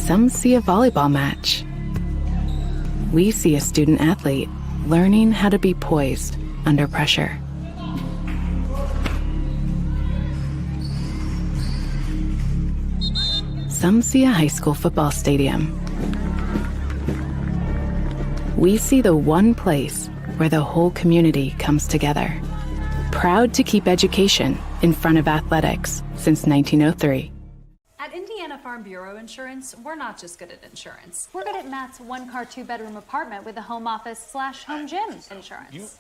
Some see a volleyball match. We see a student athlete learning how to be poised under pressure. Some see a high school football stadium. We see the one place where the whole community comes together. Proud to keep education in front of athletics since 1903. At Indiana Farm Bureau Insurance, we're not just good at insurance. We're good at Matt's one-car, two-bedroom apartment with a home office/home gym insurance.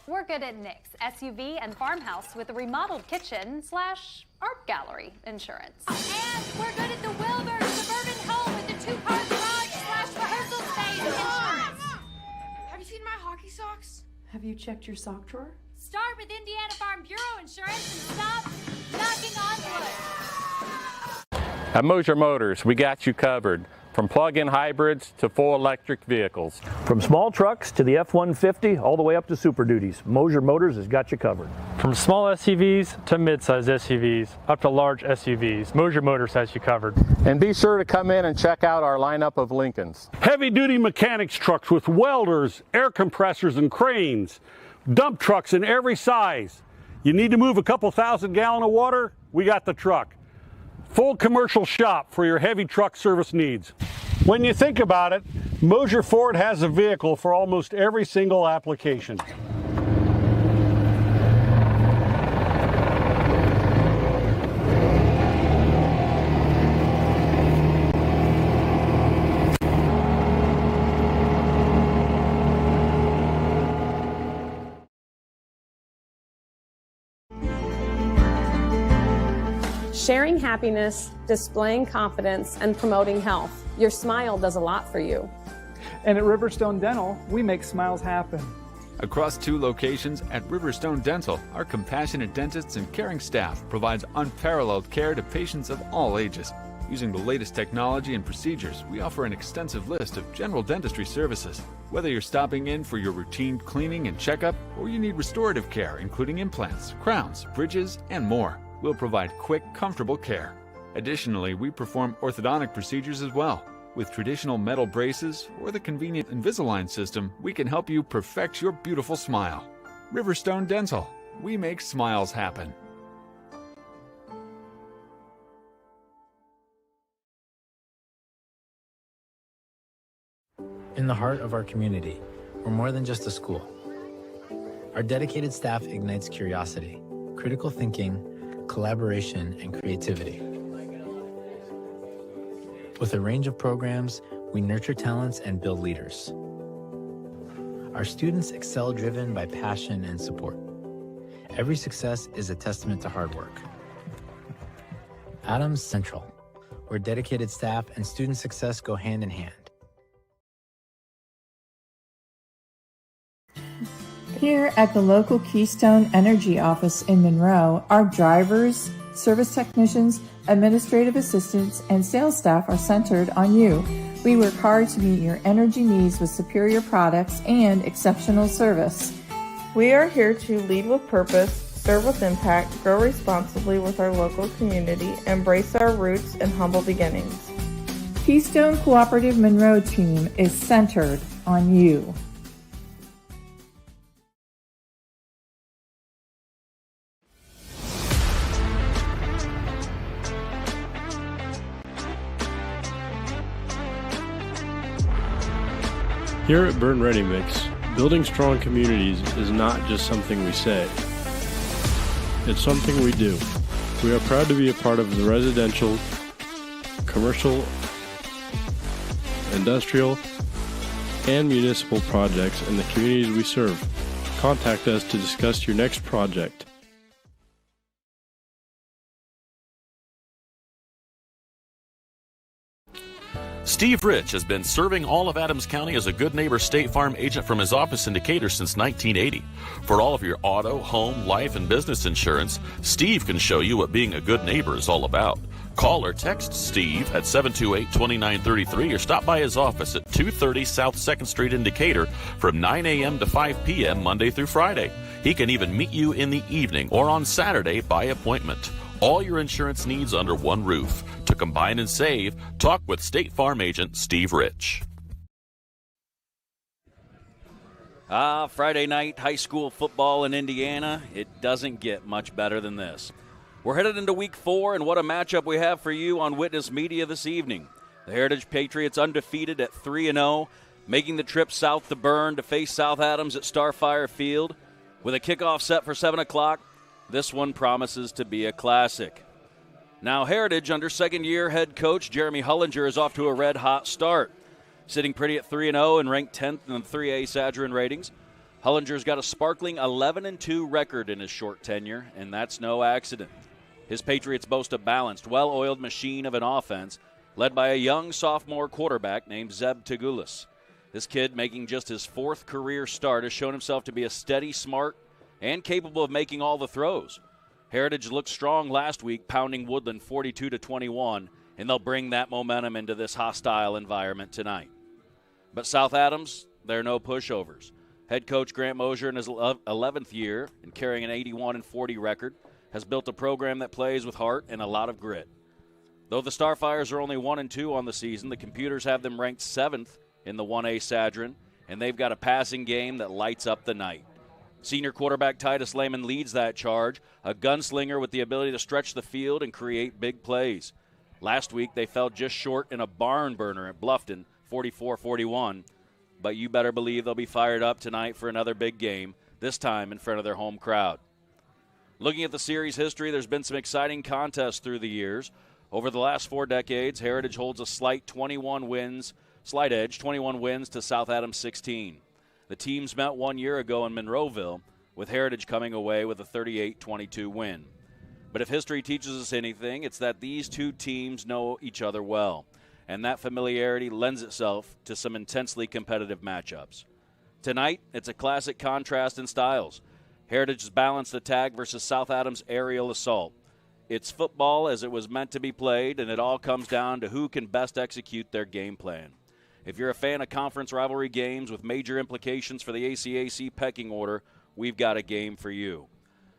We're good at Nick's SUV and farmhouse with a remodeled kitchen/art gallery insurance. And we're good at the Wilbur suburban home with the two-car garage/rehearsal space insurance. Have you seen my hockey socks? Have you checked your sock drawer? Start with Indiana Farm Bureau Insurance and stop knocking on wood. At Moser Motors, we got you covered. From plug-in hybrids to full electric vehicles. From small trucks to the F-150, all the way up to Super Duties, Moser Motors has got you covered. From small SUVs to mid-size SUVs, up to large SUVs, Moser Motors has you covered. And be sure to come in and check out our lineup of Lincolns. Heavy-duty mechanics trucks with welders, air compressors, and cranes. Dump trucks in every size. You need to move a couple thousand gallons of water? We got the truck. Full commercial shop for your heavy truck service needs. When you think about it, Moser Ford has a vehicle for almost every single application. Sharing happiness, displaying confidence, and promoting health. Your smile does a lot for you. And at Riverstone Dental, we make smiles happen. Across 2 locations at Riverstone Dental, our compassionate dentists and caring staff provides unparalleled care to patients of all ages. Using the latest technology and procedures, we offer an extensive list of general dentistry services. Whether you're stopping in for your routine cleaning and checkup, or you need restorative care, including implants, crowns, bridges, and more, we'll provide quick, comfortable care. Additionally, we perform orthodontic procedures as well. With traditional metal braces or the convenient Invisalign system, we can help you perfect your beautiful smile. Riverstone Dental. We make smiles happen. In the heart of our community, we're more than just a school. Our dedicated staff ignites curiosity, critical thinking, collaboration, and creativity. With a range of programs, we nurture talents and build leaders. Our students excel driven by passion and support. Every success is a testament to hard work. Adams Central, where dedicated staff and student success go hand in hand. Here at the local Keystone Energy office in Monroe, our drivers, service technicians, administrative assistants, and sales staff are centered on you. We work hard to meet your energy needs with superior products and exceptional service. We are here to lead with purpose, serve with impact, grow responsibly with our local community, embrace our roots and humble beginnings. Keystone Cooperative Monroe team is centered on you. Here at Berne Ready Mix, building strong communities is not just something we say. It's something we do. We are proud to be a part of the residential, commercial, industrial, and municipal projects in the communities we serve. Contact us to discuss your next project. Steve Rich has been serving all of Adams County as a Good Neighbor State Farm agent from his office in Decatur since 1980. For all of your auto, home, life, and business insurance, Steve can show you what being a good neighbor is all about. Call or text Steve at 728-2933 or stop by his office at 230 South 2nd Street in Decatur from 9 a.m. to 5 p.m. Monday through Friday. He can even meet you in the evening or on Saturday by appointment. All your insurance needs under one roof. To combine and save, talk with State Farm agent Steve Rich. Friday night high school football in Indiana. It doesn't get much better than this. We're headed into week 4, and what a matchup we have for you on Witness Media this evening. The Heritage Patriots undefeated at 3-0, making the trip south to Berne to face South Adams at Starfire Field. With a kickoff set for 7 o'clock, this one promises to be a classic. Now Heritage, under second-year head coach Jeremy Hullinger, is off to a red-hot start. Sitting pretty at 3-0 and ranked 10th in the 3A Sadrin ratings. Hullinger's got a sparkling 11-2 record in his short tenure, and that's no accident. His Patriots boast a balanced, well-oiled machine of an offense led by a young sophomore quarterback named Zeb Tagulis. This kid, making just his 4th career start, has shown himself to be a steady, smart, and capable of making all the throws. Heritage looked strong last week, pounding Woodland 42-21, and they'll bring that momentum into this hostile environment tonight. But South Adams, they're no pushovers. Head coach Grant Mosier, in his 11th year and carrying an 81-40 record, has built a program that plays with heart and a lot of grit. Though the Starfires are only 1-2 on the season, the computers have them ranked 7th in the 1A Sadrin, and they've got a passing game that lights up the night. Senior quarterback Titus Lehman leads that charge, a gunslinger with the ability to stretch the field and create big plays. Last week, they fell just short in a barn burner at Bluffton, 44-41. But you better believe they'll be fired up tonight for another big game, this time in front of their home crowd. Looking at the series history, there's been some exciting contests through the years. Over the last 4 decades, Heritage holds a slight 21 wins to South Adams 16. The teams met 1 year ago in Monroeville, with Heritage coming away with a 38-22 win. But if history teaches us anything, it's that these two teams know each other well, and that familiarity lends itself to some intensely competitive matchups. Tonight, it's a classic contrast in styles. Heritage's balanced attack versus South Adams' aerial assault. It's football as it was meant to be played, and it all comes down to who can best execute their game plan. If you're a fan of conference rivalry games with major implications for the ACAC pecking order, we've got a game for you.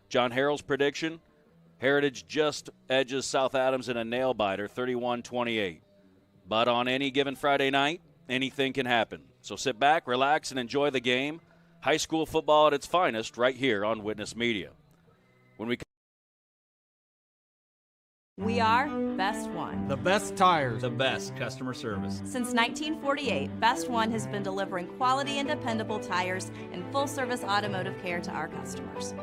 John Harrell's prediction, Heritage just edges South Adams in a nail-biter, 31-28. But on any given Friday night, anything can happen. So sit back, relax, and enjoy the game. High school football at its finest right here on Witness Media. We are Best One. The best tires. The best customer service. Since 1948, Best One has been delivering quality and dependable tires and full-service automotive care to our customers.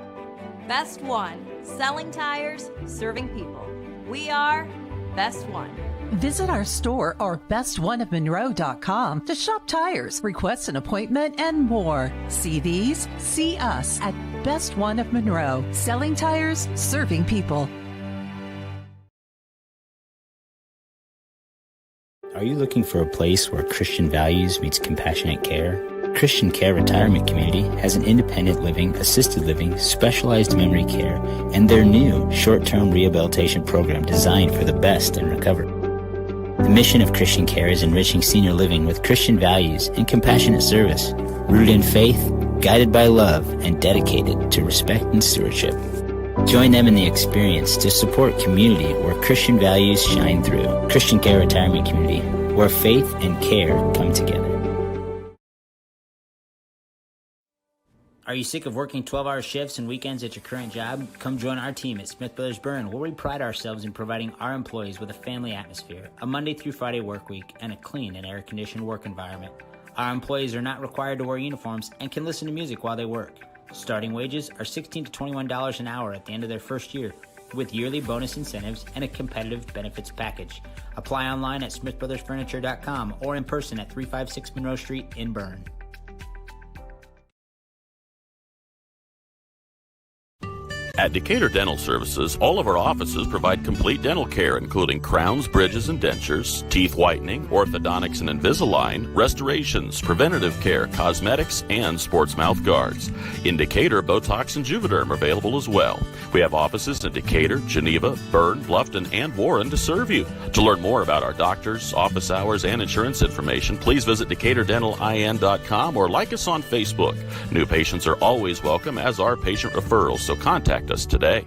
Best One, selling tires, serving people. We are Best One. Visit our store or bestoneofmonroe.com to shop tires, request an appointment, and more. See these? See us at Best One of Monroe, selling tires, serving people. Are you looking for a place where Christian values meets compassionate care? Christian Care Retirement Community has an independent living, assisted living, specialized memory care, and their new short-term rehabilitation program designed for the best in recovery. The mission of Christian Care is enriching senior living with Christian values and compassionate service, rooted in faith, guided by love, and dedicated to respect and stewardship. Join them in the experience to support community where Christian values shine through. Christian Care Retirement Community, where faith and care come together. Are you sick of working 12-hour shifts and weekends at your current job? Come join our team at Smith Brothers Berne, where we pride ourselves in providing our employees with a family atmosphere, a Monday through Friday work week, and a clean and air-conditioned work environment. Our employees are not required to wear uniforms and can listen to music while they work. Starting wages are $16 to $21 an hour at the end of their first year, with yearly bonus incentives and a competitive benefits package. Apply online at smithbrothersfurniture.com or in person at 356 Monroe Street in Berne. At Decatur Dental Services, all of our offices provide complete dental care, including crowns, bridges, and dentures, teeth whitening, orthodontics and Invisalign, restorations, preventative care, cosmetics, and sports mouth guards. In Decatur, Botox and Juvederm are available as well. We have offices in Decatur, Geneva, Berne, Bluffton, and Warren to serve you. To learn more about our doctors, office hours, and insurance information, please visit DecaturDentalIN.com or like us on Facebook. New patients are always welcome, as are patient referrals, so contact us today.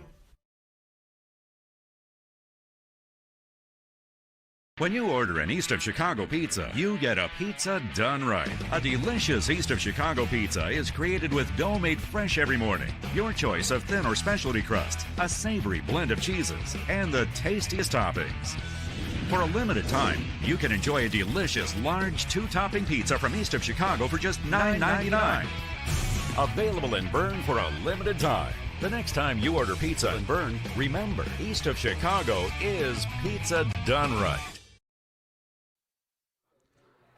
When you order an East of Chicago pizza, you get a pizza done right. A delicious East of Chicago pizza is created with dough made fresh every morning, your choice of thin or specialty crust, a savory blend of cheeses, and the tastiest toppings. For a limited time, you can enjoy a delicious large 2-topping pizza from East of Chicago for just $9.99. Available in Berne for a limited time. The next time you order pizza in Berne, remember, East of Chicago is pizza done right.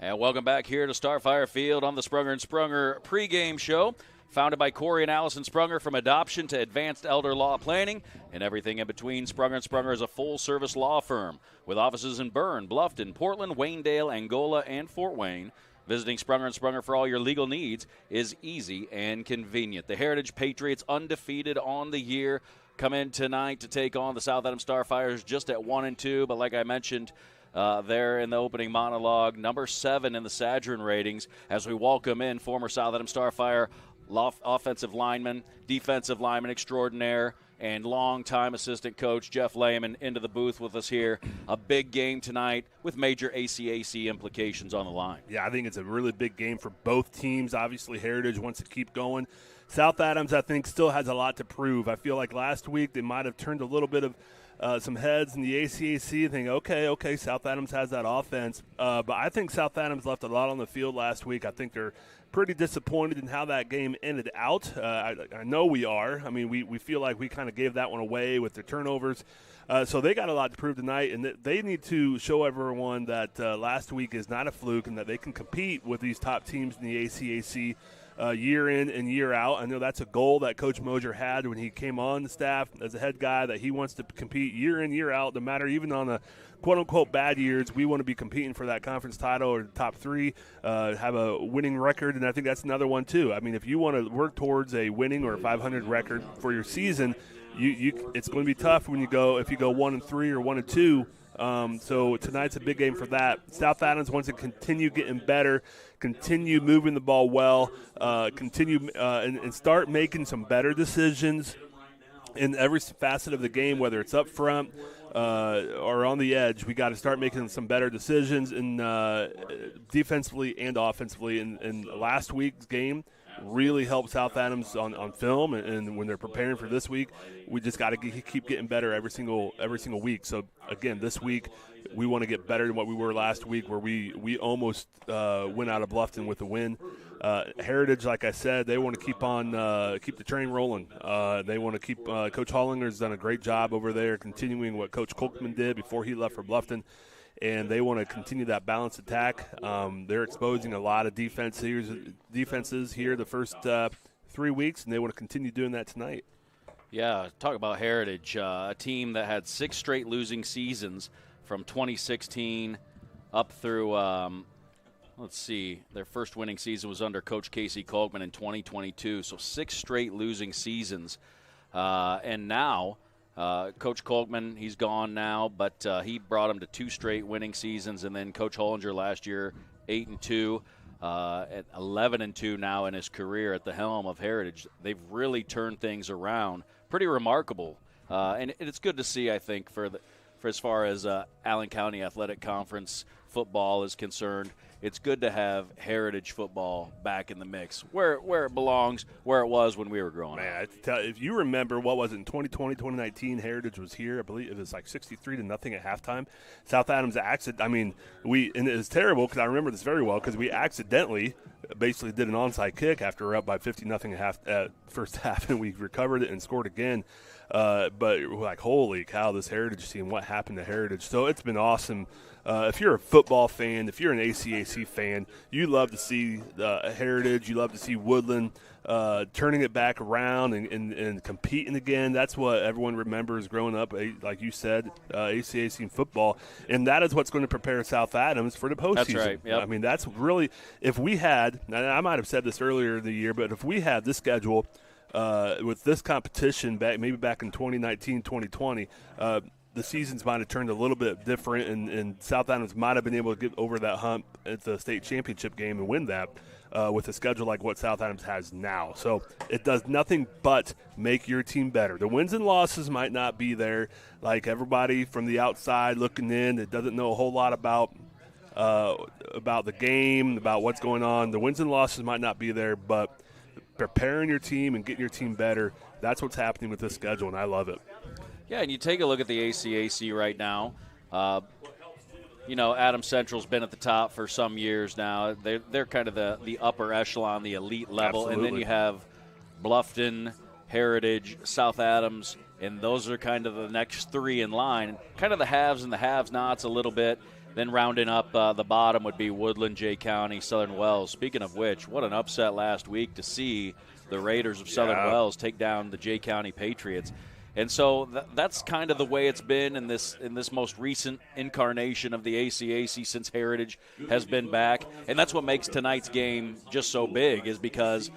And welcome back here to Starfire Field on the Sprunger & Sprunger pregame show. Founded by Corey and Allison Sprunger, from adoption to advanced elder law planning and everything in between, Sprunger & Sprunger is a full-service law firm with offices in Berne, Bluffton, Portland, Waynedale, Angola, and Fort Wayne. Visiting Sprunger & Sprunger for all your legal needs is easy and convenient. The Heritage Patriots, undefeated on the year, come in tonight to take on the South Adams Starfires, just at 1-2. But like I mentioned there in the opening monologue, number 7 in the Sadrin ratings, as we welcome in former South Adams Starfire offensive lineman, defensive lineman extraordinaire, and longtime assistant coach Jeff Lehman into the booth with us here. A big game tonight with major ACAC implications on the line. Yeah, I think it's a really big game for both teams. Obviously, Heritage wants to keep going. South Adams, I think, still has a lot to prove. I feel like last week they might have turned a little bit of some heads in the ACAC and think, okay, South Adams has that offense. But I think South Adams left a lot on the field last week. I think they're pretty disappointed in how that game ended out. I know we are. I mean, we feel like we kind of gave that one away with the turnovers. So they got a lot to prove tonight, and they need to show everyone that last week is not a fluke and that they can compete with these top teams in the ACAC year in and year out. I know that's a goal that Coach Mosier had when he came on the staff as a head guy, that he wants to compete year in, year out, no matter even on the quote-unquote bad years. We want to be competing for that conference title or the top 3, have a winning record, and I think that's another one too. I mean, if you want to work towards a winning or a 500 record for your season, it's going to be tough when you go 1-3 or 1-2. So tonight's a big game for that. South Adams wants to continue getting better, continue moving the ball well, continue and start making some better decisions in every facet of the game, whether it's up front or on the edge. We got to start making some better decisions in defensively and offensively. And last week's game really helped South Adams on film, and when they're preparing for this week, we just got to keep getting better every single week. So again, this week we want to get better than what we were last week, where we almost went out of Bluffton with a win. Heritage, like I said, they want to keep the train rolling. They want to keep Coach Hollinger's done a great job over there, continuing what Coach Kolkman did before he left for Bluffton. And they want to continue that balanced attack. They're exposing a lot of defenses here the first 3 weeks, and they want to continue doing that tonight. Yeah, talk about Heritage, a team that had 6 straight losing seasons from 2016 up through, let's see, their first winning season was under Coach Casey Kolkman in 2022. So 6 straight losing seasons. And now Coach Kolkman, he's gone now, but he brought him to 2 straight winning seasons, and then Coach Hollinger last year, 8-2, at 11-2 now in his career at the helm of Heritage. They've really turned things around, pretty remarkable, and it's good to see. I think for as far as Allen County Athletic Conference football is concerned, it's good to have Heritage football back in the mix, where it belongs, where it was when we were growing up. If you remember, what was it, in 2020, 2019, Heritage was here. I believe it was like 63-0 at halftime. South Adams and it was terrible because I remember this very well because we accidentally basically did an onside kick after we were up by 50-0 at first half, and we recovered it and scored again. But we're like, holy cow, this Heritage team, what happened to Heritage? So it's been awesome. If you're a football fan, if you're an ACAC fan, you love to see Heritage, you love to see Woodland turning it back around and competing again. That's what everyone remembers growing up, like you said, ACAC football. And that is what's going to prepare South Adams for the postseason. That's right. Yep. I mean, that's really – if we had – and I might have said this earlier in the year, but if we had this schedule – with this competition maybe back in 2019, 2020, the the seasons might have turned a little bit different, and South Adams might have been able to get over that hump at the state championship game and win that with a schedule like what South Adams has now. So it does nothing but make your team better. The wins and losses might not be there. Like everybody from the outside looking in that doesn't know a whole lot about the game, about what's going on. The wins and losses might not be there, but preparing your team and getting your team better, that's what's happening with this schedule, and I love it. Yeah, and you take a look at the ACAC right now. Adams Central's been at the top for some years now. They're kind of the upper echelon, the elite level. Absolutely. And then you have Bluffton, Heritage, South Adams, and those are kind of the next three in line. Kind of the haves and the have-nots a little bit. Then rounding up the bottom would be Woodland, Jay County, Southern Wells. Speaking of which, what an upset last week to see the Raiders of Southern Wells take down the Jay County Patriots. And so that's kind of the way it's been in this most recent incarnation of the ACAC since Heritage has been back. And that's what makes tonight's game just so big, is because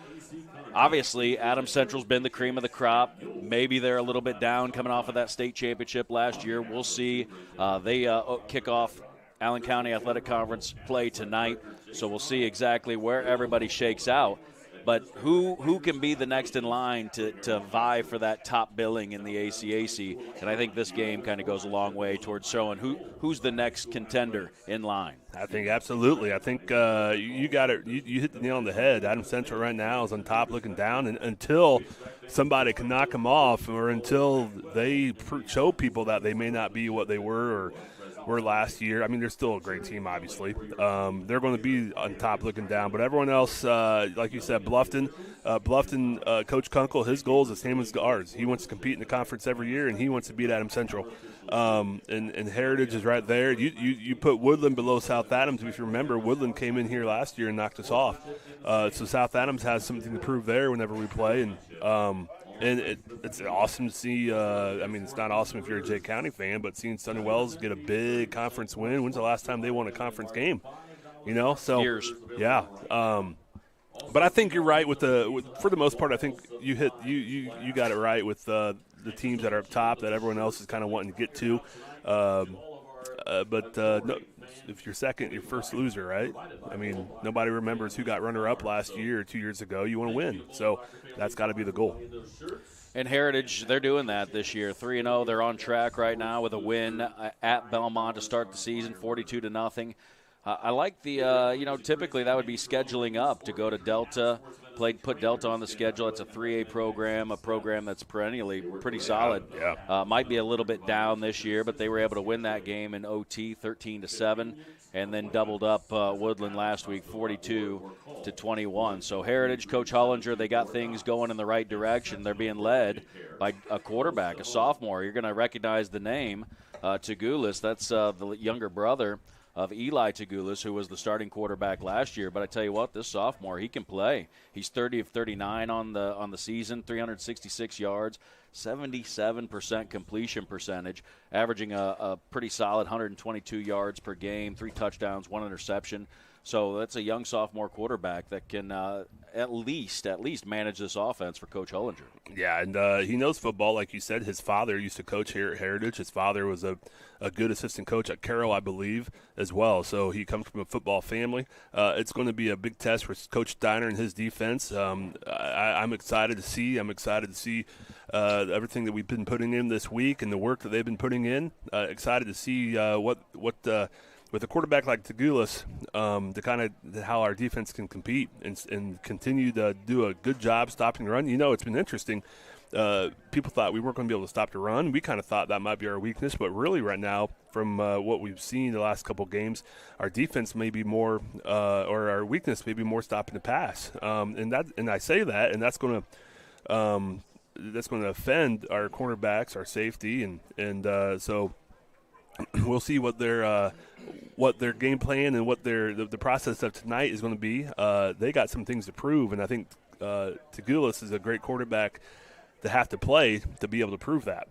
obviously Adams Central's been the cream of the crop. Maybe they're a little bit down coming off of that state championship last year. We'll see. They kick off Allen County Athletic Conference play tonight, so we'll see exactly where everybody shakes out. But who can be the next in line to vie for that top billing in the ACAC? And I think this game kind of goes a long way towards showing who's the next contender in line. I think absolutely. I think you got it. You hit the nail on the head. Adams Central right now is on top looking down, and until somebody can knock them off, or until they show people that they may not be what they were last year. I mean, they're still a great team, obviously. They're going to be on top looking down. But everyone else, like you said, Bluffton, Coach Kunkel, his goal is the same as ours. He wants to compete in the conference every year, and he wants to beat Adams Central. And Heritage is right there. You put Woodland below South Adams. If you remember, Woodland came in here last year and knocked us off. So South Adams has something to prove there whenever we play. And it's awesome to see. It's not awesome if you're a Jay County fan, but seeing Southern Wells get a big conference win. When's the last time they won a conference game? Years. Yeah. But I think you're right for the most part. I think you got it right with the teams that are up top that everyone else is kind of wanting to get to. But no, if you're second, you're first loser, right? I mean, nobody remembers who got runner-up last year or 2 years ago. You want to win. So that's got to be the goal. And Heritage, they're doing that this year. 3-0, they're on track right now with a win at Belmont to start the season, 42-0. I like the, typically that would be scheduling up to go to Delta, put Delta on the schedule. It's a 3A program, a program that's perennially pretty solid. Yeah. Might be a little bit down this year, but they were able to win that game in OT 13-7, and then doubled up Woodland last week 42-21. So Heritage, Coach Hollinger, they got things going in the right direction. They're being led by a quarterback, a sophomore. You're going to recognize the name, Tagulis. That's the younger brother of Eli Tagulis, who was the starting quarterback last year. But I tell you what, this sophomore, he can play. He's 30 of 39 on the season, 366 yards, 77% completion percentage, averaging a pretty solid 122 yards per game, 3 touchdowns, 1 interception. So that's a young sophomore quarterback that can at least manage this offense for Coach Hollinger. Yeah, and he knows football, like you said. His father used to coach here at Heritage. His father was a good assistant coach at Carroll, I believe, as well. So he comes from a football family. It's going to be a big test for Coach Steiner and his defense. I'm excited to see. Everything that we've been putting in this week and the work that they've been putting in. Excited to see with a quarterback like Tagulis, how our defense can compete and continue to do a good job stopping the run. It's been interesting. People thought we weren't going to be able to stop the run. We kind of thought that might be our weakness, but really right now, from what we've seen the last couple games, our defense may be more, or our weakness may be more stopping the pass. And I say that, and that's going to offend our cornerbacks, our safety, and so we'll see what their game plan and what the process of tonight is going to be. They got some things to prove, and I think Tagulis is a great quarterback to have to play to be able to prove that.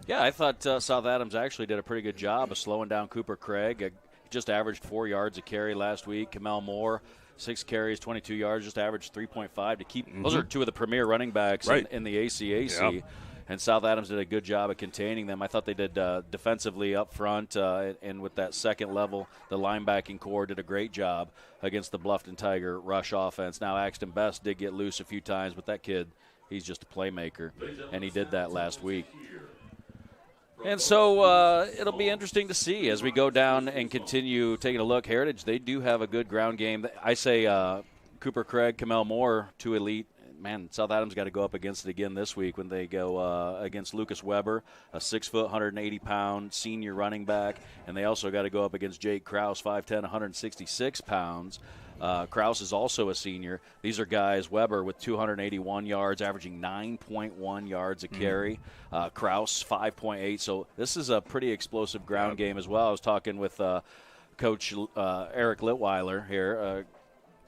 Yeah, I thought South Adams actually did a pretty good job of slowing down Cooper Craig. Just averaged 4 yards a carry last week. Kamel Moore, 6 carries, 22 yards, just averaged 3.5 to keep. Those are two of the premier running backs in the ACAC. and South Adams did a good job of containing them. I thought they did defensively up front, and with that second level, the linebacking core did a great job against the Bluffton Tiger rush offense. Now, Axton Best did get loose a few times, but that kid, he's just a playmaker, and he did that last week. And so it'll be interesting to see as we go down and continue taking a look. Heritage, they do have a good ground game. I say Cooper Craig, Kamel Moore, two elite. Man, South Adams got to go up against it again this week when they go against Lucas Weber, a 6 foot, 180-pound senior running back. And they also got to go up against Jake Kraus, 5'10", 166 pounds. Kraus is also a senior. These are guys, Weber with 281 yards, averaging 9.1 yards a carry. Kraus, 5.8. So this is a pretty explosive ground game as well. I was talking with Coach Eric Litweiler here a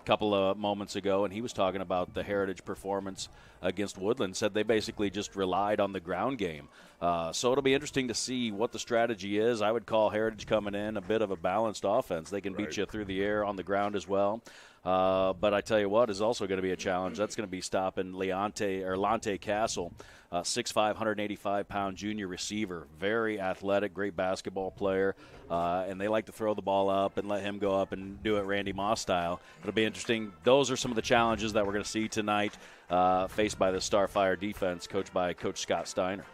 couple of moments ago, and he was talking about the Heritage performance against Woodland. Said they basically just relied on the ground game. So it'll be interesting to see what the strategy is. I would call Heritage coming in a bit of a balanced offense. They can beat you through the air, on the ground as well. But I tell you what is also going to be a challenge. That's going to be stopping Lante Castle, 6'5", 185-pound junior receiver. Very athletic, great basketball player. And they like to throw the ball up and let him go up and do it Randy Moss style. It'll be interesting. Those are some of the challenges that we're going to see tonight faced by the Starfire defense, coached by Coach Scott Steiner.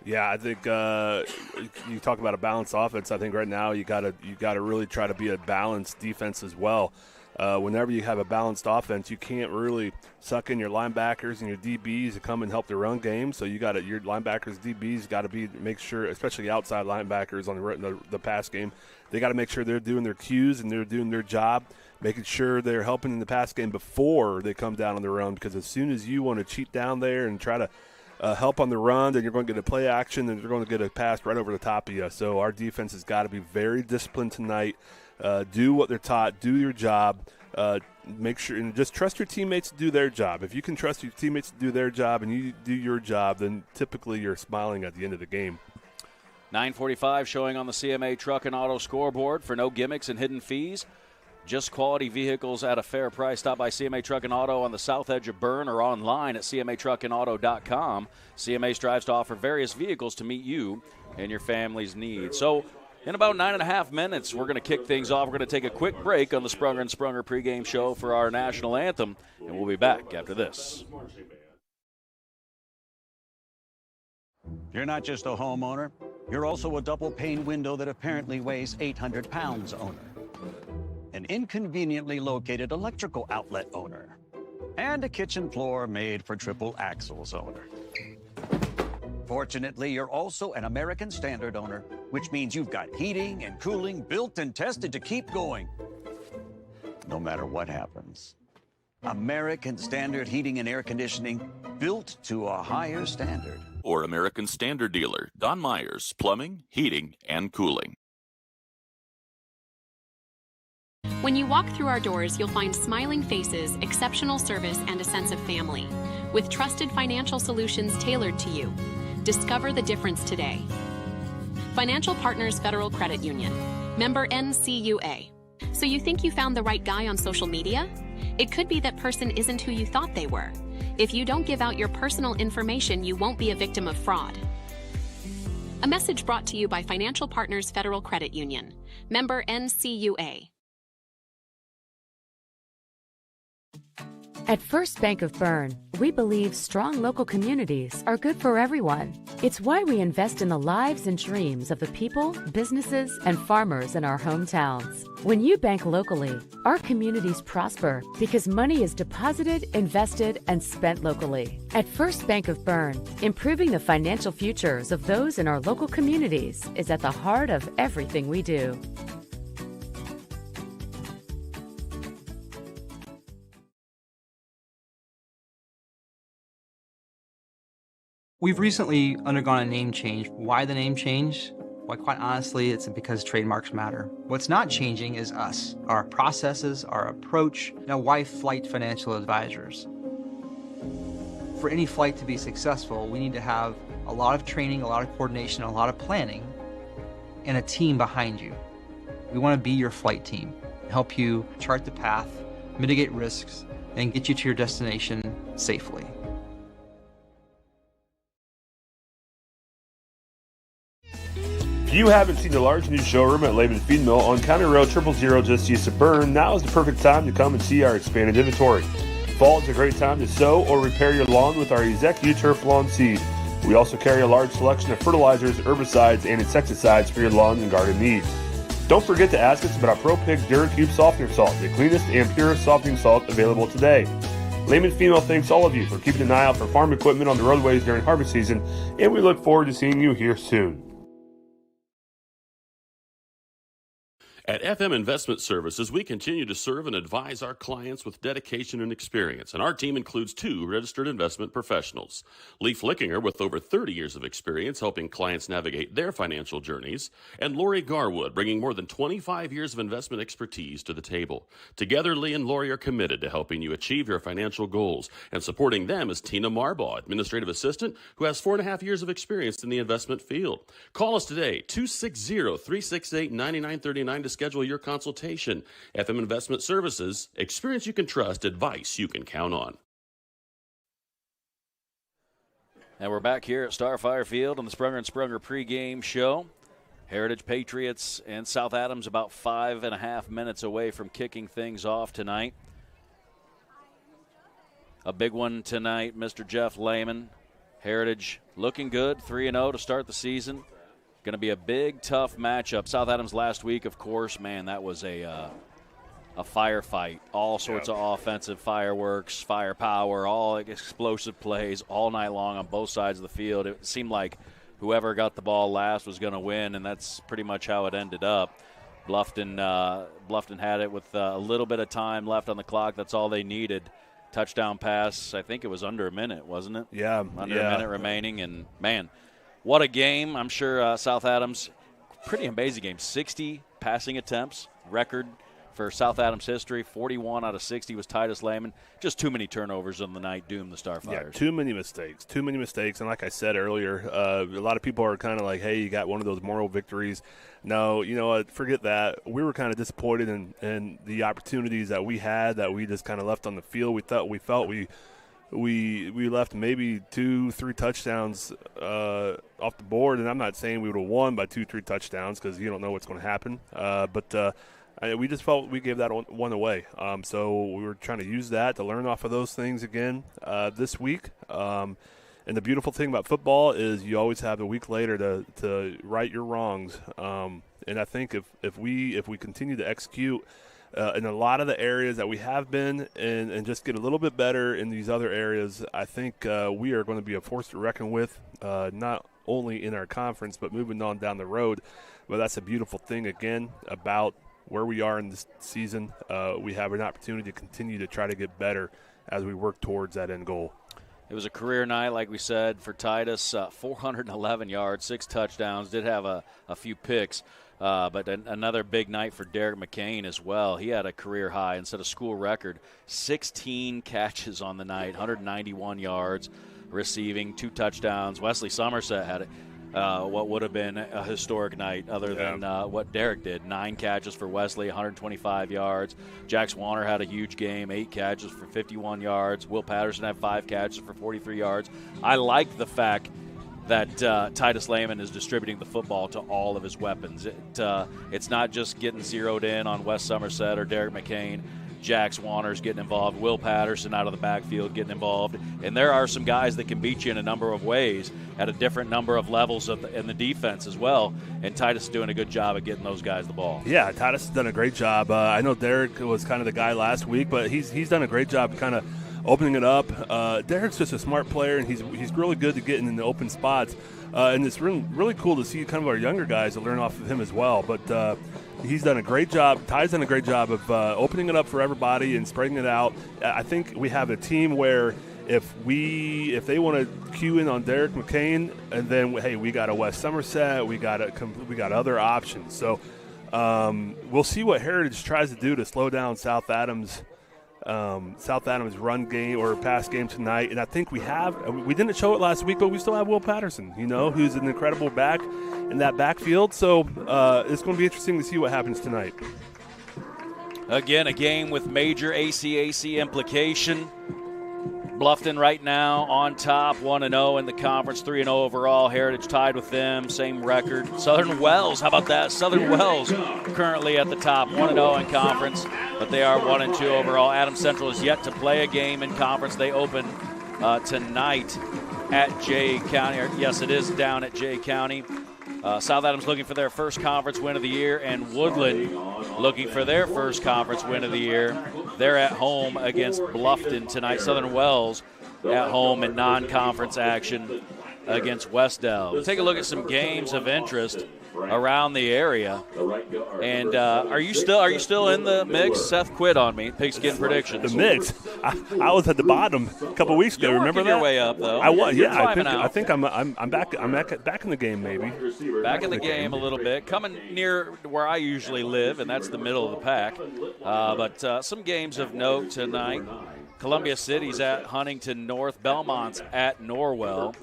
Yeah, I think you talk about a balanced offense. I think right now you got to really try to be a balanced defense as well. Whenever you have a balanced offense, you can't really suck in your linebackers and your DBs to come and help the run game. So you got your linebackers, DBs got to make sure, especially outside linebackers on the pass game, they got to make sure they're doing their cues and they're doing their job, making sure they're helping in the pass game before they come down on the run. Because as soon as you want to cheat down there and try to help on the run, then you're going to get a play action, and you're going to get a pass right over the top of you. So our defense has got to be very disciplined tonight. Do what they're taught. Do your job. Make sure and just trust your teammates to do their job. If you can trust your teammates to do their job and you do your job, then typically you're smiling at the end of the game. 9:45 showing on the CMA Truck and Auto scoreboard. For no gimmicks and hidden fees, just quality vehicles at a fair price. Stop by CMA Truck and Auto on the south edge of Berne or online at cmatruckandauto.com. CMA strives to offer various vehicles to meet you and your family's needs. So in about 9.5 minutes, we're going to kick things off. We're going to take a quick break on the Sprunger & Sprunger pregame show for our national anthem, and we'll be back after this. You're not just a homeowner. You're also a double-pane window that apparently weighs 800 pounds owner. An inconveniently located electrical outlet owner. And a kitchen floor made for triple axles owner. Fortunately, you're also an American Standard owner, which means you've got heating and cooling built and tested to keep going, no matter what happens. American Standard Heating and Air Conditioning, built to a higher standard. Or American Standard dealer, Don Myers, Plumbing, Heating, and Cooling. When you walk through our doors, you'll find smiling faces, exceptional service, and a sense of family. With trusted financial solutions tailored to you. Discover the difference today. Financial Partners Federal Credit Union. Member NCUA. So you think you found the right guy on social media? It could be that person isn't who you thought they were. If you don't give out your personal information, you won't be a victim of fraud. A message brought to you by Financial Partners Federal Credit Union. Member NCUA. At First Bank of Berne, we believe strong local communities are good for everyone. It's why we invest in the lives and dreams of the people, businesses, and farmers in our hometowns. When you bank locally, our communities prosper because money is deposited, invested, and spent locally. At First Bank of Berne, improving the financial futures of those in our local communities is at the heart of everything we do. We've recently undergone a name change. Why the name change? Well, quite honestly, it's because trademarks matter. What's not changing is us, our processes, our approach. Now, why Flight Financial Advisors? For any flight to be successful, we need to have a lot of training, a lot of coordination, a lot of planning, and a team behind you. We want to be your flight team, help you chart the path, mitigate risks, and get you to your destination safely. If you haven't seen the large new showroom at Lehman Feed Mill on County Road 000 just east of Berne, now is the perfect time to come and see our expanded inventory. Fall is a great time to sow or repair your lawn with our Ezek Turf Lawn Seed. We also carry a large selection of fertilizers, herbicides, and insecticides for your lawn and garden needs. Don't forget to ask us about our Pro Pig DuraCube Softener Salt, the cleanest and purest softening salt available today. Lehman Female thanks all of you for keeping an eye out for farm equipment on the roadways during harvest season, and we look forward to seeing you here soon. At FM Investment Services, we continue to serve and advise our clients with dedication and experience, and our team includes 2 registered investment professionals. Leif Lickinger, with over 30 years of experience helping clients navigate their financial journeys, and Lori Garwood, bringing more than 25 years of investment expertise to the table. Together, Lee and Lori are committed to helping you achieve your financial goals, and supporting them is Tina Marbaugh, administrative assistant, who has 4.5 years of experience in the investment field. Call us today, 260-368-9939 to schedule your consultation. FM Investment Services, experience you can trust, advice you can count on. And we're back here at Starfire Field on the Sprunger & Sprunger pregame show. Heritage Patriots and South Adams about 5.5 minutes away from kicking things off tonight. A big one tonight, Mr. Jeff Lehman. Heritage looking good, 3-0 to start the season. Going to be a big, tough matchup. South Adams last week, of course, man, that was a firefight. All sorts of offensive fireworks, firepower, all explosive plays all night long on both sides of the field. It seemed like whoever got the ball last was going to win, and that's pretty much how it ended up. Bluffton had it with a little bit of time left on the clock. That's all they needed. Touchdown pass, I think it was under a minute, wasn't it? Yeah. Under a minute remaining, and, man, what a game. I'm sure South Adams, pretty amazing game. 60 passing attempts, record for South Adams history. 41 out of 60 was Titus Lehman. Just too many turnovers on the night doomed the Starfires. Yeah, too many mistakes. And like I said earlier, a lot of people are kind of like, hey, you got one of those moral victories. No, you know what, forget that. We were kind of disappointed in the opportunities that we had that we just kind of left on the field. We felt we left maybe 2-3 touchdowns off the board, and I'm not saying we would have won by 2-3 touchdowns because you don't know what's going to happen. But we just felt we gave that one away. So we were trying to use that to learn off of those things again this week. And the beautiful thing about football is you always have a week later to right your wrongs. And I think if we continue to execute in a lot of the areas that we have been and just get a little bit better in these other areas, I think we are going to be a force to reckon with, not only in our conference but moving on down the road. But that's a beautiful thing, again, about where we are in this season. We have an opportunity to continue to try to get better as we work towards that end goal. It was a career night, like we said, for Titus. 411 yards, 6 touchdowns, did have a few picks. But another big night for Derek McCain as well. He had a career high instead of school record. 16 catches on the night, 191 yards receiving, 2 touchdowns. Wesley Somerset had what would have been a historic night other than what Derek did. 9 catches for Wesley, 125 yards. Jax Warner had a huge game, 8 catches for 51 yards. Will Patterson had 5 catches for 43 yards. I like the fact that Titus Lehman is distributing the football to all of his weapons. It's not just getting zeroed in on Wes Somerset or Derek McCain. Jax Warner's getting involved. Will Patterson out of the backfield getting involved. And there are some guys that can beat you in a number of ways at a different number of levels in the defense as well. And Titus is doing a good job of getting those guys the ball. Yeah, Titus has done a great job. I know Derek was kind of the guy last week, but he's done a great job kind of opening it up. Derek's just a smart player, and he's really good to getting in the open spots. And it's really cool to see kind of our younger guys to learn off of him as well. But he's done a great job. Ty's done a great job of opening it up for everybody and spreading it out. I think we have a team where if they want to cue in on Derek McCain, and then hey, we got a Wes Somerset, we got other options. So we'll see what Heritage tries to do to slow down South Adams' run game or pass game tonight. And I think we didn't show it last week, but we still have Will Patterson, who's an incredible back in that backfield. So it's going to be interesting to see what happens tonight. Again, a game with major ACAC implication. Bluffton right now on top, 1-0 in the conference, 3-0 overall. Heritage tied with them, same record. Southern Wells, how about that? Southern Wells currently at the top, 1-0 in conference, but they are 1-2 overall. Adams Central is yet to play a game in conference. They open tonight at Jay County. Yes, it is down at Jay County. South Adams looking for their first conference win of the year, and Woodland looking for their first conference win of the year. They're at home against Bluffton tonight. Southern Wells at home in non-conference action against Westdell. We'll take a look at some games of interest around the area. And are you still in the mix? Seth quit on me. Pigskin predictions. The mix. I was at the bottom a couple weeks ago. Remember that? Your way up though. I was. Yeah. I think I'm back. I'm back in the game maybe. Back in the game a little bit. Coming near where I usually live, and that's the middle of the pack. But some games of note tonight. Columbia City's at Huntington North. Belmont's at Norwell.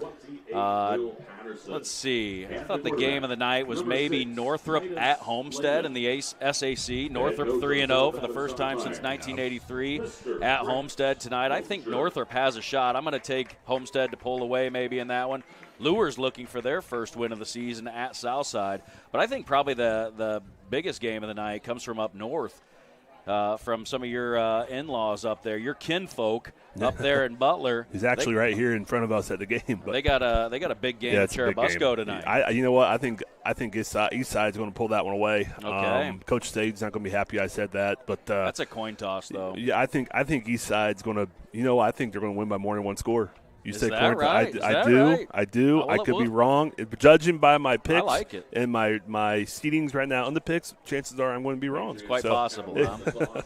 Let's see. I thought the game of the night was maybe Northrop at Homestead in the SAC. Northrop 3-0 for the first time since 1983 at Homestead tonight. I think Northrop has a shot. I'm going to take Homestead to pull away maybe in that one. Lure's looking for their first win of the season at Southside. But I think probably the biggest game of the night comes from up north. From some of your in-laws up there, your kinfolk up there in Butler. He's actually right here in front of us at the game. But they got a big game at Cherubusco tonight. You know what? I think East Side's going to pull that one away. Okay. Coach Stade's not going to be happy I said that, but that's a coin toss, though. Yeah, I think East Side's going to. You know, I think they're going to win by more than one score. You Is say that right? I do. I could be wrong. Judging by my picks like it. and my seedings right now on the picks, chances are I'm going to be wrong. It's quite possible. Huh?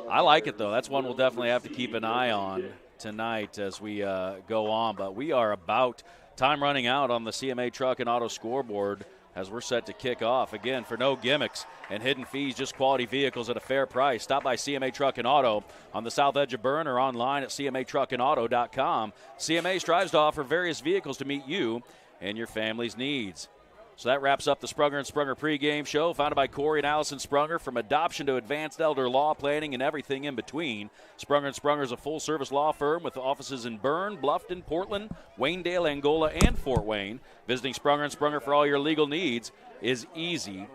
I like it, though. That's one we'll definitely have to keep an eye on tonight as we go on. But we are about time running out on the CMA Truck and Auto scoreboard as we're set to kick off. Again, for no gimmicks and hidden fees, just quality vehicles at a fair price. Stop by CMA Truck and Auto on the south edge of Berne or online at cmatruckandauto.com. CMA strives to offer various vehicles to meet you and your family's needs. So that wraps up the Sprunger and Sprunger pregame show, founded by Corey and Allison Sprunger. From adoption to advanced elder law planning and everything in between, Sprunger and Sprunger is a full-service law firm with offices in Berne, Bluffton, Portland, Waynedale, Angola, and Fort Wayne. Visiting Sprunger and Sprunger for all your legal needs is easy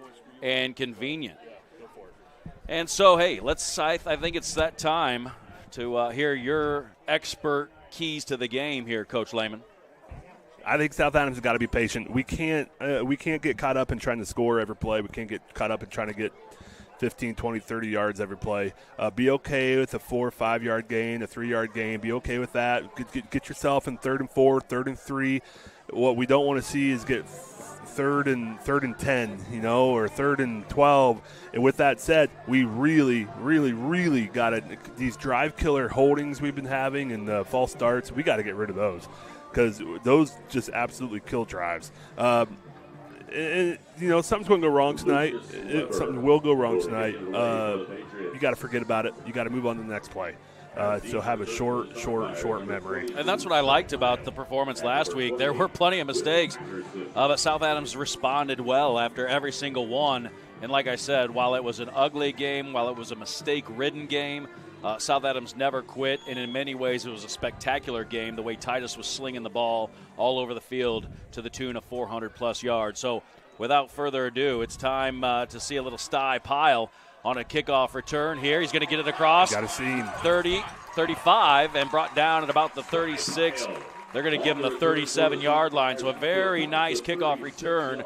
and convenient. And so, hey, I think it's that time to hear your expert keys to the game here, Coach Lehman. I think South Adams has got to be patient. We can't get caught up in trying to score every play. We can't get caught up in trying to get 15, 20, 30 yards every play. Be okay with a 4 or 5 yard gain, a 3 yard gain. Be okay with that. Get yourself in 3rd and 4, 3rd and 3. What we don't want to see is get third and 10, or 3rd and 12. And with that said, we really, really, really got to these drive killer holdings we've been having and the false starts. We got to get rid of those, because those just absolutely kill drives. And something's going to go wrong tonight. Something will go wrong tonight. You got to forget about it. You got to move on to the next play. So have a short memory. And that's what I liked about the performance last week. There were plenty of mistakes, but South Adams responded well after every single one. And like I said, while it was an ugly game, while it was a mistake-ridden game, South Adams never quit, and in many ways it was a spectacular game, the way Titus was slinging the ball all over the field to the tune of 400-plus yards. So without further ado, it's time to see a little Sty Pile on a kickoff return here. He's going to get it across. Got a scene. 30, 35, and brought down at about the 36. They're going to give him the 37-yard line. So a very nice kickoff return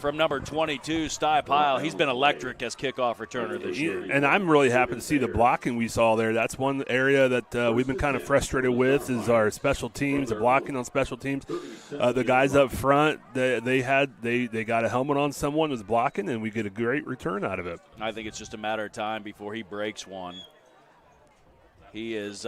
from number 22, Sty Pile. He's been electric as kickoff returner this year. And I'm really happy to see the blocking we saw there. That's one area that we've been kind of frustrated with is our special teams, the blocking on special teams. The guys up front, they got a helmet on someone who was blocking, and we get a great return out of it. I think it's just a matter of time before he breaks one. He is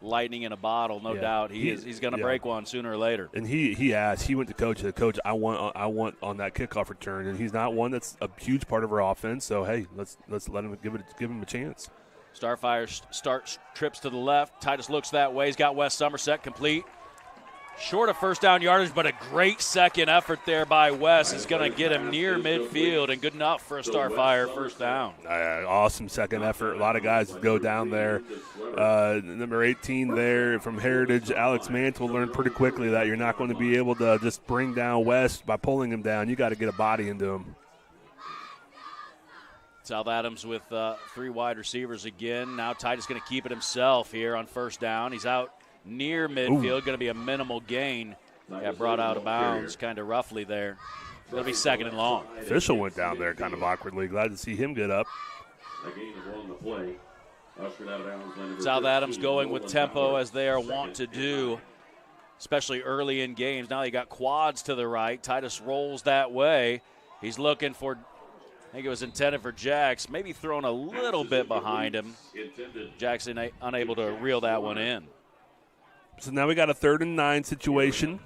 lightning in a bottle, no doubt. He's going to break one sooner or later. And he asked. He went to coach. Coach, I want on that kickoff return. And he's not one that's a huge part of our offense. So hey, let's let him give him a chance. Starfire starts trips to the left. Titus looks that way. He's got West Somerset complete. Short of first down yardage, but a great second effort there by Wes is going to get him near midfield and good enough for a Starfire first down. Awesome second effort. A lot of guys go down there. Number 18 there from Heritage, Alex Mantle, learned pretty quickly that you're not going to be able to just bring down Wes by pulling him down. You got to get a body into him. South Adams with 3 wide receivers again. Now Titus going to keep it himself here on first down. He's out near midfield, going to be a minimal gain. Got brought out of bounds kind of roughly there. It'll be second and long. Official went down there kind of awkwardly. Glad to see him get up. South Adams going with tempo as they are wont to do, especially early in games. Now they got quads to the right. Titus rolls that way. He's looking for, I think it was intended for Jax, maybe thrown a little bit behind him. Jackson unable to reel that one in. So now we got a 3rd and 9 situation.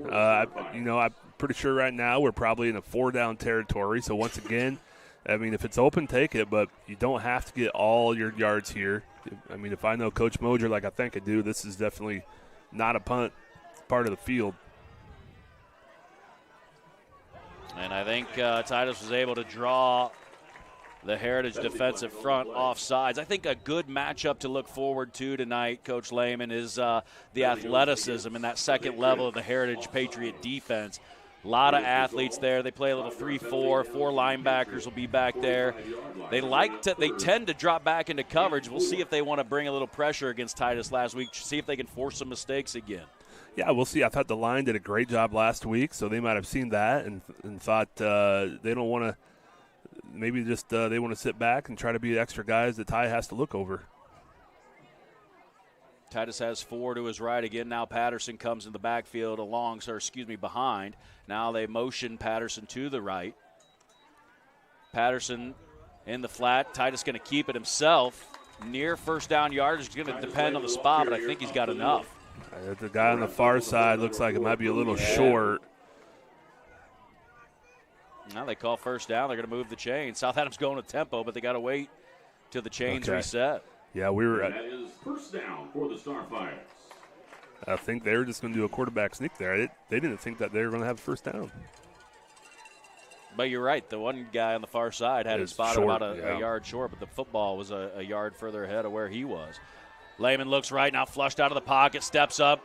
I'm pretty sure right now we're probably in a 4-down territory. So once again, I mean, if it's open, take it, but you don't have to get all your yards here. I mean, if I know Coach Moser like I think I do, this is definitely not a punt. It's part of the field. And I think Titus was able to draw the Heritage defensive front off sides. I think a good matchup to look forward to tonight, Coach Lehman, is the athleticism in that second level of the Heritage Patriot defense. A lot of athletes there. They play a little 3-4. 4 linebackers will be back there. They tend to drop back into coverage. We'll see if they want to bring a little pressure against Titus last week, see if they can force some mistakes again. Yeah, we'll see. I thought the line did a great job last week, so they might have seen that and thought they don't want to. Maybe just they want to sit back and try to be extra guys that Ty has to look over. Titus has 4 to his right again. Now Patterson comes in the backfield behind. Now they motion Patterson to the right. Patterson in the flat. Titus going to keep it himself. Near first down yardage. It's going to depend on the spot, but I think he's got enough. The guy on the far side looks like it might be a little short. Now they call first down. They're going to move the chain. South Adams going with tempo, but they got to wait till the chains reset. Yeah, we were. That is first down for the Starfires. I think they were just going to do a quarterback sneak there. They didn't think that they were going to have first down. But you're right. The one guy on the far side had it spotted about a yard short, but the football was a yard further ahead of where he was. Lehman looks right now, flushed out of the pocket, steps up,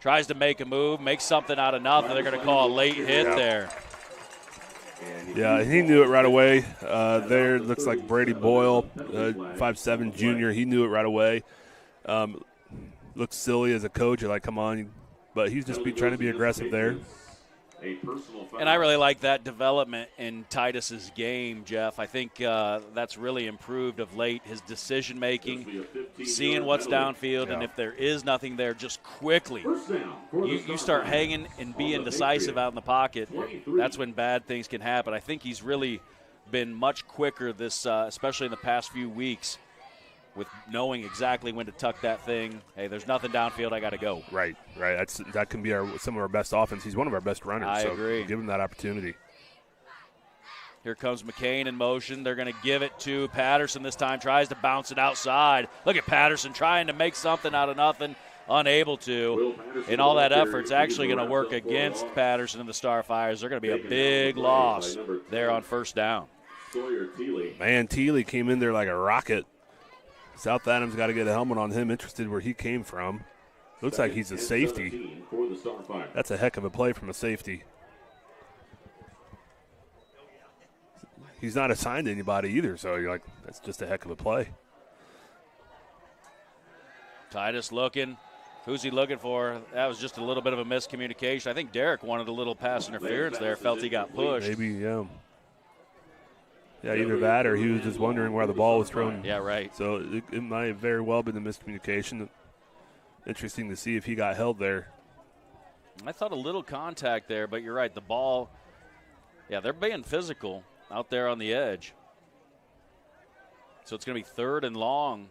tries to make a move, makes something out of nothing. They're going to call a late hit there. Yeah, he knew it right away. There looks like Brady Boyle, 5'7" junior. He knew it right away. Looks silly as a coach. You're like, come on. But he's just trying to be aggressive there. And I really like that development in Titus's game, Jeff. I think that's really improved of late. His decision-making, seeing what's downfield, and if there is nothing there, just quickly. You start hanging and being decisive out in the pocket, that's when bad things can happen. I think he's really been much quicker this, especially in the past few weeks, with knowing exactly when to tuck that thing. Hey, there's nothing downfield, I got to go. Right. That can be some of our best offense. He's one of our best runners. I agree. Give him that opportunity. Here comes McCain in motion. They're going to give it to Patterson this time. Tries to bounce it outside. Look at Patterson trying to make something out of nothing. Unable to. And all that effort's actually going to work against Patterson and the Starfires. They're going to be a big loss there on first down. Man, Thiele came in there like a rocket. South Adams got to get a helmet on him, interested where he came from. Looks like he's a safety. That's a heck of a play from a safety. He's not assigned to anybody either, so you're like, that's just a heck of a play. Titus looking. Who's he looking for? That was just a little bit of a miscommunication. I think Derek wanted a little pass interference there, felt he got pushed. Maybe, yeah. Yeah, either that or he was just wondering where the ball was thrown. Yeah, right. So it might have very well been a miscommunication. Interesting to see if he got held there. I thought a little contact there, but you're right. The ball, yeah, they're being physical out there on the edge. So it's going to be 3rd and long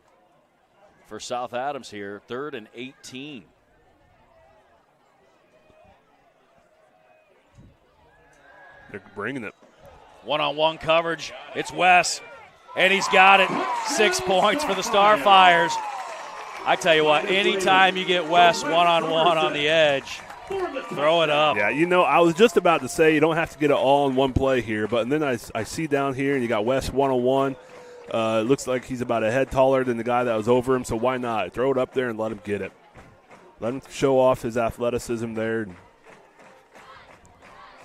for South Adams here, 3rd and 18. They're bringing it. One-on-one coverage. It's Wes, and he's got it. 6 points for the Starfires. I tell you what, anytime you get Wes one-on-one on the edge, throw it up. Yeah, I was just about to say you don't have to get it all in one play here, but then I see down here and you got Wes one-on-one. It looks like he's about a head taller than the guy that was over him, so why not? Throw it up there and let him get it. Let him show off his athleticism there.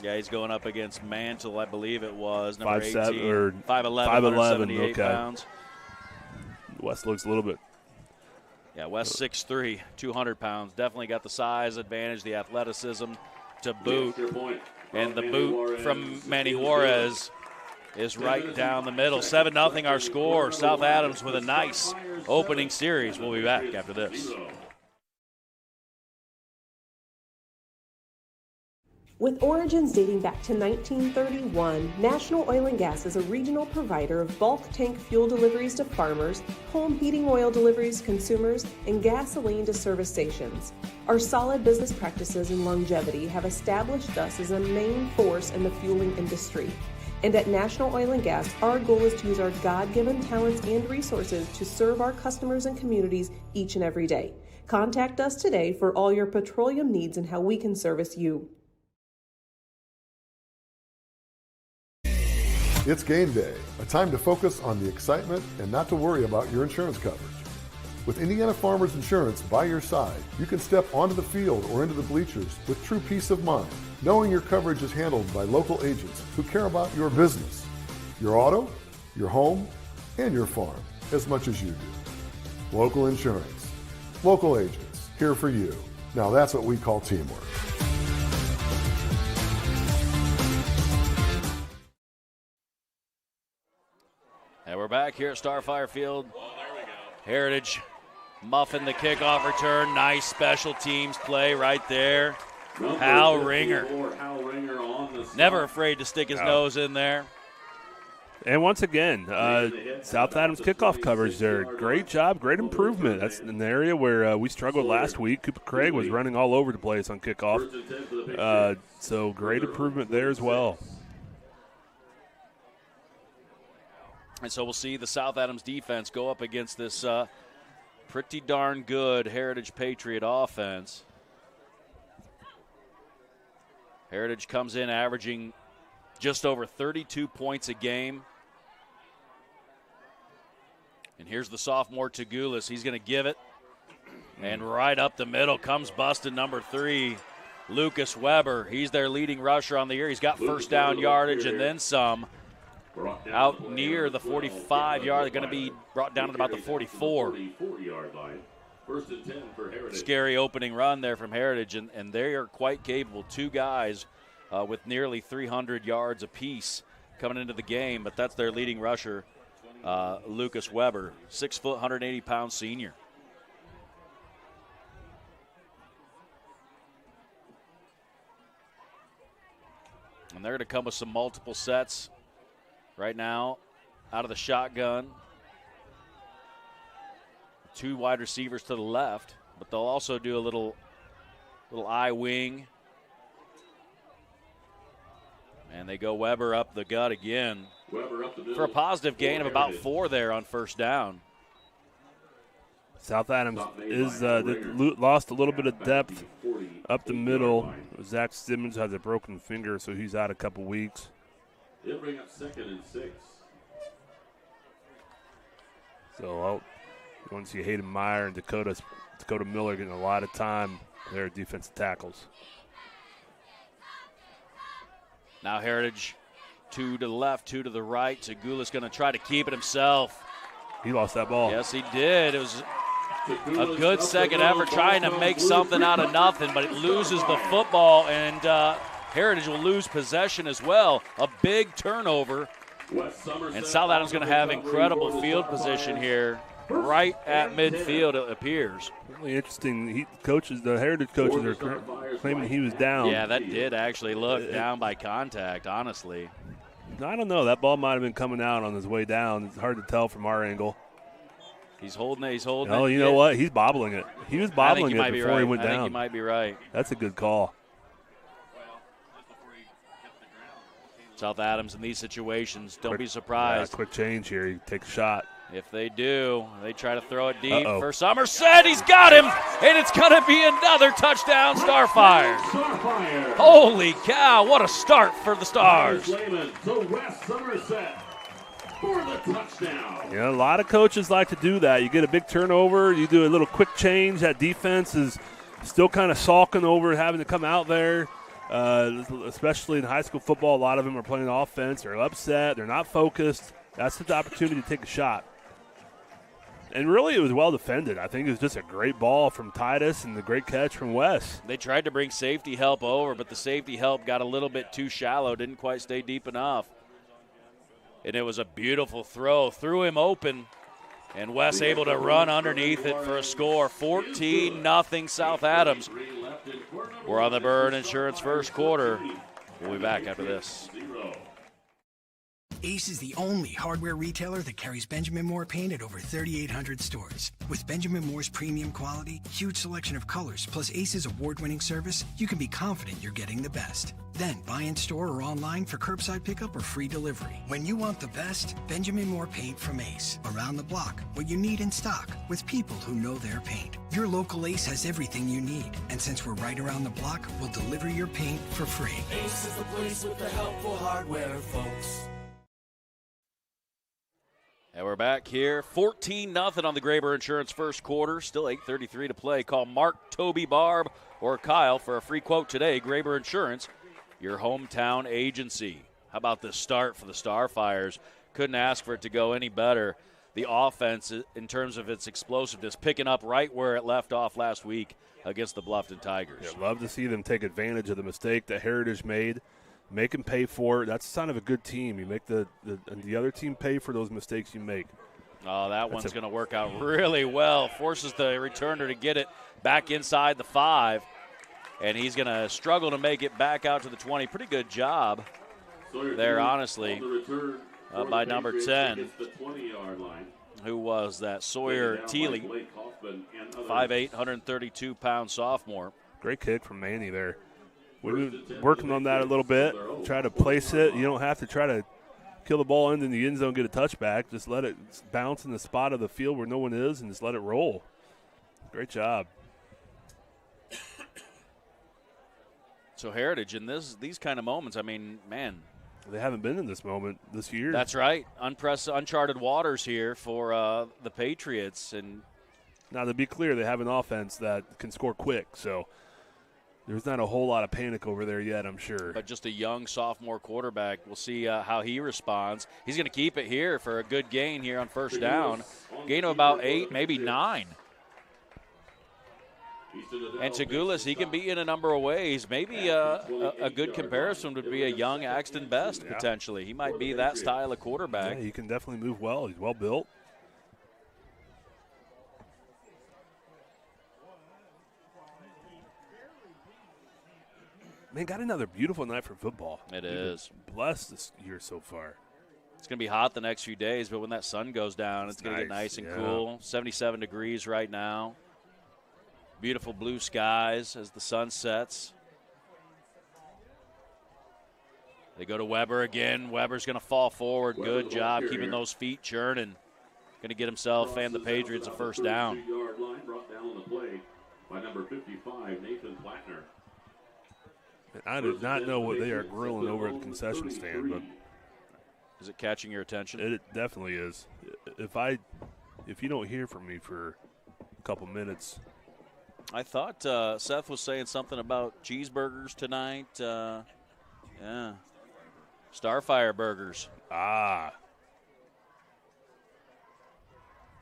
Yeah, he's going up against Mantle, I believe it was, number 18. 5'11", 178 okay. pounds. Wes looks a little bit. Yeah, Wes 6'3", 200 pounds. Definitely got the size advantage, the athleticism to boot. And the boot from Manny Juarez is right down the middle. 7-0 our score. South Adams with a nice opening series. We'll be back after this. With origins dating back to 1931, National Oil and Gas is a regional provider of bulk tank fuel deliveries to farmers, home heating oil deliveries to consumers, and gasoline to service stations. Our solid business practices and longevity have established us as a main force in the fueling industry. And at National Oil and Gas, our goal is to use our God-given talents and resources to serve our customers and communities each and every day. Contact us today for all your petroleum needs and how we can service you. It's game day, a time to focus on the excitement and not to worry about your insurance coverage. With Indiana Farmers Insurance by your side, you can step onto the field or into the bleachers with true peace of mind, knowing your coverage is handled by local agents who care about your business, your auto, your home, and your farm as much as you do. Local insurance, local agents, here for you. Now that's what we call teamwork. And we're back here at Starfire Field. Heritage muffin the kickoff return. Nice special teams play right there. Hal Ringer. Never afraid to stick his nose in there. And once again, South Adams kickoff coverage there. Great job, great improvement. That's an area where we struggled last week. Cooper Craig was running all over the place on kickoff. So great improvement there as well. And so we'll see the South Adams defense go up against this pretty darn good Heritage Patriot offense. Heritage comes in averaging just over 32 points a game. And here's the sophomore Tagulis. He's going to give it. And right up the middle comes busted number 3, Lucas Weber. He's their leading rusher on the year. He's got first down yardage and then some. Out near the 45-yard. They're going to be brought down at about the 44. Scary opening run there from Heritage, and they are quite capable. 2 guys with nearly 300 yards apiece coming into the game, but that's their leading rusher, Lucas Weber, 6 foot, 180-pound senior. And they're going to come with some multiple sets. Right now, out of the shotgun, 2 wide receivers to the left, but they'll also do a little I wing. And they go Weber up the gut again for a positive gain of about 4 there on first down. South Adams lost a little bit of depth up the middle. Zach Simmons has a broken finger, so he's out a couple weeks. They'll bring up 2nd and 6. So you want to see Hayden Meyer and Dakota Miller getting a lot of time there at defensive tackles. Now Heritage, 2 to the left, 2 to the right. Tagulis going to try to keep it himself. He lost that ball. Yes, he did. It was a good second effort trying to make something out of nothing, but it loses the football, and Heritage will lose possession as well. A big turnover. And South Adams going to have incredible field position here right at midfield, it appears. Really interesting. The Heritage coaches are claiming he was down. Yeah, that did actually look down by contact, honestly. I don't know. That ball might have been coming out on his way down. It's hard to tell from our angle. He's holding it. Oh, you know what? He's bobbling it. He was bobbling it before he went down. I think you might be right. That's a good call. South Adams in these situations, don't be surprised. Quick change here. You take a shot. If they do, they try to throw it deep for Somerset. He's got him, and it's going to be another touchdown, Starfire. Holy cow, what a start for the Stars. Yeah, a lot of coaches like to do that. You get a big turnover, you do a little quick change. That defense is still kind of sulking over having to come out there, especially in high school football. A lot of them are playing offense. They're upset. They're not focused. That's the opportunity to take a shot. And really, it was well defended. I think it was just a great ball from Titus and the great catch from Wes. They tried to bring safety help over, but the safety help got a little bit too shallow, didn't quite stay deep enough. And it was a beautiful throw. Threw him open, and Wes able to run underneath it for a score. 14-0 South Adams. We're on the Berne Insurance first quarter. We'll be back after this. Ace is the only hardware retailer that carries Benjamin Moore paint at over 3,800 stores. With Benjamin Moore's premium quality, huge selection of colors, plus Ace's award-winning service, you can be confident you're getting the best. Then buy in store or online for curbside pickup or free delivery. When you want the best, Benjamin Moore paint from Ace. Around the block, what you need in stock, with people who know their paint. Your local Ace has everything you need. And since we're right around the block, we'll deliver your paint for free. Ace is the place with the helpful hardware, folks. And we're back here. 14-0 on the Graber Insurance first quarter. Still 8:33 to play. Call Mark, Toby, Barb, or Kyle for a free quote today. Graber Insurance, your hometown agency. How about this start for the Starfires? Couldn't ask for it to go any better. The offense, in terms of its explosiveness, picking up right where it left off last week against the Bluffton Tigers. Yeah, love to see them take advantage of the mistake that Heritage made. Make them pay for it. That's a sign of a good team. You make the other team pay for those mistakes you make. Oh, that one's going to work out really well. Forces the returner to get it back inside the 5, and he's going to struggle to make it back out to the 20. Pretty good job there, honestly, by number 10. Who was that? Sawyer Teeley, 5'8", 132-pound sophomore. Great kick from Manny there. We've been working on that a little bit. Try to place it. You don't have to try to kill the ball into the end zone, get a touchback. Just let it bounce in the spot of the field where no one is and just let it roll. Great job. So Heritage in these kind of moments, I mean, man. They haven't been in this moment this year. That's right. Uncharted waters here for the Patriots. And now, to be clear, they have an offense that can score quick, so there's not a whole lot of panic over there yet, I'm sure. But just a young sophomore quarterback. We'll see how he responds. He's going to keep it here for a good gain here on first down. Gain of about 8, maybe 9. And Tagulis, he can be in a number of ways. Maybe a good comparison would be a young Axton Best, potentially. He might be that style of quarterback. Yeah, he can definitely move well. He's well built. Man, got another beautiful night for football. It is. Blessed this year so far. It's going to be hot the next few days, but when that sun goes down, it's going to get nice and cool. 77 degrees right now. Beautiful blue skies as the sun sets. They go to Weber again. Weber's going to fall forward. Good job keeping those feet churning. Going to get himself and the Patriots a first down. 2-yard line brought down on the play by number 55, Nathan Plattner. I did not know what they are grilling over at the concession stand, but is it catching your attention? It definitely is. If you don't hear from me for a couple minutes. I thought Seth was saying something about cheeseburgers tonight. Yeah. Starfire burgers. Ah.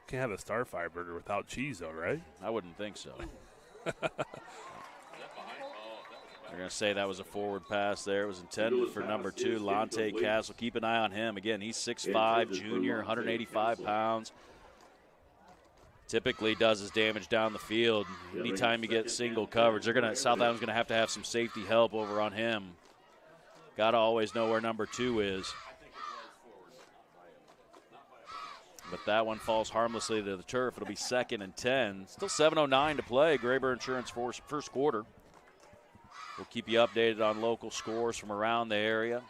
Can't have a Starfire burger without cheese, though, right? I wouldn't think so. They're going to say that was a forward pass there. It was intended for number 2, Lonte Castle. Keep an eye on him. Again, he's 6'5", junior, 185 pounds. Typically does his damage down the field. Anytime you get single coverage, South Adams going to have some safety help over on him. Got to always know where number 2 is. But that one falls harmlessly to the turf. It'll be 2nd and 10. Still 7:09 to play. Graber Insurance first quarter. We'll keep you updated on local scores from around the area.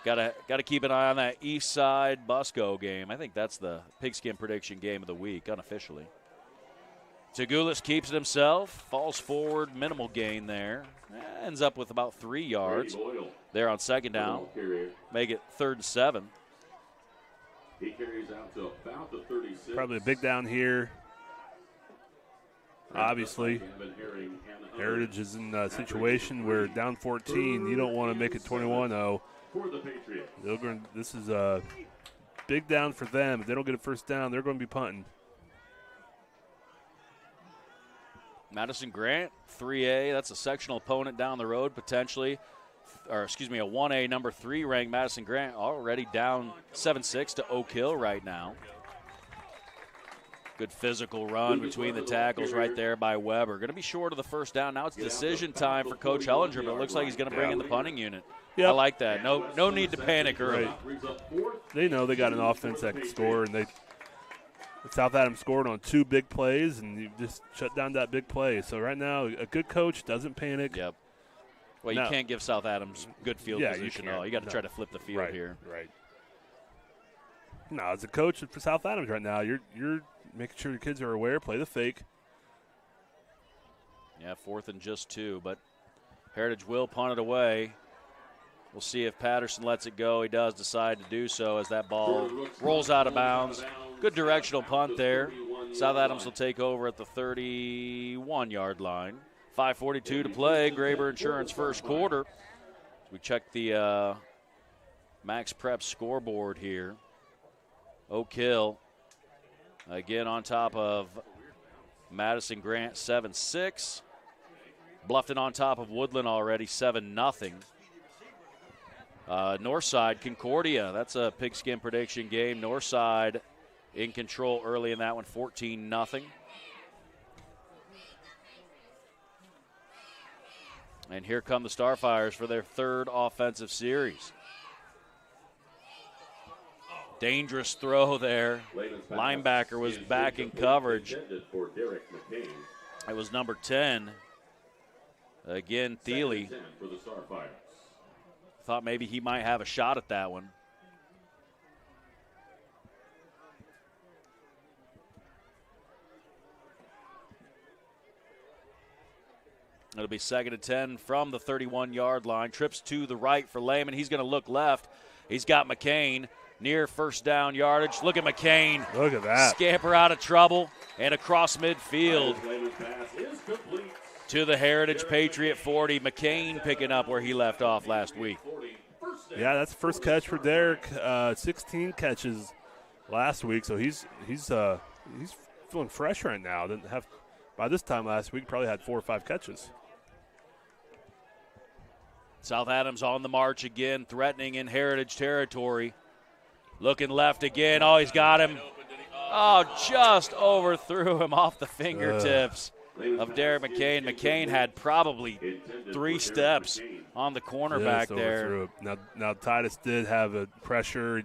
Got to keep an eye on that East Side Busco game. I think that's the Pigskin prediction game of the week, unofficially. Tagulis keeps it himself, falls forward, minimal gain there. Ends up with about 3 yards there on second down. Make it 3rd and 7. He carries out to about the 36. Probably a big down here. Obviously, Heritage is in a situation where down 14, you don't want to make it 21-0. For the Patriots. This is a big down for them. If they don't get a first down, they're going to be punting. Madison Grant, 3A. That's a sectional opponent down the road, potentially. Or, excuse me, a 1A number 3 ranked Madison Grant already down 7-6 to Oak Hill right now. Good physical run between the tackles right there by Weber. Going to be short of the first down. Now it's decision time for Coach Hellinger, but it looks like he's going to bring in the punting unit. Yep. I like that. No need to panic early. Right. They know they got an offense that can score, and South Adams scored on 2 big plays, and you just shut down that big play. So right now, a good coach doesn't panic. Yep. Well, you can't give South Adams good field position. You got to try to flip the field here. Right. No, as a coach for South Adams right now, you're making sure your kids are aware, play the fake. Yeah, 4th and just 2, but Heritage will punt it away. We'll see if Patterson lets it go. He does decide to do so as that ball rolls out of bounds. Good directional punt there. South Adams will take over at the 31-yard line. 5:42 to play. Graber Insurance first quarter. We check the Max Prep scoreboard here. Oak Hill again on top of Madison Grant 7-6. Bluffton on top of Woodland already 7-0. Northside, Concordia, that's a pigskin prediction game. Northside in control early in that one, 14-0. And here come the Starfires for their 3rd offensive series. Dangerous throw there. Linebacker was back in coverage. It was number 10. Again, Thiele. Thought maybe he might have a shot at that one. It'll be 2nd and 10 from the 31-yard line. Trips to the right for Lehman. He's going to look left. He's got McCain near first down yardage. Look at McCain. Look at that. Scamper out of trouble and across midfield to the Heritage Patriot 40. McCain picking up where he left off last week. Yeah, that's the first catch for Derek. 16 catches last week, so he's feeling fresh right now. Didn't have by this time last week probably had 4 or 5 catches. South Adams on the march again, threatening in Heritage territory. Looking left again. Oh, he's got him. Oh, just overthrew him off the fingertips of Derek McCain. McCain had probably 3 steps on the cornerback there. Now Titus did have a pressure. He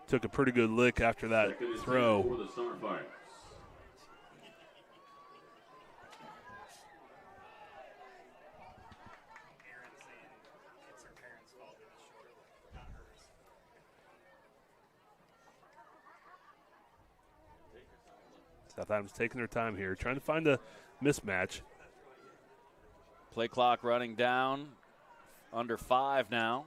took a pretty good lick after that throw. South Adams taking their time here, trying to find a mismatch. Play clock running down, under 5 now.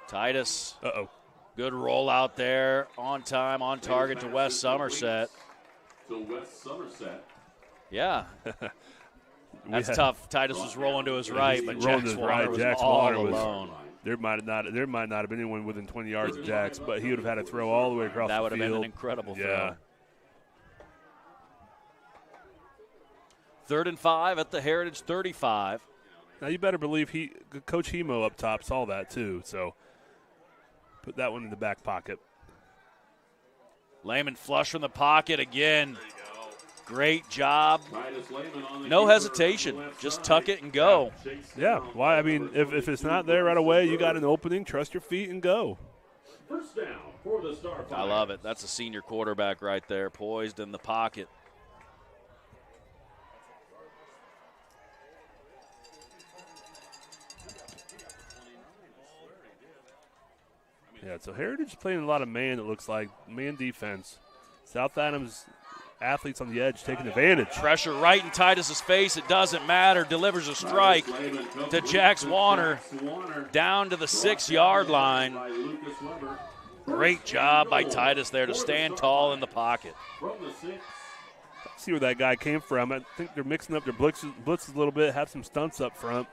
Titus. Uh-oh. Good roll out there, on time, on target to West Somerset. Yeah. That's tough. Titus was rolling to his right, but Jax Waller was all alone. There might not have been anyone within 20 yards of Jax, but he would have had to throw all the way across the field. That would have been an incredible throw. 3rd and 5 at the Heritage 35. Now you better believe Coach Hemo up top saw that too, so put that one in the back pocket. Lehman flush from the pocket again. Great job. No hesitation. Just tuck it and go. Yeah. Why? I mean, if it's not there right away, you got an opening, trust your feet and go. First down for the Starfires. I love it. That's a senior quarterback right there, poised in the pocket. Yeah, so Heritage playing a lot of man, it looks like, man defense. South Adams athletes on the edge taking advantage. Pressure right in Titus's face. It doesn't matter. Delivers a strike to Jax Warner down to the 6-yard line. Great job by Titus there to stand tall in the pocket. See where that guy came from. I think they're mixing up their blitzes a little bit, have some stunts up front.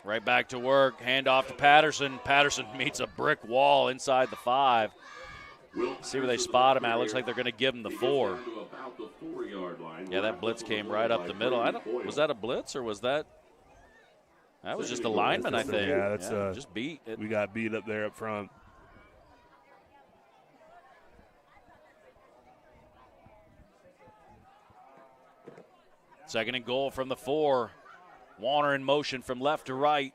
Right back to work. Hand off to Patterson. Patterson meets a brick wall inside the 5. See where they spot him at. Looks like they're going to give him the 4. Yeah, that blitz came right up the middle. Was that a blitz or was that? That was just a lineman, I think. Yeah, that's just beat. We got beat up there up front. Second and goal from the 4. Warner in motion from left to right.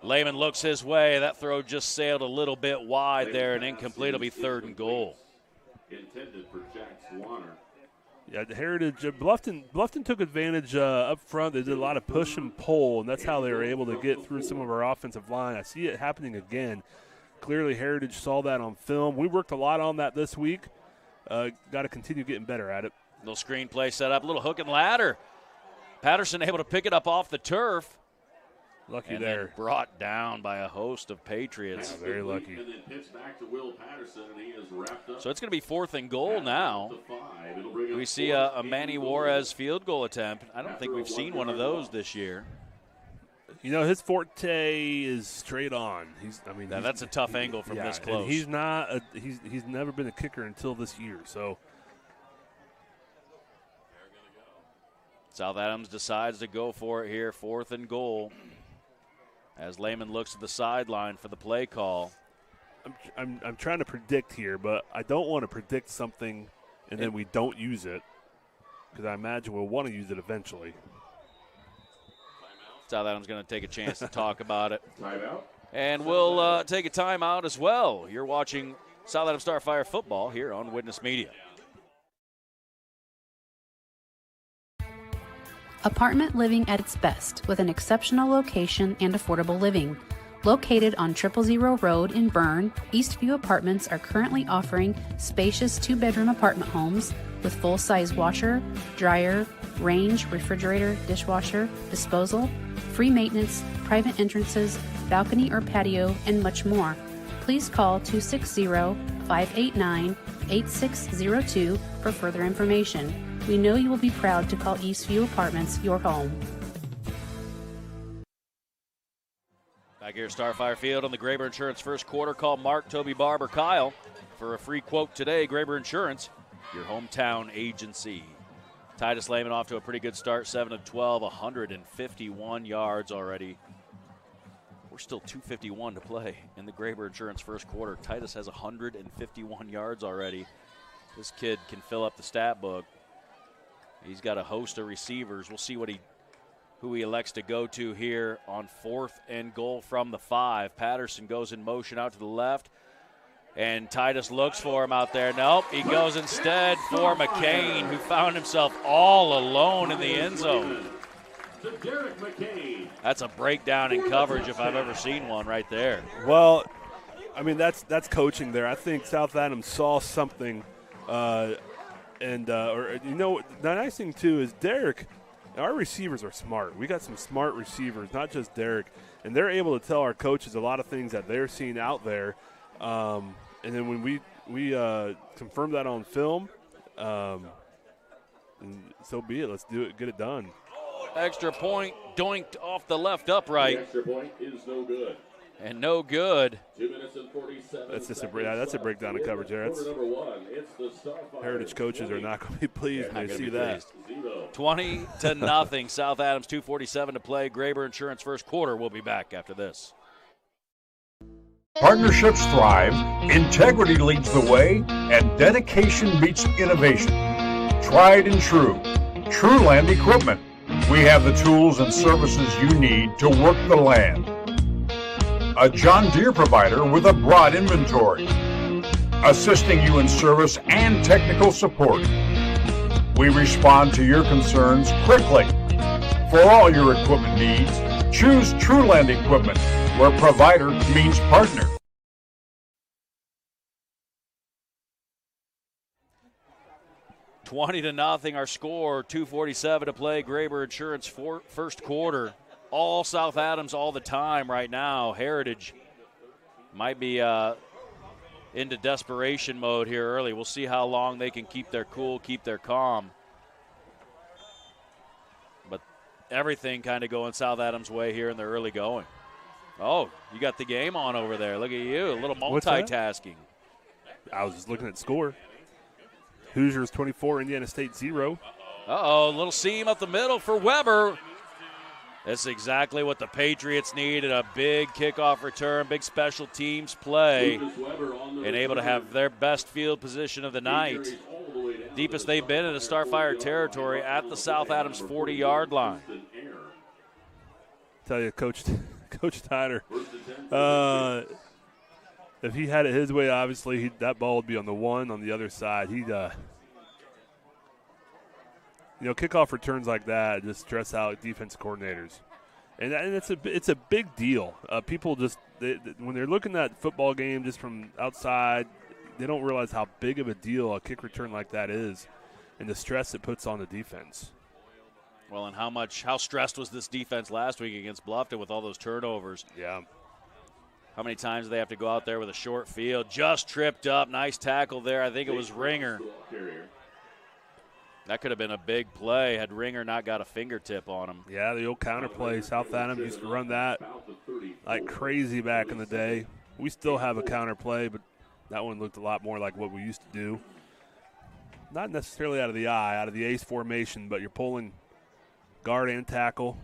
Lehman looks his way. That throw just sailed a little bit wide there and incomplete. It'll be 3rd and goal. Intended for Jax Warner. Yeah, the Heritage, Bluffton took advantage up front. They did a lot of push and pull, and that's how they were able to get through some of our offensive line. I see it happening again. Clearly, Heritage saw that on film. We worked a lot on that this week. Got to continue getting better at it. Little screen play set up, little hook and ladder. Patterson able to pick it up off the turf. Lucky and there. Then brought down by a host of Patriots. Yeah, very lucky. And then pitched back to Will Patterson, and he is wrapped up. So it's going to be 4th and goal now. We see a Manny Juarez field goal attempt. I don't think we've seen one of those this year. You know, his forte is straight on. That's a tough angle from this close. And he's not. He's never been a kicker until this year. So. South Adams decides to go for it here, 4th and goal. As Lehman looks at the sideline for the play call. I'm trying to predict here, but I don't want to predict something and then we don't use it, because I imagine we'll want to use it eventually. South Adams going to take a chance to talk about it. Timeout. And we'll take a timeout as well. You're watching South Adams Starfire football here on Witness Media. Apartment living at its best with an exceptional location and affordable living. Located on 000 Road in Berne, Eastview Apartments are currently offering spacious 2-bedroom apartment homes with full-size washer, dryer, range, refrigerator, dishwasher, disposal, free maintenance, private entrances, balcony or patio, and much more. Please call 260-589-8602 for further information. We know you will be proud to call Eastview Apartments your home. Back here at Starfire Field on the Graber Insurance first quarter. Call Mark, Toby, Barber, Kyle for a free quote today. Graber Insurance, your hometown agency. Titus Lehman off to a pretty good start, 7 of 12, 151 yards already. We're still 2:51 to play in the Graber Insurance first quarter. Titus has 151 yards already. This kid can fill up the stat book. He's got a host of receivers. We'll see who he elects to go to here on 4th and goal from the 5. Patterson goes in motion out to the left, and Titus looks for him out there. Nope, he goes instead for McCain, who found himself all alone in the end zone. That's a breakdown in coverage if I've ever seen one right there. Well, I mean, that's coaching there. I think South Adams saw something. The nice thing, too, is Derek, our receivers are smart. We got some smart receivers, not just Derek, and they're able to tell our coaches a lot of things that they're seeing out there. And then when we confirm that on film, and so be it. Let's do it, get it done. Extra point doinked off the left upright. The extra point is no good. And no good. 2 minutes and 47 that's just that's a breakdown of coverage there. Heritage coaches are not going to be pleased when they see that. 20-0. South Adams, 2:47 to play. Graber Insurance first quarter. We'll be back after this. Partnerships thrive, integrity leads the way, and dedication beats innovation. Tried and true. Trueland Equipment. We have the tools and services you need to work the land. A John Deere provider with a broad inventory, assisting you in service and technical support. We respond to your concerns quickly. For all your equipment needs, choose Trueland Equipment, where provider meets partner. $20-0 our score, 2:47 to play. Graber Insurance first quarter. All South Adams all the time right now. Heritage might be into desperation mode here early. We'll see how long they can keep their cool, keep their calm. But everything kind of going South Adams' way here in the early going. Oh, you got the game on over there. Look at you, a little multitasking. I was just looking at score. Hoosiers 24, Indiana State 0. Uh-oh, little seam up the middle for Weber. That's exactly what the Patriots need in a big kickoff return, big special teams play, and able to have their best field position of the night. Deepest they've been in a Starfire territory at the South Adams 40-yard line. Tell you, Coach Tyner, if he had it his way, obviously that ball would be on the one on the other side. Kickoff returns like that just stress out defense coordinators, and it's a big deal. People when they're looking at football game just from outside, they don't realize how big of a deal a kick return like that is, and the stress it puts on the defense. Well, and how stressed was this defense last week against Bluffton with all those turnovers? Yeah. How many times do they have to go out there with a short field? Just tripped up. Nice tackle there. I think it was Ringer. That could have been a big play had Ringer not got a fingertip on him. Yeah, the old counter play. South Adams used to run that like crazy back in the day. We still have a counter play, but that one looked a lot more like what we used to do. Not necessarily out of the eye, out of the ace formation, but you're pulling guard and tackle.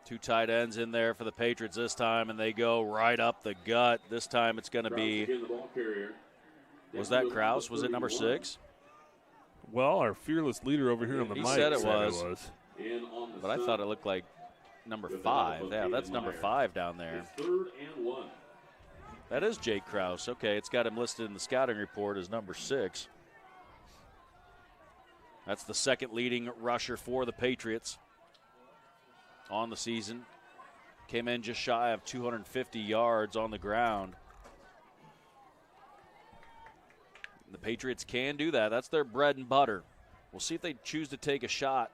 Two tight ends in there for the Patriots this time, and they go right up the gut. This time it's going to be – was that Krause? Was it number 6? Well, our fearless leader over here on the mic said it was. But I thought it looked like number 5. Yeah, that's number 5 down there. That is Jake Krause. Okay, it's got him listed in the scouting report as number 6. That's the second leading rusher for the Patriots on the season. Came in just shy of 250 yards on the ground. The Patriots can do that. That's their bread and butter. We'll see if they choose to take a shot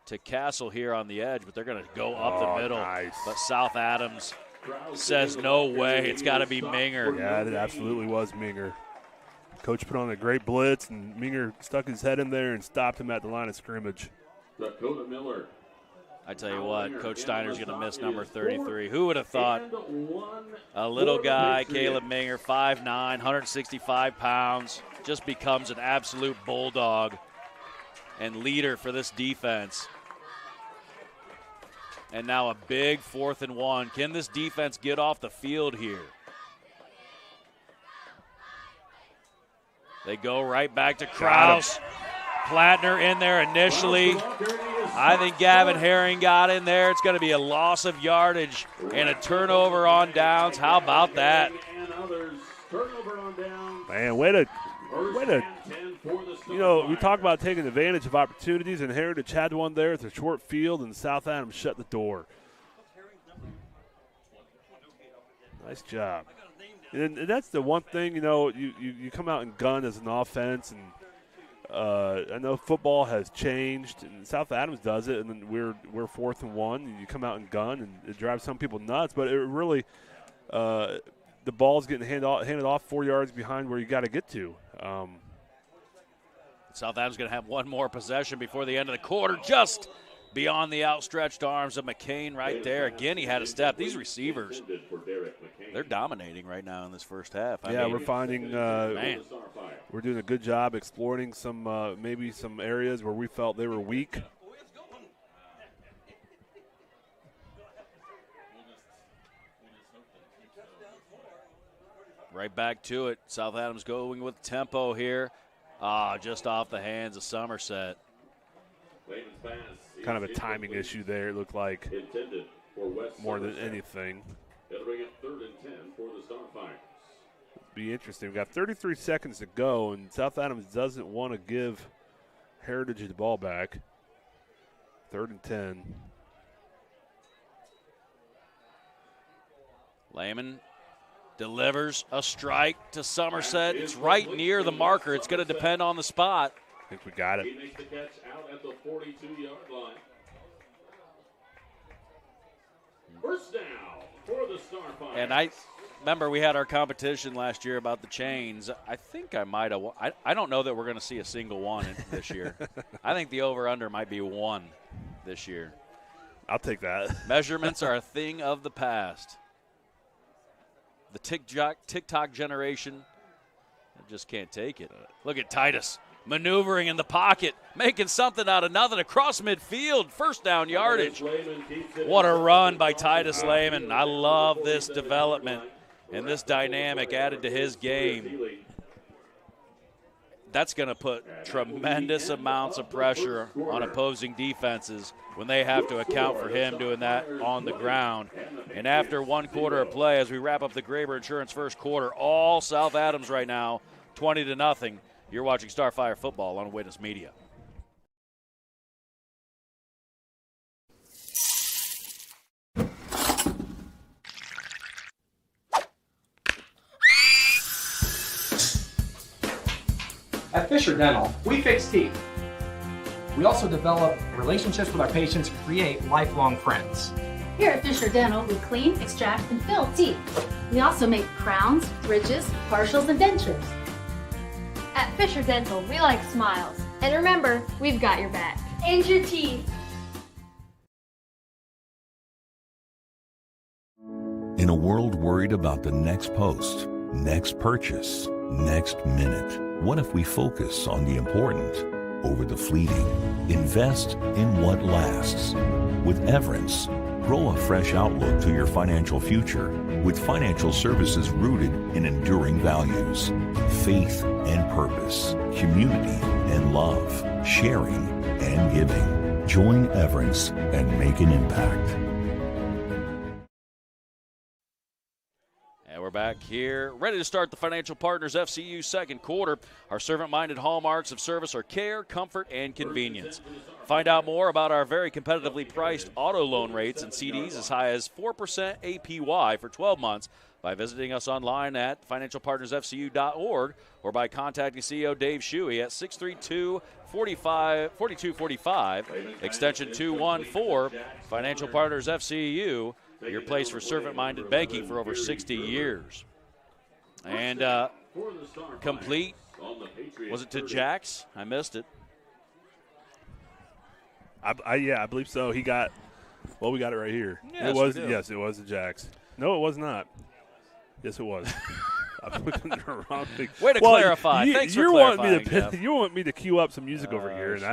to Castle here on the edge, but they're going to go up the middle. Nice. But South Adams says no way. It's got to be Minger. Yeah, it absolutely was Minger. Coach put on a great blitz, and Minger stuck his head in there and stopped him at the line of scrimmage. Dakota Miller. I tell you what, Coach Steiner's going to miss number 33. Who would have thought a little guy, Caleb Minger, 5'9", 165 pounds, just becomes an absolute bulldog and leader for this defense. And now a big 4th and 1. Can this defense get off the field here? They go right back to Krause. Plattner in there initially. I think Gavin Herring got in there. It's going to be a loss of yardage and a turnover on downs. How about that? Man, way to, we talk about taking advantage of opportunities, and Heritage had one there at the short field, and South Adams shut the door. Nice job. And that's the one thing, you come out and gun as an offense, and I know football has changed, and South Adams does it, and then we're 4th and 1, and you come out and gun, and it drives some people nuts. But it really, the ball's getting handed off 4 yards behind where you got to get to. South Adams going to have one more possession before the end of the quarter, just beyond the outstretched arms of McCain right there. Again, he had a step. These receivers, they're dominating right now in this first half. We're finding we're doing a good job exploiting some maybe some areas where we felt they were weak. Right back to it. South Adams going with tempo here. Just off the hands of Somerset. Kind of a timing issue there, it looked like, more than anything. It'll bring up 3rd and 10 for the Starfire. Be interesting. We've got 33 seconds to go, and South Adams doesn't want to give Heritage the ball back. 3rd and 10. Lehman delivers a strike to Somerset. It's right near the marker. It's going to depend on the spot. I think we got it. He makes the catch out at the 42-yard line. First down for the Starfire. And I remember we had our competition last year about the chains. I think I might have. I don't know that we're going to see a single one this year. I think the over-under might be 1 this year. I'll take that. Measurements are a thing of the past. The TikTok generation, I just can't take it. Look at Titus maneuvering in the pocket, making something out of nothing across midfield. First down yardage. What a run by Titus Lehman. I love this development and this dynamic added to his game. That's going to put tremendous amounts of pressure on opposing defenses when they have to account for him doing that on the ground. And after 1 quarter of play, as we wrap up the Graber Insurance first quarter, all South Adams right now, 20-0. You're watching Starfire Football on Witness Media. At Fisher Dental, we fix teeth. We also develop relationships with our patients and create lifelong friends. Here at Fisher Dental, we clean, extract, and fill teeth. We also make crowns, bridges, partials, and dentures. At Fisher Dental, we like smiles. And remember, we've got your back. And your teeth. In a world worried about the next post, next purchase, next minute, what if we focus on the important over the fleeting? Invest in what lasts. With Everence, grow a fresh outlook to your financial future with financial services rooted in enduring values, faith and purpose, community and love, sharing and giving. Join Everence and make an impact. And we're back here, ready to start the Financial Partners FCU second quarter. Our servant-minded hallmarks of service are care, comfort, and convenience. Find out more about our very competitively priced auto loan rates and CDs as high as 4% APY for 12 months by visiting us online at financialpartnersfcu.org or by contacting CEO Dave Shuey at 632-4245, extension 214. Financial Partners FCU, your place for servant-minded banking for over 60 years. And complete, was it to Jax? I missed it. I believe so. He got, well, we got it right here. Yes, it was, we do. yes, it was the Jax. No, it was not. Yes, it was. I'm looking at the wrong thing. Way to clarify. Thanks for clarifying, you want me to cue up some music over here, and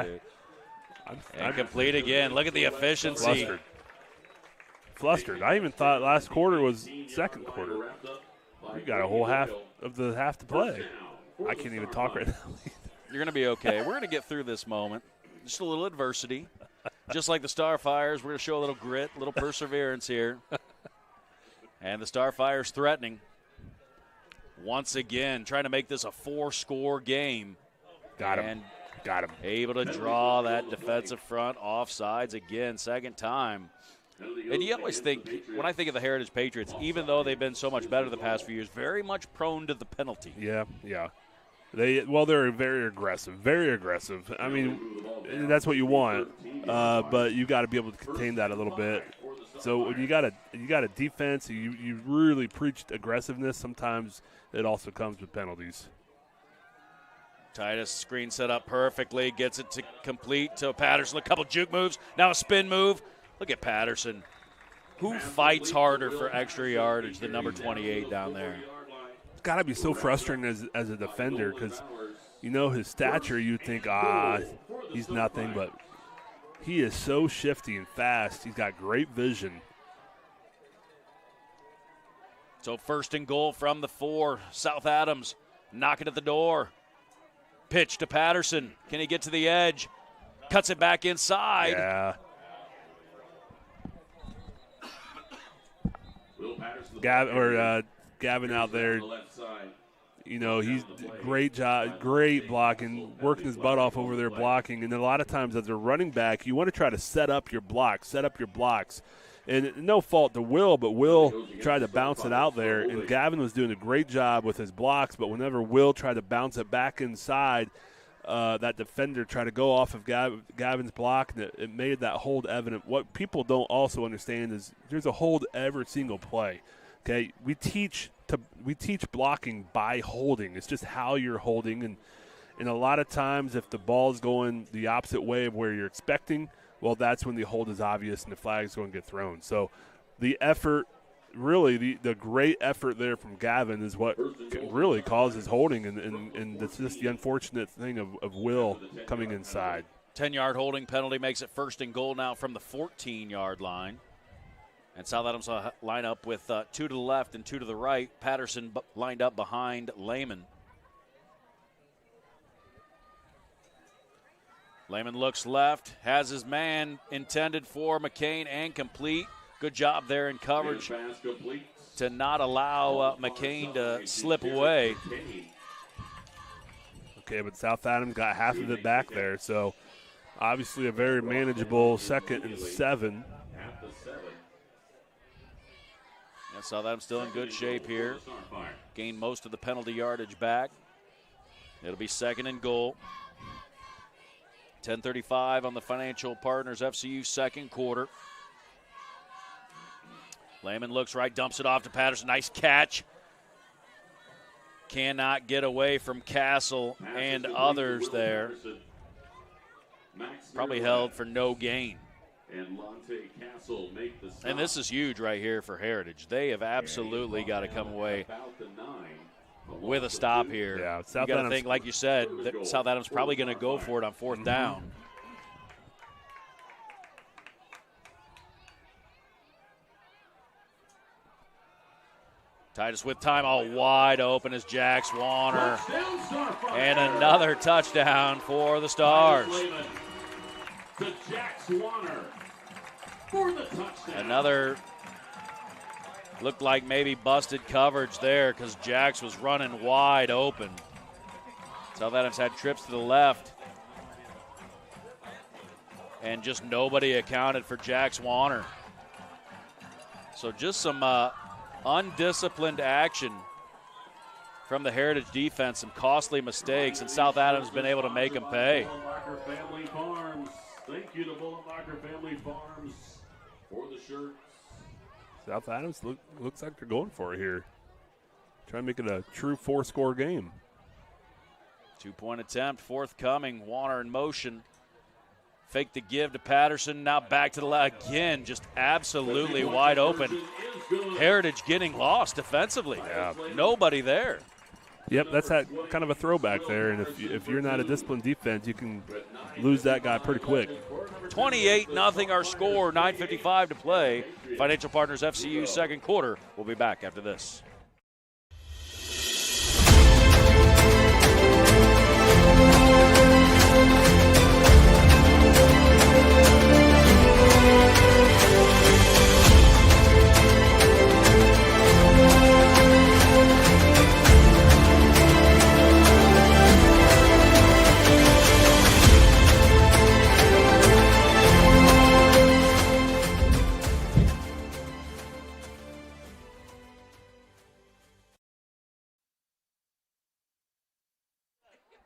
I'm complete again. Look at the efficiency. Flustered. I even thought last quarter was second quarter. We got a whole half of the half to play. I can't even talk right now. You're going to be okay. We're going to get through this moment. Just a little adversity. Just like the Starfires, we're going to show a little grit, a little perseverance here. And the Starfires threatening. Once again, trying to make this a 4-score game. Got him. Able to draw that defensive front offsides again, second time. And you always think, when I think of the Heritage Patriots, even though they've been so much better the past few years, very much prone to the penalty. Yeah. They're very aggressive. I mean, that's what you want, but you got to be able to contain that a little bit. So when you got a defense, you really preached aggressiveness. Sometimes it also comes with penalties. Titus screen set up perfectly, gets it to complete to Patterson. A couple juke moves, now a spin move. Look at Patterson. Who fights harder for extra yardage than number 28 down there? It's got to be so frustrating as a defender because, his stature, you think, he's nothing, but he is so shifty and fast. He's got great vision. So first and goal from the 4. South Adams knocking at the door. Pitch to Patterson. Can he get to the edge? Cuts it back inside. Yeah. Gavin out there You know, he's great job, great blocking, working his butt off over there blocking. And a lot of times as a running back, you want to try to set up your blocks. And no fault to Will, but Will tried to bounce it out there, and Gavin was doing a great job with his blocks, but whenever Will tried to bounce it back inside, that defender tried to go off of Gavin's block, and it made that hold evident. What people don't also understand is there's a hold every single play. Okay, we teach blocking by holding. It's just how you're holding, and a lot of times if the ball is going the opposite way of where you're expecting, well, that's when the hold is obvious and the flag is going to get thrown. So the effort, really the great effort there from Gavin is what really causes holding, and it's just the unfortunate thing of Will coming inside. 10-yard holding penalty makes it 1st and goal now from the 14-yard line. And South Adams line up with 2 to the left and 2 to the right. Patterson lined up behind Lehman. Lehman looks left, has his man intended for McCain and complete. Good job there in coverage to not allow McCain to slip away. Okay, but South Adams got half of it back there, so obviously a very manageable 2nd and 7. Yeah, South Adams still in good shape here. Gained most of the penalty yardage back. It'll be 2nd and goal. 10:35 on the Financial Partners FCU 2nd quarter. Lehman looks right, dumps it off to Patterson. Nice catch. Cannot get away from Castle and others there. Probably held for no gain. And this is huge right here for Heritage. They have absolutely got to come away with a stop here. Yeah, you got to think, like you said, that South Adams probably going to go for it on 4th down. Titus with time, all wide open is Jax Warner. And another touchdown for the Stars. Another looked like maybe busted coverage there because Jax was running wide open. South Adams had trips to the left. And just nobody accounted for Jax Warner. So just some undisciplined action from the Heritage defense, some costly mistakes, and South Adams been able to make them pay. Thank you to Bullenbacher Family Farms for the shirts. South Adams looks like they're going for it here. Trying to make it a true 4-score game. 2-point attempt forthcoming. Warner in motion. Fake the give to Patterson. Now back to the left again. Just absolutely wide open. Heritage getting lost defensively. Yeah. Nobody there. Yep, that's that kind of a throwback there. And if you're not a disciplined defense, you can lose that guy pretty quick. 28-0 our score. 9:55 to play. Financial Partners FCU 2nd quarter. We'll be back after this.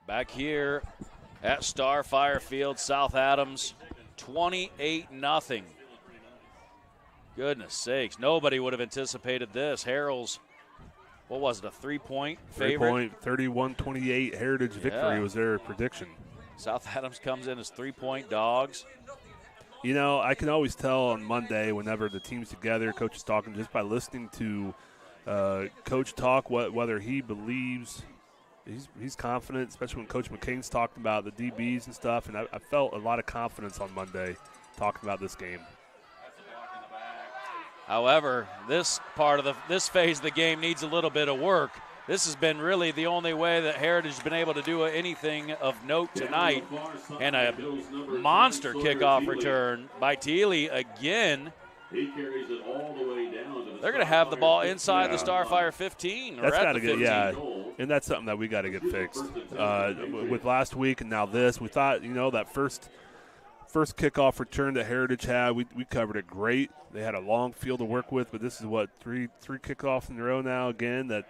Back here at Starfire Field, South Adams, 28-0. Goodness sakes, nobody would have anticipated this. Harrell's, what was it, a 3-point favorite? 31-28 Heritage victory was their prediction. South Adams comes in as 3-point dogs. You know, I can always tell on Monday whenever the team's together, coach is talking, just by listening to coach talk, whether he believes – He's confident, especially when Coach McCain's talking about the DBs and stuff, and I felt a lot of confidence on Monday talking about this game. However, this phase of the game needs a little bit of work. This has been really the only way that Heritage has been able to do anything of note tonight, and a monster kickoff return by Thiele again. He carries it all the way down to the They're going to have the ball inside the Starfire 15 or That's at the 15. And that's something that we got to get fixed. With last week and now this, we thought, that first kickoff return that Heritage had, we covered it great. They had a long field to work with, but this is three kickoffs in a row now again that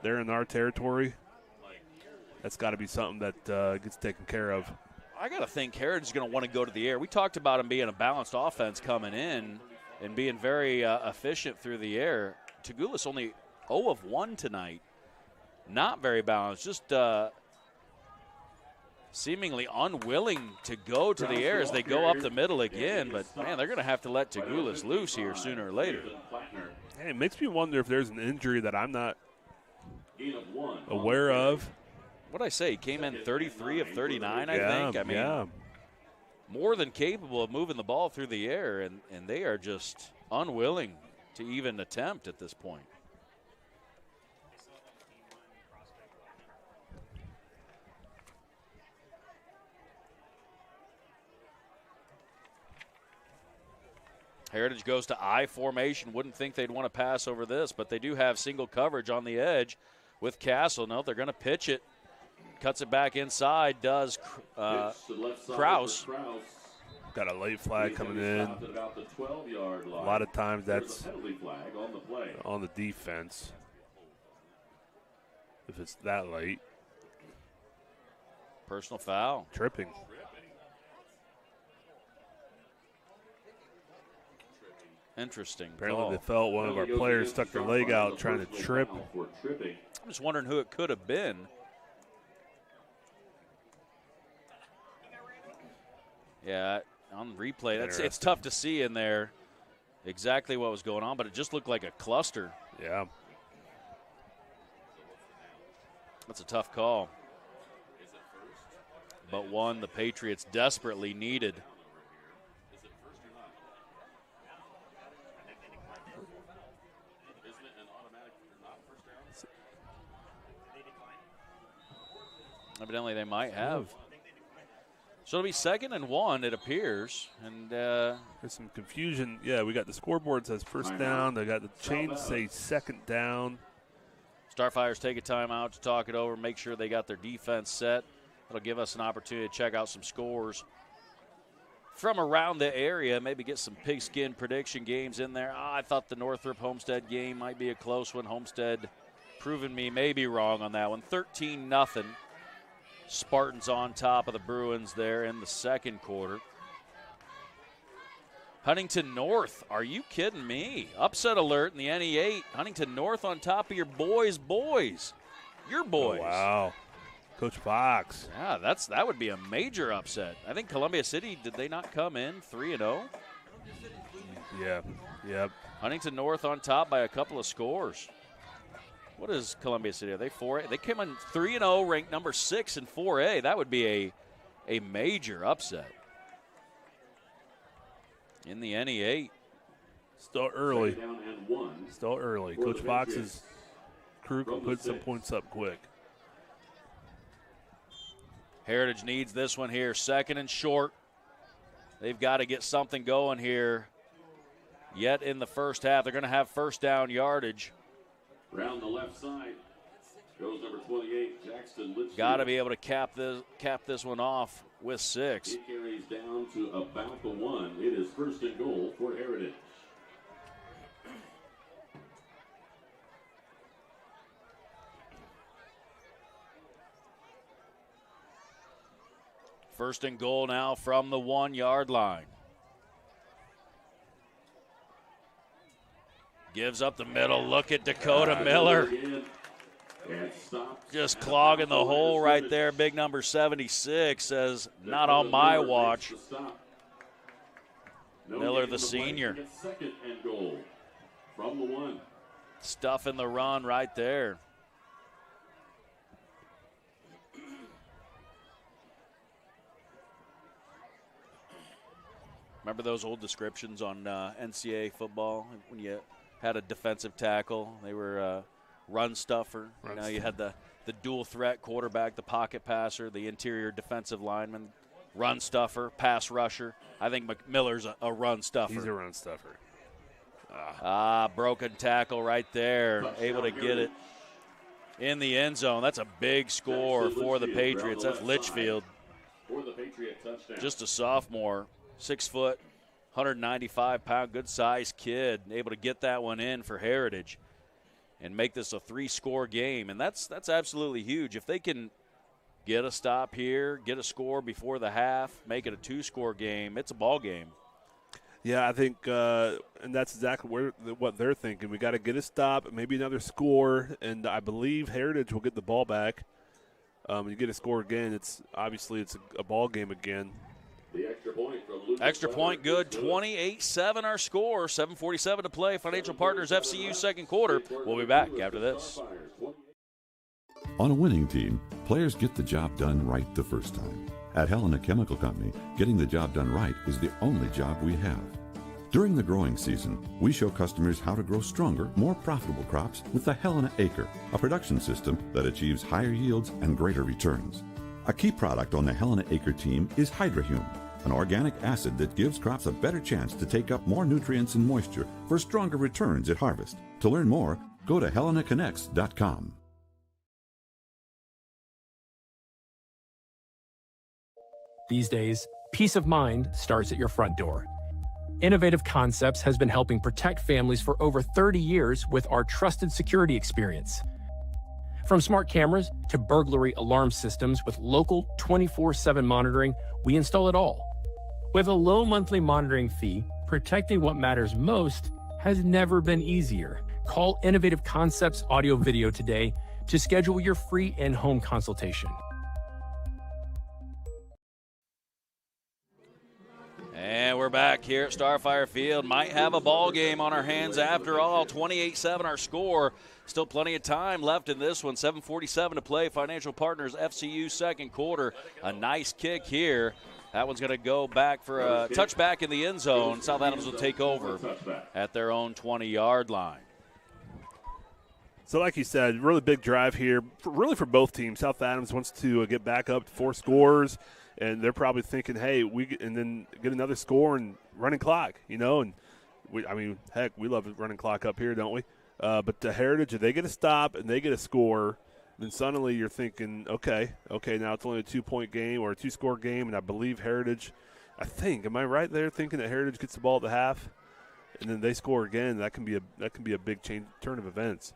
they're in our territory. That's got to be something that gets taken care of. I got to think Heritage is going to want to go to the air. We talked about them being a balanced offense coming in and being very efficient through the air. Tagoulis only 0 of 1 tonight. Not very balanced, just seemingly unwilling to go to the air as they go up the middle again. But, man, they're going to have to let Tagoulis loose here sooner or later. Hey, it makes me wonder if there's an injury that I'm not aware of. What did I say? He came in 33 of 39, I think. I mean, more than capable of moving the ball through the air, and they are just unwilling to even attempt at this point. Heritage goes to I formation. Wouldn't think they'd want to pass over this, but they do have single coverage on the edge with Castle. No, they're going to pitch it. Cuts it back inside, does Kraus. Got a late flag coming in. A lot of times that's on the defense if it's that late. Personal foul. Tripping. Interesting. Apparently they felt one of our players stuck their leg out trying to trip. I'm just wondering who it could have been. Yeah, on replay, it's tough to see in there exactly what was going on, but it just looked like a cluster. Yeah. That's a tough call. But one the Patriots desperately needed. Evidently they might have. So it'll be 2nd and 1, it appears. And there's some confusion. Yeah, we got the scoreboard says first down. They got the chain say 2nd down. Starfires take a timeout to talk it over, make sure they got their defense set. That'll give us an opportunity to check out some scores from around the area, maybe get some pigskin prediction games in there. I thought the Northrop-Homestead game might be a close one. Homestead proving me maybe wrong on that one. 13-0. Spartans on top of the Bruins there in the second quarter. Huntington North, are you kidding me? Upset alert in the NE8. Huntington North on top of your boys. Your boys. Oh, wow. Coach Fox. Yeah, that would be a major upset. I think Columbia City, did they not come in 3-0? Yeah, yep. Huntington North on top by a couple of scores. What is Columbia City? Are they 4A? They came in 3-0, ranked number 6 in 4A. That would be a major upset in the NE8. Still early. Still early. Coach Fox's crew can put some points up quick. Heritage needs this one here. 2nd and short. They've got to get something going here. Yet in the first half, they're going to have first down yardage. Round the left side goes number 28, Jackson Litchfield. Got to be able to cap this one off with 6. It carries down to about the 1. It is 1st and goal for Heritage. First and goal now from the 1-yard line. Gives up the middle. Look at Dakota Miller. Just clogging the hole right there. Big number 76 says, not on my watch. Miller, the senior. 2nd and goal from the 1. Stuffing the run right there. Remember those old descriptions on NCAA football when you had a defensive tackle? They were run stuffer. You had the dual threat quarterback, the pocket passer, the interior defensive lineman, run stuffer, pass rusher. I think McMiller's a run stuffer. He's a run stuffer. Broken tackle right there. Able to get it. in the end zone. That's a big score for the Patriots. That's Litchfield. For the Patriot touchdown. Just a sophomore, 6 foot, 195-pound, good-sized kid, able to get that one in for Heritage and make this a 3-score game. And that's absolutely huge. If they can get a stop here, get a score before the half, make it a 2-score game, it's a ball game. Yeah, I think, and that's exactly what they're thinking. We got to get a stop, maybe another score, and I believe Heritage will get the ball back. You get a score again, it's a ball game again. The extra point from Lucas. Extra point good, 28-7 our score, 7:47 to play. Financial Partners FCU second quarter. We'll be back after this. On a winning team, players get the job done right the first time. At Helena Chemical Company, getting the job done right is the only job we have. During the growing season, we show customers how to grow stronger, more profitable crops with the Helena Acre, a production system that achieves higher yields and greater returns. A key product on the Helena Acre team is Hydrahume, an organic acid that gives crops a better chance to take up more nutrients and moisture for stronger returns at harvest. To learn more, go to helenaconnects.com. These days, peace of mind starts at your front door. Innovative Concepts has been helping protect families for over 30 years with our trusted security experience. From smart cameras to burglary alarm systems with local 24/7 monitoring, we install it all. With a low monthly monitoring fee, protecting what matters most has never been easier. Call Innovative Concepts Audio Video today to schedule your free in-home consultation. And we're back here at Starfire Field. Might have a ball game on our hands after all. 28-7 our score. Still plenty of time left in this one. 7:47 to play. Financial Partners FCU second quarter. A nice kick here. That one's going to go back for a touchback in the end zone. South Adams will take over at their own 20-yard line. So like you said, really big drive here, for both teams. South Adams wants to get back up to 4 scores, and they're probably thinking, hey, and then get another score and running clock, and heck, we love running clock up here, don't we? But the Heritage, if they get a stop and they get a score, then suddenly you're thinking, okay, now it's only a 2-point game or a 2-score game, and I believe Heritage, am I right there thinking that Heritage gets the ball at the half, and then they score again? That can be a big turn of events.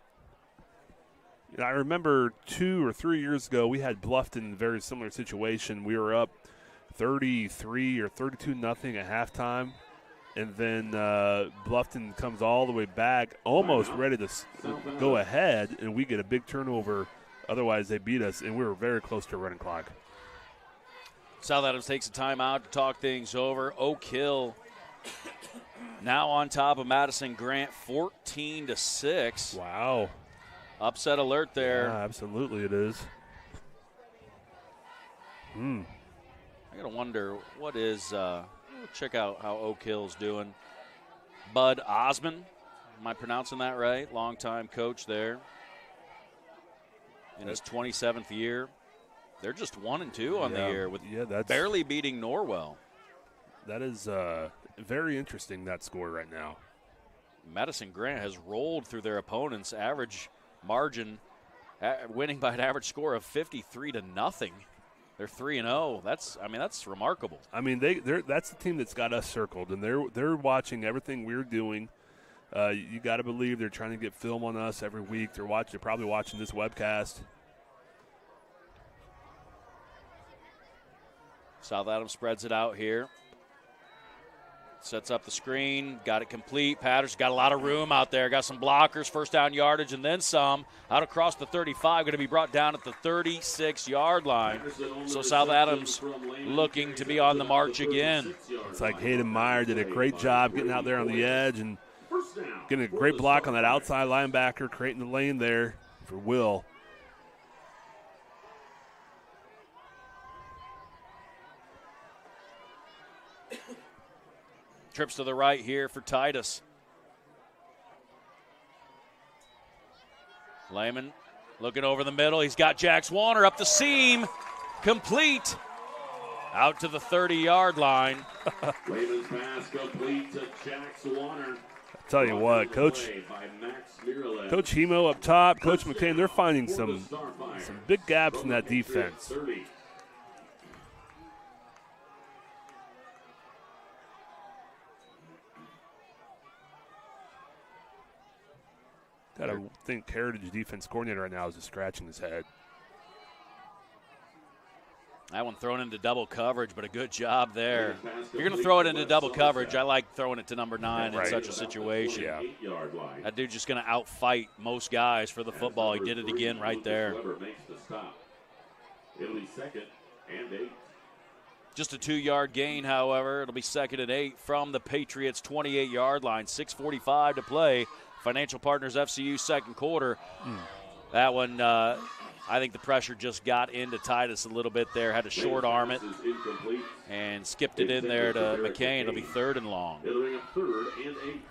I remember 2 or 3 years ago, we had Bluffton in a very similar situation. We were up 33 or 32-0 at halftime, and then Bluffton comes all the way back, almost ready to go ahead, and we get a big turnover. Otherwise, they beat us, and we were very close to a running clock. South Adams takes a timeout to talk things over. Oak Hill now on top of Madison Grant, 14-6. Wow. Upset alert there. Yeah, absolutely it is. I got to wonder what is we'll check out how Oak Hill's doing. Bud Osmond, am I pronouncing that right? Longtime coach there in his 27th year. They're just 1-2 on the year with that's barely beating Norwell. That is very interesting, that score right now. Madison Grant has rolled through their opponents. Average margin, winning by an average score of 53-0. They're 3-0. That's remarkable. That's the team that's got us circled, and they're watching everything we're doing. You got to believe they're trying to get film on us every week. They're probably watching this webcast. South Adams spreads it out here. Sets up the screen, got it complete. Patterson got a lot of room out there, got some blockers, first down yardage, and then some. Out across the 35, going to be brought down at the 36-yard line. So South Adams looking to be on the march again. It's like Hayden Meyer did a great job getting out there on the edge and getting a great block on that outside linebacker, creating the lane there for Will. Trips to the right here for Titus. Lehman looking over the middle. He's got Jax Warner up the seam. Complete. Out to the 30-yard line. Lehman's pass complete to Jax Warner. I tell you what, Coach Hemo up top, Coach McCain, they're finding some big gaps in that defense. Gotta think Heritage defense coordinator right now is just scratching his head. That one thrown into double coverage, but a good job there. If you're going to throw it into double coverage, I like throwing it to number 9 in such a situation. Yeah. That dude's just going to outfight most guys for the football. He did it again right there. It'll be 2nd and 8. Just a 2-yard gain, however. It'll be 2nd and 8 from the Patriots' 28-yard line. 6:45 to play. Financial Partners FCU second quarter. That one, I think the pressure just got into Titus a little bit there. Had to short arm it and skipped it in there to McCain. It'll be 3rd and long. It'll be a 3rd and 8.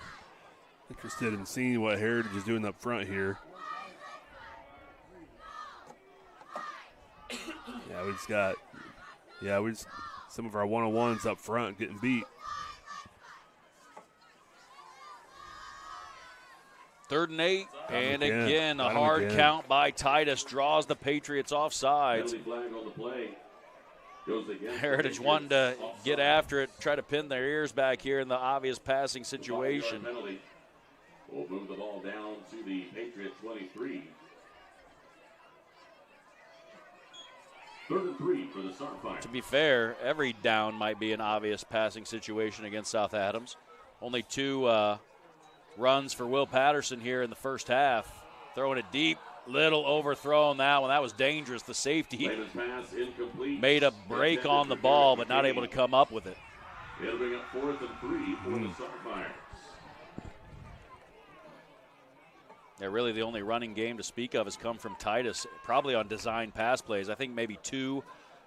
Interested in seeing what Heritage is doing up front here. Yeah, we just got some of our one-on-ones up front getting beat. 3rd and 8, and again a hard count by Titus draws the Patriots off sides. Heritage wanting to get after it, try to pin their ears back here in the obvious passing situation. We'll move the ball down to the Patriot 23. 3rd and 3 for the Starfire. To be fair, every down might be an obvious passing situation against South Adams. Only 2 runs for Will Patterson here in the first half. Throwing it deep, little overthrown that one. That was dangerous. The safety made a break on the ball, but not able to come up with it. It'll bring up 4th and 3 for the Starfire. Yeah, really the only running game to speak of has come from Titus, probably on design pass plays. I think maybe 2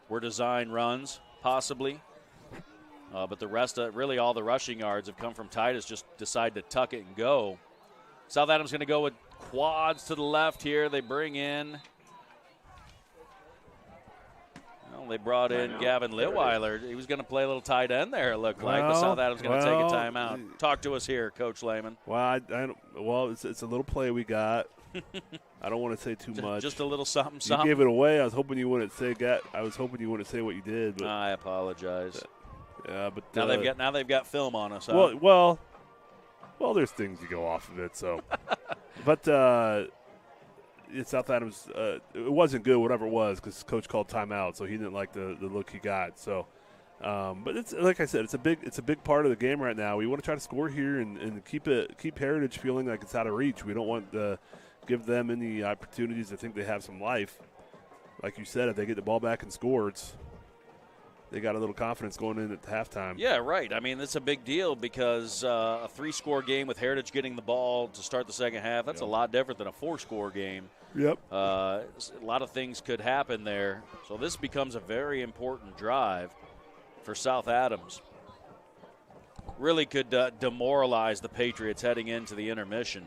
were design runs, possibly. But the rest, really all the rushing yards have come from Titus, just decide to tuck it and go. South Adams going to go with quads to the left here. They bring in, well, they brought in Gavin Litweiler. He was going to play a little tight end there, it looked like, but South Adams going to take a timeout. Talk to us here, Coach Lehman. Well, it's a little play we got. I don't want to say too much. Just a little something. You gave it away. I was hoping you wouldn't say what you did. But I apologize. Yeah, but now they've got film on us. Huh? Well, there's things to go off of it. So, but South Adams, it wasn't good, whatever it was, because Coach called timeout, so he didn't like the look he got. So, but it's like I said, it's a big part of the game right now. We want to try to score here and keep Heritage feeling like it's out of reach. We don't want to give them any opportunities to think they have some life. Like you said, if they get the ball back and score, they got a little confidence going in at halftime. Yeah, right. I mean, that's a big deal because a 3-score game with Heritage getting the ball to start the second half, that's a lot different than a 4-score game. Yep. A lot of things could happen there. So this becomes a very important drive for South Adams. Really could demoralize the Patriots heading into the intermission.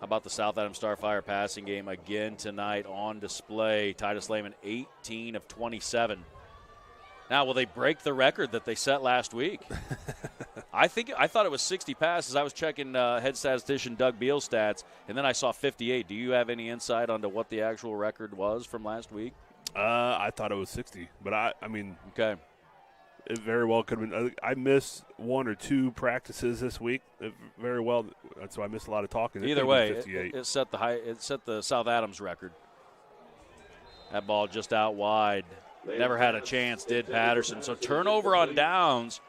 How about the South Adams Starfire passing game again tonight on display? Titus Lehman, 18 of 27. Now, will they break the record that they set last week? I thought it was 60 passes. I was checking head statistician Doug Beal's stats, and then I saw 58. Do you have any insight onto what the actual record was from last week? I thought it was 60, but I mean, okay. It very well could have been. I missed 1 or 2 practices this week. Very well, so I missed a lot of talking. Either way, it set the South Adams record. That ball just out wide. Never had a chance, did Patterson. So turnover on downs.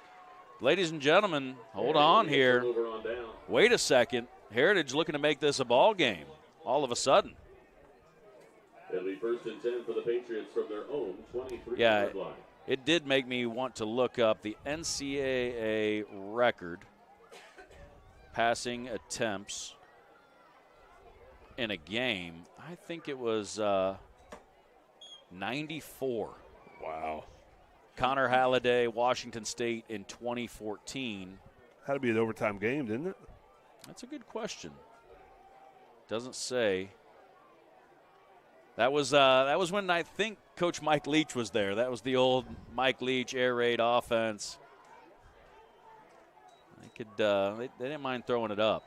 Ladies and gentlemen, hold on here. Wait a second. Heritage looking to make this a ball game all of a sudden. It'll be 1st and 10 for the Patriots from their own 23-yard line. It did make me want to look up the NCAA record passing attempts in a game. I think it was 94. Wow. Connor Halliday, Washington State in 2014. Had to be an overtime game, didn't it? That's a good question. Doesn't say. That was when I think Coach Mike Leach was there. That was the old Mike Leach air raid offense. They didn't mind throwing it up.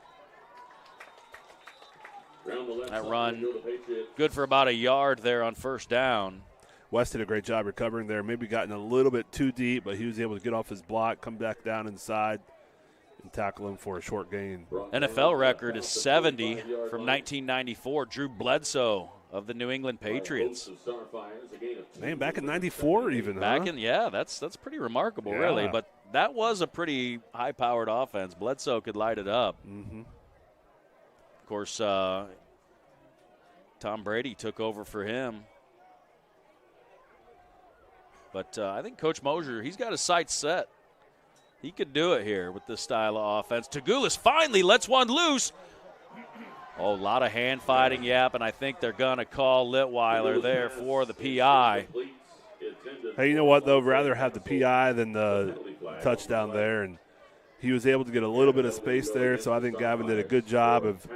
That run good for about a yard there on first down. West did a great job recovering there. Maybe gotten a little bit too deep, but he was able to get off his block, come back down inside, and tackle him for a short gain. NFL record is 70 from 1994. Drew Bledsoe of the New England Patriots. Man, back in 94 even, that's pretty remarkable, really. But that was a pretty high-powered offense. Bledsoe could light it up. Mm-hmm. Of course, Tom Brady took over for him. But I think Coach Mosier, he's got his sights set. He could do it here with this style of offense. Tagulis finally lets one loose. Oh, a lot of hand fighting, and I think they're going to call Litweiler there for the PI. Hey, you know what, though? Rather have the PI than the touchdown there. And he was able to get a little bit of space there, so I think Gavin did a good job of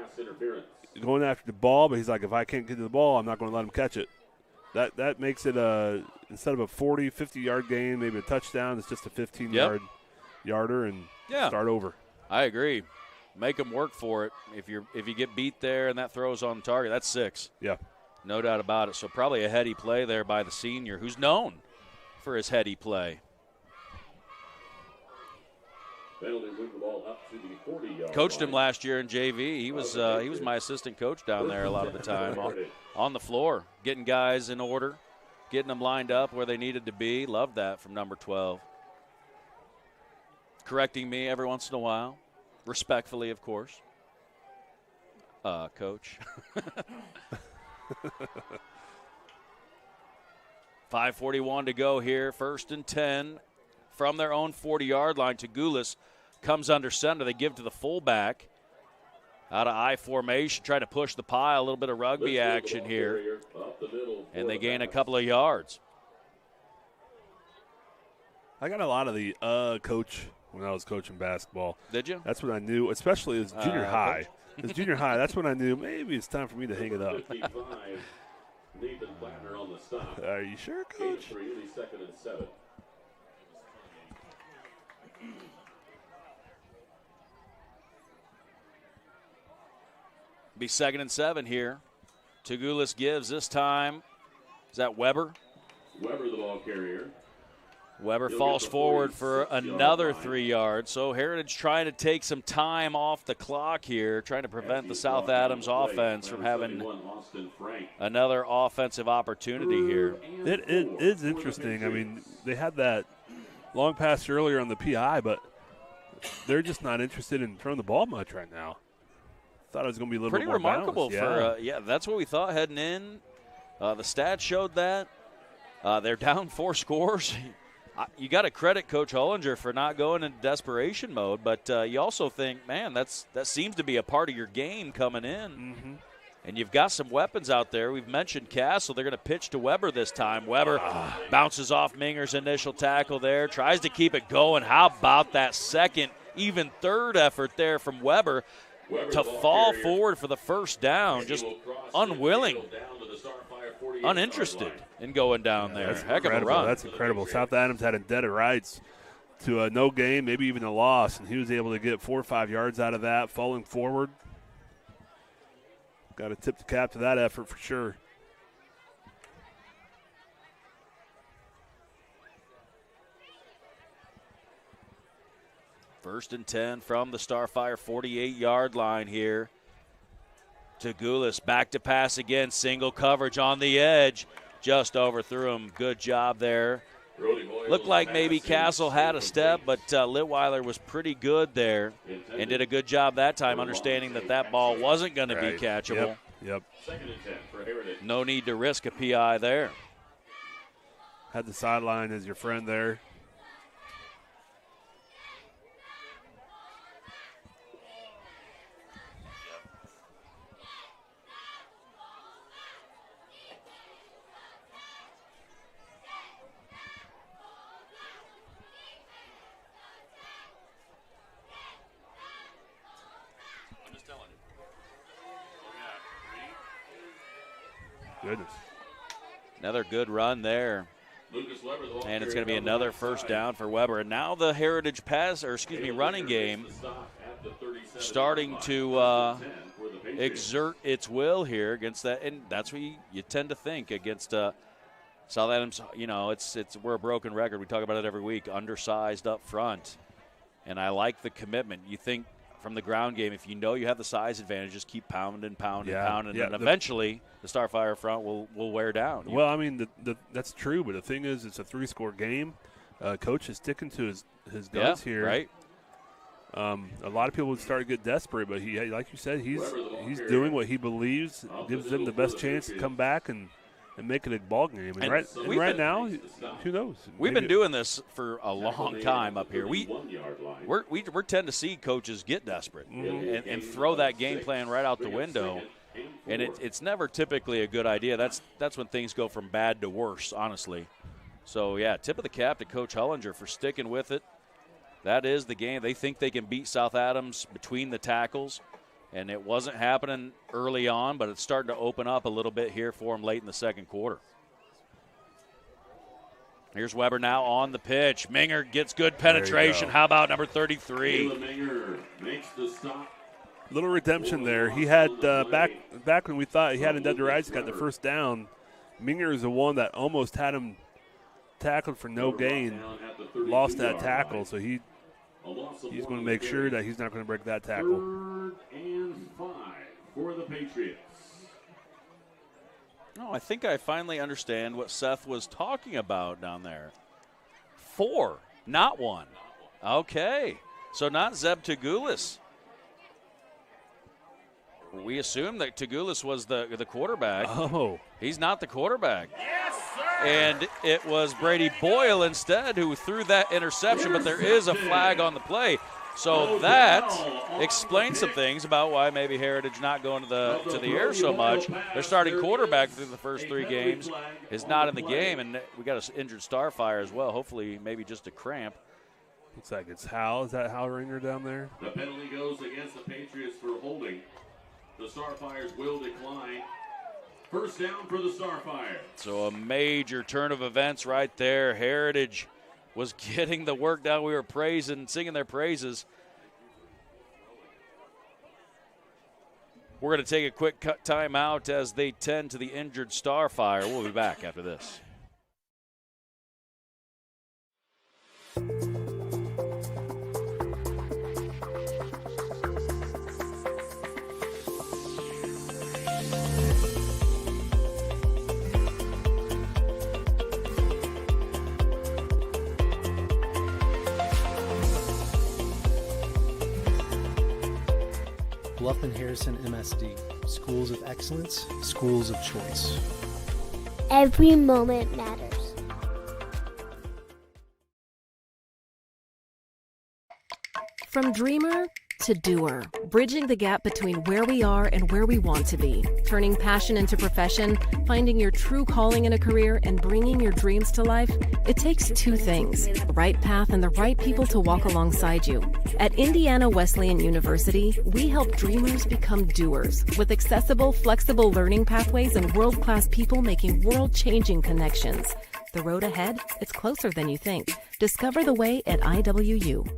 going after the ball. But he's like, if I can't get to the ball, I'm not going to let him catch it. That makes it instead of a 40, 50-yard gain, maybe a touchdown, it's just a 15-yarder and start over. I agree. Make them work for it. If you get beat there and that throws on target, that's 6. Yeah. No doubt about it. So probably a heady play there by the senior, who's known for his heady play. Coached him last year in JV. He was my assistant coach down there a lot of the time on the floor, getting guys in order, getting them lined up where they needed to be. Loved that from number 12. Correcting me every once in a while, respectfully, of course. Coach. 5:41 to go here. 1st and 10 from their own 40-yard line. Tagulis comes under center. They give to the fullback. Out of I formation, trying to push the pile. A little bit of rugby action here. And they gain a couple of yards. I got a lot of the coach when I was coaching basketball. Did you? That's when I knew, especially as junior high. As junior high, that's when I knew maybe it's time for me to hang it up. Are you sure, Coach? 2nd and 7. Be 2nd and 7 here. Tagulis gives this time. Is that Weber? Weber, the ball carrier. Weber falls forward for another 3 yards. So Heritage trying to take some time off the clock here, trying to prevent the South Adams offense from having another offensive opportunity here. It is interesting. I mean, they had that long pass earlier on the PI, but they're just not interested in throwing the ball much right now. Thought it was going to be a little bit more remarkable balanced. for that's what we thought heading in. The stats showed that. They're down 4 scores. You got to credit Coach Hollinger for not going into desperation mode, but you also think, man, that seems to be a part of your game coming in. Mm-hmm. And you've got some weapons out there. We've mentioned Castle. They're going to pitch to Weber this time. Weber bounces off Minger's initial tackle there, tries to keep it going. How about that second, even third effort there from Weber to fall forward for the first down, just unwilling, uninterested in going down there. Heck of a run. That's incredible. South Adams had indebted rights to a no game, maybe even a loss, and he was able to get 4 or 5 yards out of that, falling forward. Got to tip the cap to that effort for sure. First and 10 from the Starfire 48-yard line here. Tagulis back to pass again. Single coverage on the edge. Just overthrew him. Good job there. Looked like maybe Castle had a step, but Litweiler was pretty good there and did a good job that time, understanding that ball wasn't going to be catchable. Yep. No need to risk a PI there. Had the sideline as your friend there. Goodness. Another good run there And it's going to be another first down for Weber. And now the Heritage running game starting to exert its will here against that. And that's what you tend to think against South Adams. You know, we're a broken record. We talk about it every week, undersized up front. And I like the commitment. You think from the ground game, if you know you have the size advantage, just keep pounding, and eventually the Starfire front will wear down. Well, I mean, that's true, but the thing is, it's a 3-score game. Coach is sticking to his guns here. Right. A lot of people would start to get desperate, but he, like you said, he's doing what he believes gives them the best chance to come back and make it a ball game. And right now, who knows? We've been doing this for a long time up here. We tend to see coaches get desperate and throw that game plan right out the window, and it's never typically a good idea. That's when things go from bad to worse, honestly. So, yeah, tip of the cap to Coach Hullinger for sticking with it. That is the game. They think they can beat South Adams between the tackles. And it wasn't happening early on, but it's starting to open up a little bit here for him late in the second quarter. Here's Weber now on the pitch. Minger gets good penetration. How about number 33? Minger makes the stop. Little redemption there. He had back when we thought he had in dead to rights, got the first down. Minger is the one that almost had him tackled for no gain. Lost that tackle, so he's going to make sure that he's not going to break that tackle. 3rd and 5 for the Patriots. No, I think I finally understand what Seth was talking about down there. 4, not 1. Okay, so not Zeb Tagulis. We assumed that Tagulis was the quarterback. Oh. He's not the quarterback. Yes, sir! And it was Brady Boyle instead who threw that interception, but there is a flag on the play. So that explains some things about why maybe Heritage not going to the air so much. Their starting quarterback through the first 3 games is not in the game, and we got an injured Starfire as well. Hopefully maybe just a cramp. Looks like it's Hal. Is that Hal Ringer down there? The penalty goes against the Patriots for holding. The Starfires will decline. First down for the Starfire. So a major turn of events right there. Heritage was getting the work done. We were singing their praises. We're going to take a quick timeout as they tend to the injured Starfire. We'll be back after this. Bluff and Harrison MSD, schools of excellence, schools of choice. Every moment matters. From dreamer to doer, bridging the gap between where we are and where we want to be, turning passion into profession, finding your true calling in a career, and bringing your dreams to life, it takes 2 things, the right path and the right people to walk alongside you. At Indiana Wesleyan University, we help dreamers become doers with accessible, flexible learning pathways and world-class people making world-changing connections. The road ahead, it's closer than you think. Discover the way at IWU.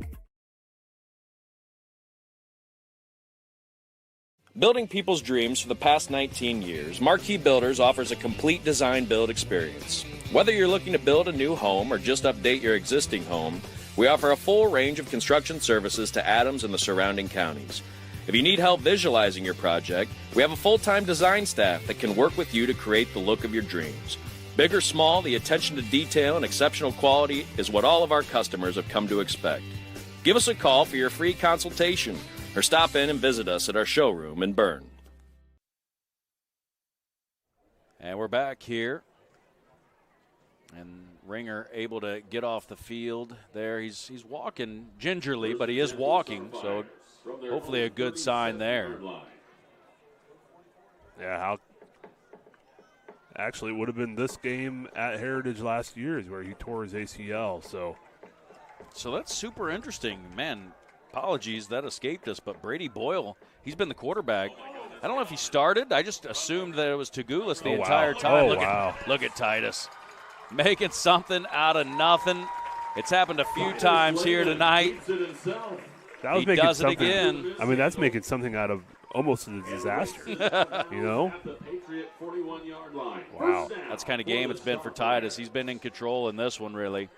Building people's dreams for the past 19 years, Marquee Builders offers a complete design build experience. Whether you're looking to build a new home or just update your existing home, we offer a full range of construction services to Adams and the surrounding counties. If you need help visualizing your project, we have a full-time design staff that can work with you to create the look of your dreams. Big or small, the attention to detail and exceptional quality is what all of our customers have come to expect. Give us a call for your free consultation, or stop in and visit us at our showroom in Berne. And we're back here. And Ringer able to get off the field there. He's walking gingerly, but he is walking, so hopefully a good sign there. Yeah, actually it would have been this game at Heritage last year is where he tore his ACL. So that's super interesting. Man, apologies, that escaped us, but Brady Boyle, he's been the quarterback. I don't know if he started. I just assumed that it was Tagulis the entire time. Look at Titus. making something out of nothing. It's happened a few times here tonight. That was he does it again. I mean, that's making something out of almost a disaster. You know? Wow. That's the kind of game it's been for Titus. He's been in control in this one, really.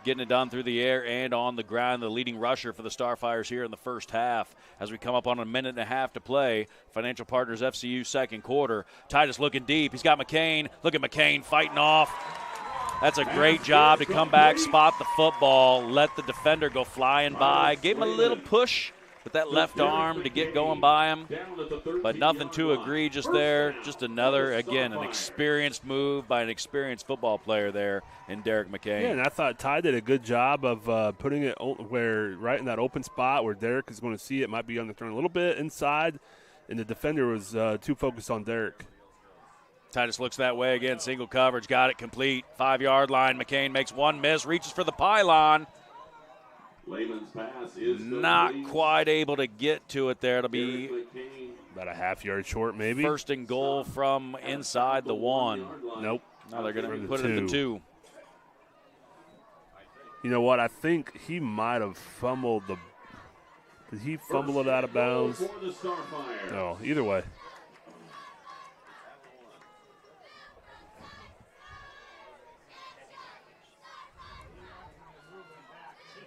Getting it done through the air and on the ground. The leading rusher for the Starfires here in the first half. As we come up on a minute and a half to play, Financial Partners FCU second quarter. Titus looking deep. He's got McCain. Look at McCain fighting off. That's a great job to come back, spot the football, let the defender go flying by. Gave him a little push with that left arm to get going by him, but nothing too egregious there. Just another, again, an experienced move by an experienced football player there in Derek McCain. Yeah, and I thought Ty did a good job of putting it where right in that open spot where Derek is going to see it. Might be on the turn a little bit inside, and the defender was too focused on Derek. Titus looks that way again, single coverage, got it complete. 5-yard line, McCain makes one miss, reaches for the pylon. Lehman's pass is not quite able to get to it there. It'll be about a half-yard short maybe. First and goal from inside the 1. Nope. No, they're going to put it at the 2. You know what? I think he might have fumbled the – did he fumble it out of bounds? No, either way.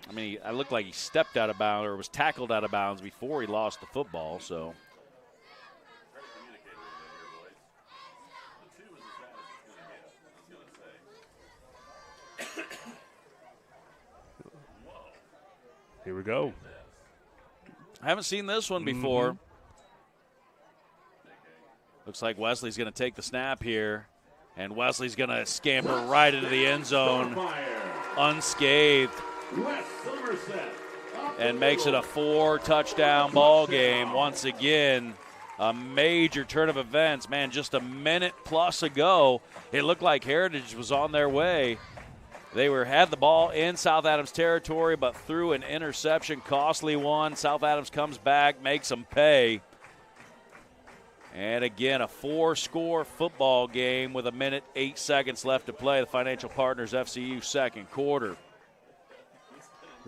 I mean, I looked like he stepped out of bounds or was tackled out of bounds before he lost the football, so. Here we go. I haven't seen this one before. Mm-hmm. Looks like Wesley's going to take the snap here, and Wesley's going to scamper right into the end zone unscathed. And makes it a 4-touchdown ball game once again. A major turn of events. Man, just a minute plus ago, it looked like Heritage was on their way. They had the ball in South Adams territory, but threw an interception, costly one. South Adams comes back, makes them pay. And again, a 4-score football game with a minute, 8 seconds left to play. The Financial Partners FCU second quarter.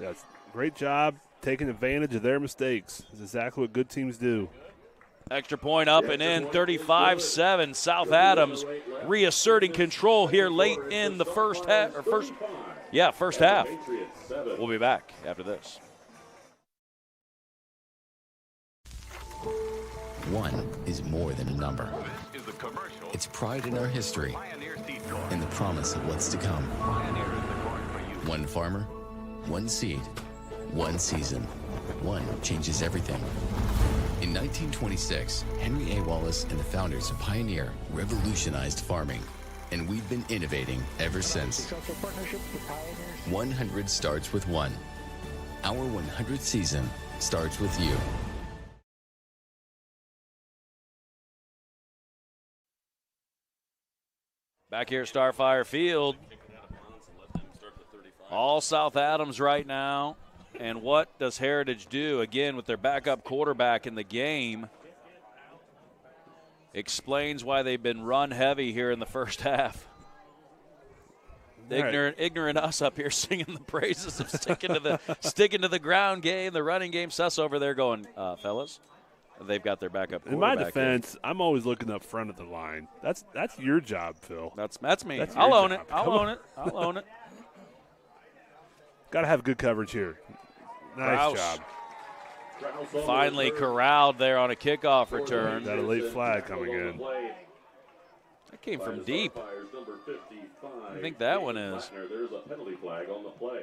Yes, great job taking advantage of their mistakes. That's exactly what good teams do. Extra point up and in, 35-7. South Adams reasserting control here late in the first half. First half. We'll be back after this. One is more than a number. It's pride in our history and the promise of what's to come. One farmer, one seed, one season. One changes everything. In 1926, Henry A. Wallace and the founders of Pioneer revolutionized farming, and we've been innovating ever since. 100 starts with one. Our 100th season starts with you. Back here at Starfire Field. All South Adams right now. And what does Heritage do? Again, with their backup quarterback in the game. Explains why they've been run heavy here in the first half. Ignorant us up here singing the praises of sticking to the ground game, the running game. Sus over there going, fellas, they've got their backup quarterback. In my defense, I'm always looking up front of the line. That's your job, Phil. That's me. I'll own it. I'll own it. Got to have good coverage here. Nice job. Finally corralled there on a kickoff return. Got a late flag coming in. That came from deep. I think that one is. There's a penalty flag on the play.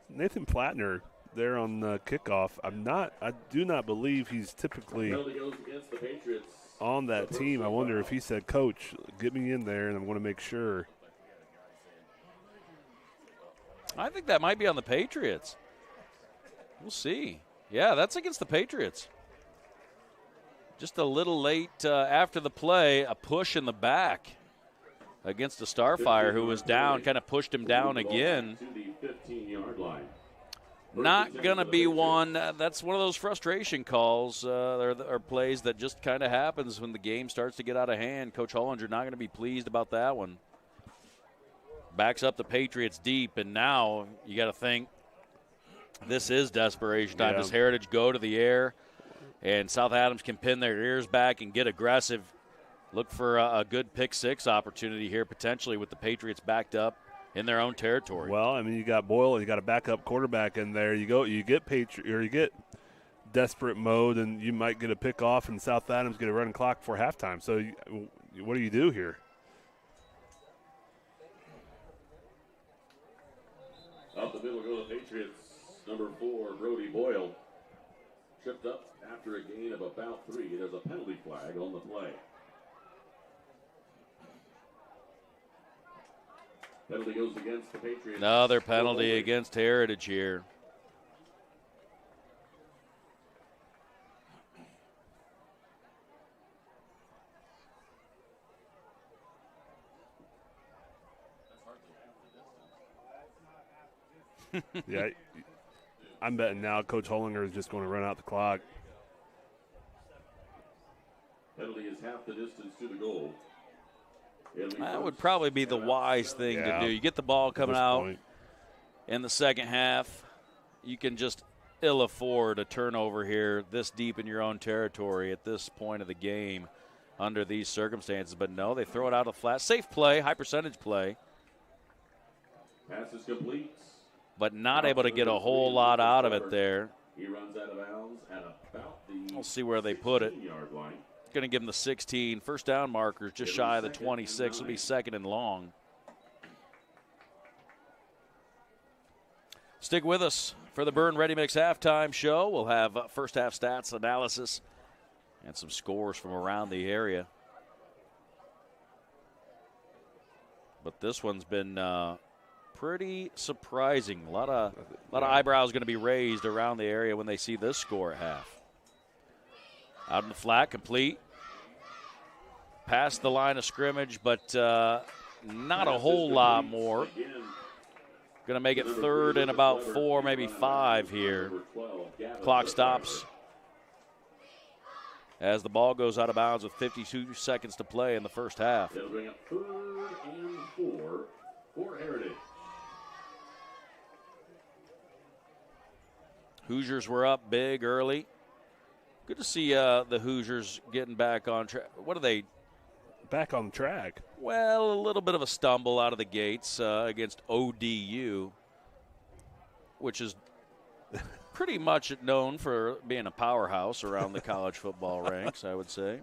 Nathan Plattner there on the kickoff. I do not believe he's typically on that team. I wonder if he said, Coach, get me in there, and I'm going to make sure. I think that might be on the Patriots. We'll see. Yeah, that's against the Patriots. Just a little late after the play, a push in the back against a Starfire who was down, kind of pushed him down again. Not going to be one. That's one of those frustration calls or plays that just kind of happens when the game starts to get out of hand. Coach Hollinger not going to be pleased about that one. Backs up the Patriots deep, and now you got to think this is desperation time. Does Heritage go to the air, and South Adams can pin their ears back and get aggressive? Look for a good pick six opportunity here potentially with the Patriots backed up in their own territory. Well, I mean, you got Boyle, you got a backup quarterback in there. You get you get desperate mode, and you might get a pick off, and South Adams get a running clock before halftime. So, what do you do here? Up the middle go the Patriots. Number 4, Brody Boyle, tripped up after a gain of about 3. There's a penalty flag on the play. Penalty goes against the Patriots. Another penalty against Heritage here. Yeah, I'm betting now Coach Hollinger is just going to run out the clock. Penalty is half the distance to the goal. That would probably be the wise thing to do. You get the ball coming out in the second half, you can just ill afford a turnover here this deep in your own territory at this point of the game under these circumstances. But no, they throw it out of flat. Safe play, high percentage play. Pass is complete. But not able to get a whole lot out of it there. He runs out of bounds at about the We'll see where they put it. 16-yard line. Going to give them the 16. First down markers just shy of the 26. Will be second and long. Stick with us for the Berne Ready Mix halftime show. We'll have first half stats, analysis, and some scores from around the area. But this one's been pretty surprising. A lot of eyebrows going to be raised around the area when they see this score at half. Out in the flat, complete. Past the line of scrimmage, but not a whole lot more. Going to make it third and about 4, maybe 5 here. Clock stops as the ball goes out of bounds with 52 seconds to play in the first half. They'll bring up 3rd and 4 for Heritage. Hoosiers were up big early. Good to see the Hoosiers getting back on track. What are they? Back on track. Well, a little bit of a stumble out of the gates against ODU, which is pretty much known for being a powerhouse around the college football ranks, I would say.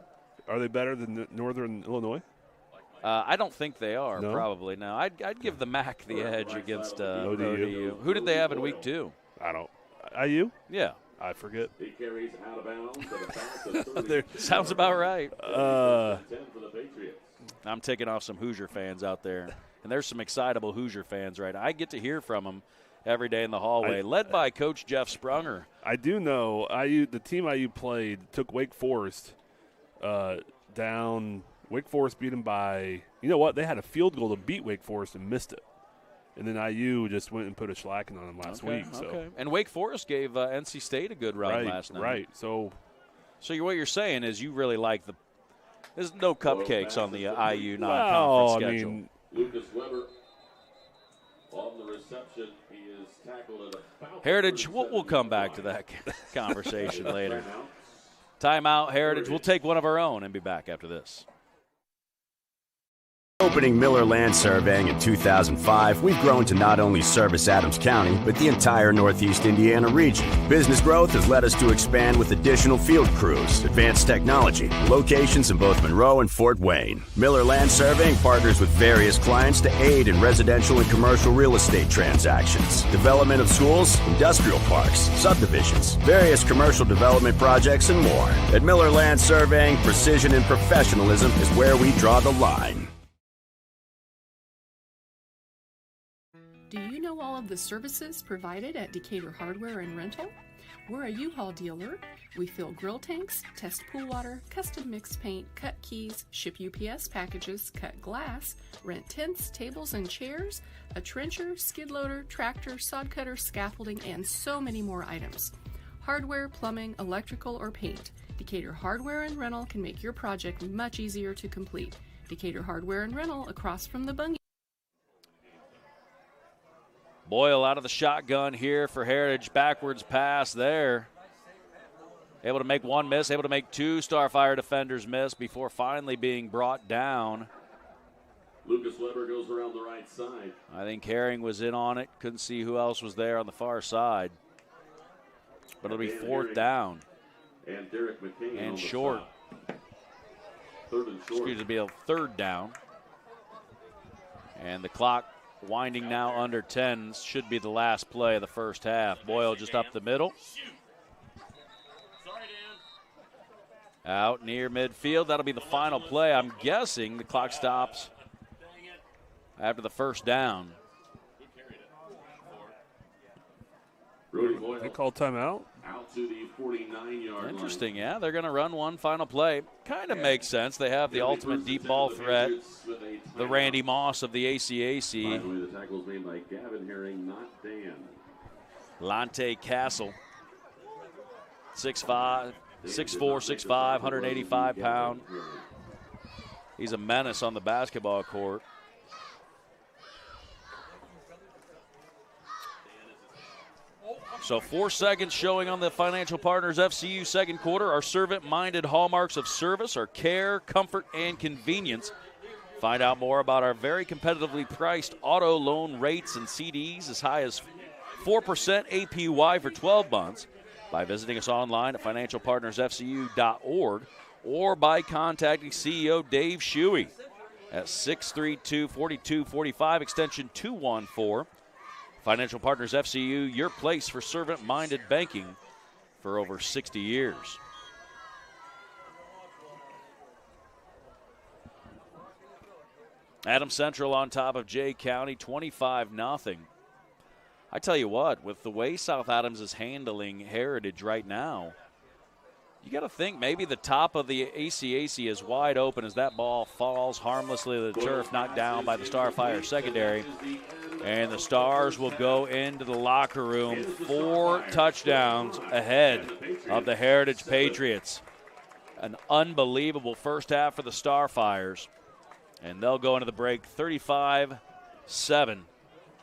Are they better than Northern Illinois? I don't think they are, No? probably. No, I'd give the MAC the edge against ODU. Who did they have in week 2? I don't. IU? Yeah. I forget. He carries out of bounds. Sounds about right. 10 for the Patriots. I'm taking off some Hoosier fans out there. And there's some excitable Hoosier fans, right? I get to hear from them every day in the hallway, led by Coach Jeff Sprunger. I do know the team IU played took Wake Forest down. Wake Forest beat them by, you know what? They had a field goal to beat Wake Forest and missed it. And then IU just went and put a shellacking on them last week. So. And Wake Forest gave NC State a good run last night. Right. So what you're saying is you really like there's no cupcakes on the IU non-conference schedule. I mean, Lucas Weber on the reception. He is tackled at about Heritage, we'll come back to that conversation later. Timeout, Heritage. We'll take one of our own and be back after this. Opening Miller Land Surveying in 2005, we've grown to not only service Adams County, but the entire Northeast Indiana region. Business growth has led us to expand with additional field crews, advanced technology, locations in both Monroe and Fort Wayne. Miller Land Surveying partners with various clients to aid in residential and commercial real estate transactions, development of schools, industrial parks, subdivisions, various commercial development projects, and more. At Miller Land Surveying, precision and professionalism is where we draw the line. Do you know all of the services provided at Decatur Hardware and Rental? We're a U-Haul dealer. We fill grill tanks, test pool water, custom mix paint, cut keys, ship UPS packages, cut glass, rent tents, tables and chairs, a trencher, skid loader, tractor, sod cutter, scaffolding, and so many more items. Hardware, plumbing, electrical, or paint. Decatur Hardware and Rental can make your project much easier to complete. Decatur Hardware and Rental across from the Bungie. Boyle out of the shotgun here for Heritage. Backwards pass there. Able to make one miss, able to make two Starfire defenders miss before finally being brought down. Lucas Weber goes around the right side. I think Herring was in on it. Couldn't see who else was there on the far side. But it'll be fourth down. And Derek McCain and on the short. stop. Third and short. Excuse me, a third down. And the clock winding now under 10. Should be the last play of the first half. Boyle just up the middle. Out near midfield. That'll be the final play. I'm guessing the clock stops after the first down. They call timeout. Out to the 49-yard line. Interesting, yeah. They're going to run one final play. Kind of makes sense. They have the ultimate deep ball threat, the Randy Moss of the ACAC. By the way, the tackle was made by Gavin Herring, not Dan. Lante Castle, 6'4", 6'5", 185 pound. He's a menace on the basketball court. So 4 seconds showing on the Financial Partners FCU second quarter. Our servant-minded hallmarks of service are care, comfort, and convenience. Find out more about our very competitively priced auto loan rates and CDs as high as 4% APY for 12 months by visiting us online at financialpartnersfcu.org or by contacting CEO Dave Shuey at 632-4245, extension 214. Financial Partners FCU, your place for servant-minded banking for over 60 years. Adams Central on top of Jay County, 25-0. I tell you what, with the way South Adams is handling Heritage right now, you got to think maybe the top of the ACAC is wide open as that ball falls harmlessly to the turf, knocked down by the Starfire secondary. And the Stars will go into the locker room 4 touchdowns ahead of the Heritage Patriots. An unbelievable first half for the Starfires. And they'll go into the break 35-7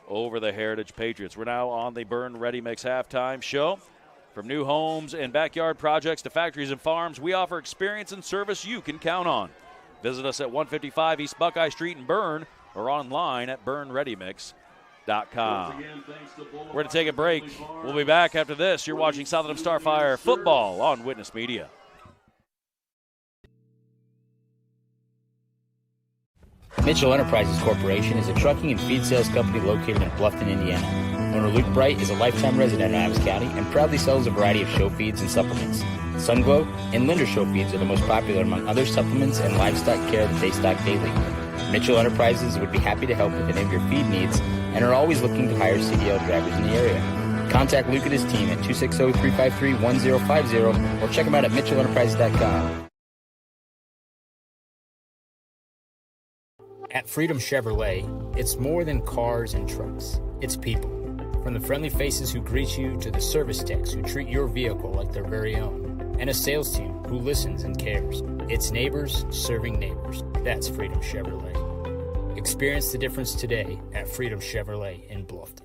over the Heritage Patriots. We're now on the Berne Ready Mix halftime show. From new homes and backyard projects to factories and farms, we offer experience and service you can count on. Visit us at 155 East Buckeye Street in Berne or online at BurneReadyMix.com. We're going to take a break. We'll be back after this. You're watching South Adams Starfire football on Witness Media. Mitchell Enterprises Corporation is a trucking and feed sales company located in Bluffton, Indiana. Owner Luke Bright is a lifetime resident of Adams County and proudly sells a variety of show feeds and supplements. Sunglow and Linder show feeds are the most popular among other supplements and livestock care that they stock daily. Mitchell Enterprises would be happy to help with any of your feed needs and are always looking to hire CDL drivers in the area. Contact Luke and his team at 260-353-1050 or check them out at mitchellenterprises.com. At Freedom Chevrolet, it's more than cars and trucks. It's people. From the friendly faces who greet you to the service techs who treat your vehicle like their very own. And a sales team who listens and cares. It's neighbors serving neighbors. That's Freedom Chevrolet. Experience the difference today at Freedom Chevrolet in Bluffton.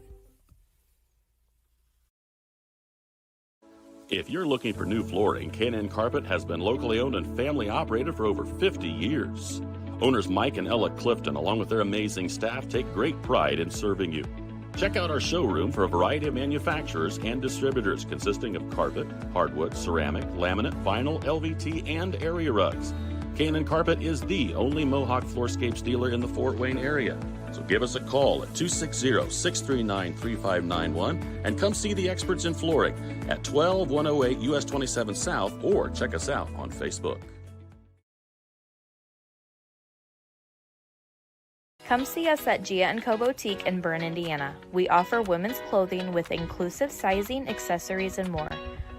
If you're looking for new flooring, K&N Carpet has been locally owned and family operated for over 50 years. Owners Mike and Ella Clifton, along with their amazing staff, take great pride in serving you. Check out our showroom for a variety of manufacturers and distributors consisting of carpet, hardwood, ceramic, laminate, vinyl, LVT, and area rugs. K&N Carpet is the only Mohawk Floorscapes dealer in the Fort Wayne area. So give us a call at 260-639-3591 and come see the experts in flooring at 12108 US 27 South or check us out on Facebook. Come see us at Gia & Co. Boutique in Berne, Indiana. We offer women's clothing with inclusive sizing, accessories, and more.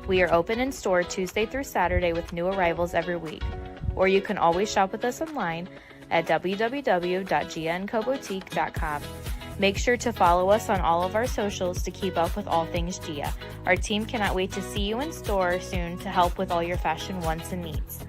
We are open in store Tuesday through Saturday with new arrivals every week. Or you can always shop with us online at www.giaandcoboutique.com. Make sure to follow us on all of our socials to keep up with all things Gia. Our team cannot wait to see you in store soon to help with all your fashion wants and needs.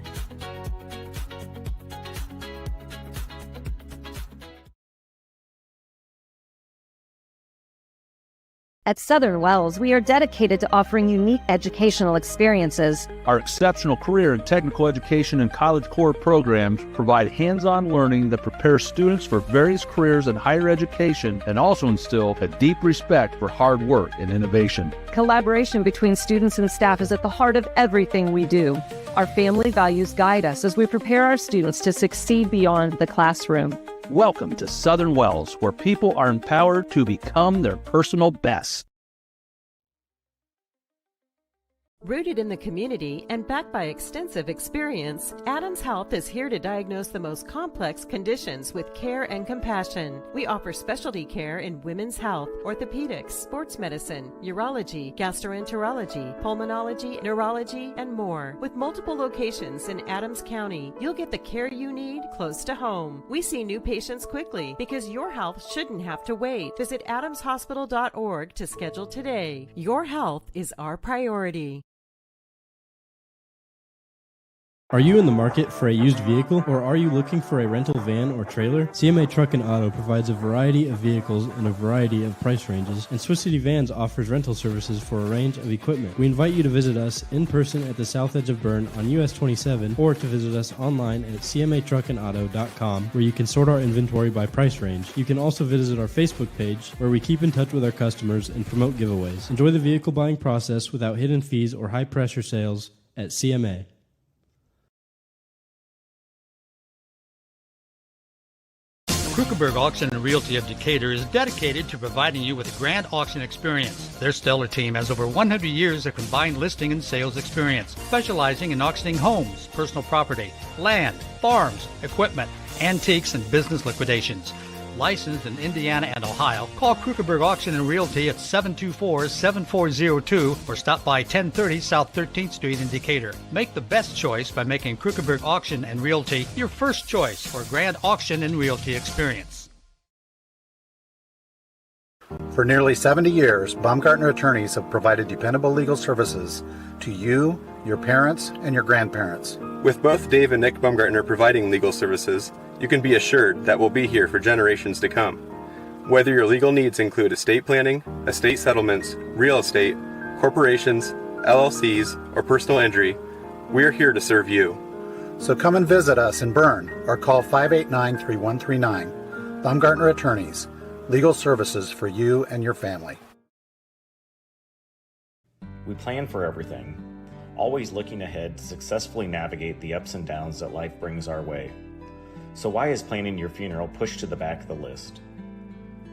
At Southern Wells, we are dedicated to offering unique educational experiences. Our exceptional career and technical education and college core programs provide hands-on learning that prepares students for various careers in higher education and also instill a deep respect for hard work and innovation. Collaboration between students and staff is at the heart of everything we do. Our family values guide us as we prepare our students to succeed beyond the classroom. Welcome to Southern Wells, where people are empowered to become their personal best. Rooted in the community and backed by extensive experience, Adams Health is here to diagnose the most complex conditions with care and compassion. We offer specialty care in women's health, orthopedics, sports medicine, urology, gastroenterology, pulmonology, neurology, and more. With multiple locations in Adams County, you'll get the care you need close to home. We see new patients quickly because your health shouldn't have to wait. Visit adamshospital.org to schedule today. Your health is our priority. Are you in the market for a used vehicle, or are you looking for a rental van or trailer? CMA Truck and Auto provides a variety of vehicles in a variety of price ranges, and Swiss City Vans offers rental services for a range of equipment. We invite you to visit us in person at the south edge of Berne on US 27, or to visit us online at cmatruckandauto.com, where you can sort our inventory by price range. You can also visit our Facebook page, where we keep in touch with our customers and promote giveaways. Enjoy the vehicle buying process without hidden fees or high-pressure sales at CMA. Krukerberg Auction and Realty of Decatur is dedicated to providing you with a grand auction experience. Their stellar team has over 100 years of combined listing and sales experience, specializing in auctioning homes, personal property, land, farms, equipment, antiques, and business liquidations. Licensed in Indiana and Ohio, call Krukerberg Auction and Realty at 724-7402 or stop by 1030 South 13th Street in Decatur. Make the best choice by making Krukerberg Auction and Realty your first choice for a grand auction and realty experience. For nearly 70 years, Baumgartner attorneys have provided dependable legal services to you, your parents, and your grandparents. With both Dave and Nick Baumgartner providing legal services, you can be assured that we'll be here for generations to come. Whether your legal needs include estate planning, estate settlements, real estate, corporations, LLCs, or personal injury, we're here to serve you. So come and visit us in Berne or call 589-3139. Baumgartner Attorneys, legal services for you and your family. We plan for everything, always looking ahead to successfully navigate the ups and downs that life brings our way. So why is planning your funeral pushed to the back of the list?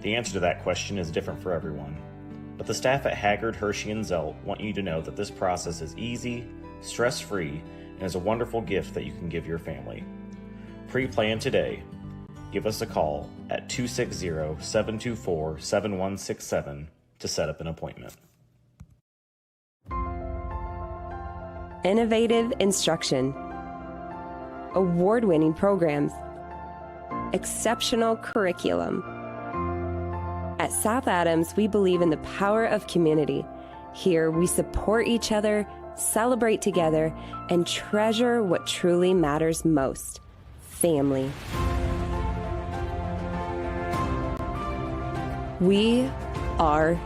The answer to that question is different for everyone. But the staff at Haggard, Hershey, and Zelt want you to know that this process is easy, stress-free, and is a wonderful gift that you can give your family. Pre-plan today. Give us a call at 260-724-7167 to set up an appointment. Innovative instruction, award-winning programs, exceptional curriculum. At South Adams, we believe in the power of community. Here, we support each other, celebrate together, and treasure what truly matters most: family. We are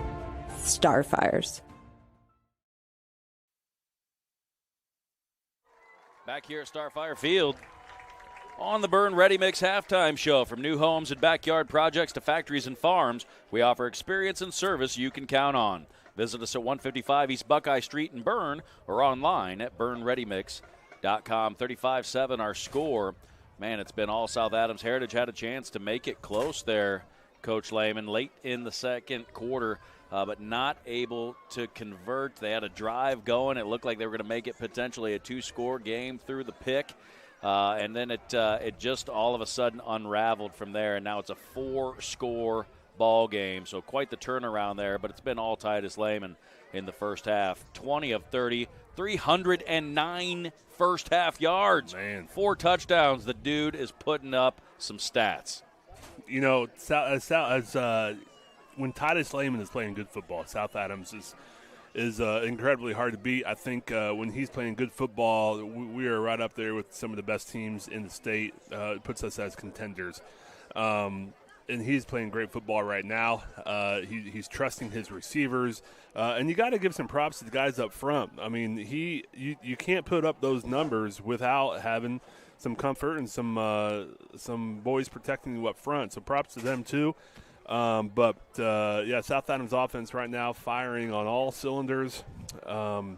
Starfires. Back here at Starfire Field on the Berne Ready Mix halftime show. From new homes and backyard projects to factories and farms, we offer experience and service you can count on. Visit us at 155 East Buckeye Street in Berne or online at BerneReadyMix.com. 35-7 our score. Man, it's been all South Adams. Heritage had a chance to make it close there, Coach Lehman, late in the second quarter, but not able to convert. They had a drive going. It looked like they were going to make it potentially a two-score game through the pick. And then it just all of a sudden unraveled from there, and now it's a four-score ball game. So quite the turnaround there, but it's been all Titus Lehman in the first half. 20 of 30, 309 first half yards. Man. 4 touchdowns. The dude is putting up some stats. You know, when Titus Lehman is playing good football, South Adams is incredibly hard to beat. I think when he's playing good football, we are right up there with some of the best teams in the state. It puts us as contenders. And he's playing great football right now. He's trusting his receivers. And you got to give some props to the guys up front. I mean, you can't put up those numbers without having some comfort and some boys protecting you up front. So props to them too. But South Adams offense right now firing on all cylinders. I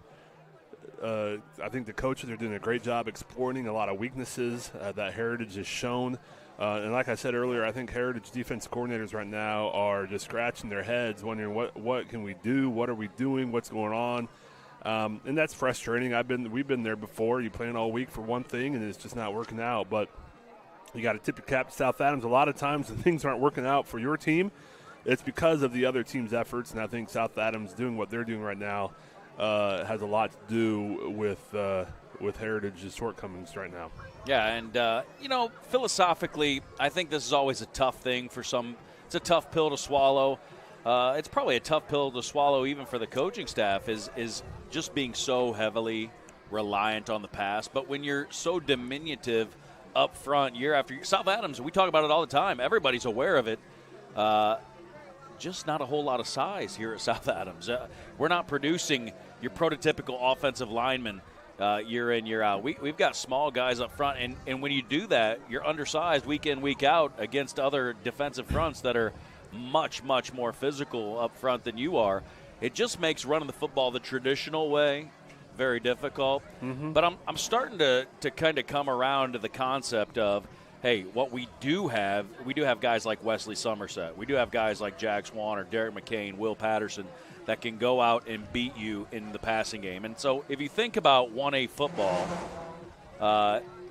think the coaches are doing a great job exploiting a lot of weaknesses that Heritage has shown. And like I said earlier, I think Heritage defense coordinators right now are just scratching their heads, wondering what can we do, what are we doing, what's going on. And that's frustrating. We've been there before. You plan all week for one thing, and it's just not working out. But you got to tip your cap to South Adams. A lot of times when things aren't working out for your team, it's because of the other team's efforts. And I think South Adams doing what they're doing right now has a lot to do with Heritage's shortcomings right now. Yeah, and, philosophically, I think this is always a tough thing for some. It's a tough pill to swallow. It's probably a tough pill to swallow even for the coaching staff is just being so heavily reliant on the pass. But when you're so diminutive up front year after year, South Adams, we talk about it all the time. Everybody's aware of it. Just not a whole lot of size here at South Adams. We're not producing your prototypical offensive lineman year in, year out. We've got small guys up front, and when you do that, you're undersized week in, week out against other defensive fronts that are much, much more physical up front than you are. It just makes running the football the traditional way very difficult. Mm-hmm. But I'm starting to kind of come around to the concept of, hey, what we do have guys like Wesley Somerset. We do have guys like Jack Swan or Derek McCain, Will Patterson, that can go out and beat you in the passing game. And so if you think about 1A football,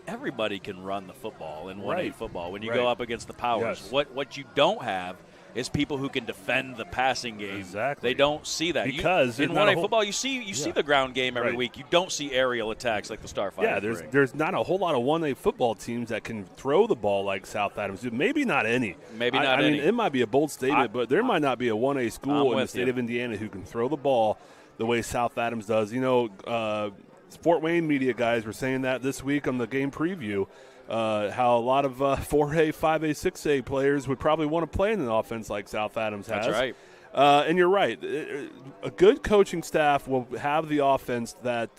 everybody can run the football in 1A football when you go up against the powers. Yes. What you don't have is people who can defend the passing game. Exactly. They don't see that. Because in 1A football, you see the ground game every week. You don't see aerial attacks like the Starfighters. Yeah, there's not a whole lot of 1A football teams that can throw the ball like South Adams do. Maybe not any. Maybe not any. any. I mean, it might be a bold statement, but there might not be a 1A school in the state of Indiana who can throw the ball the way South Adams does. You know, Fort Wayne media guys were saying that this week on the game preview. How a lot of 4A, 5A, 6A players would probably want to play in an offense like South Adams has. That's right. And you're right. A good coaching staff will have the offense that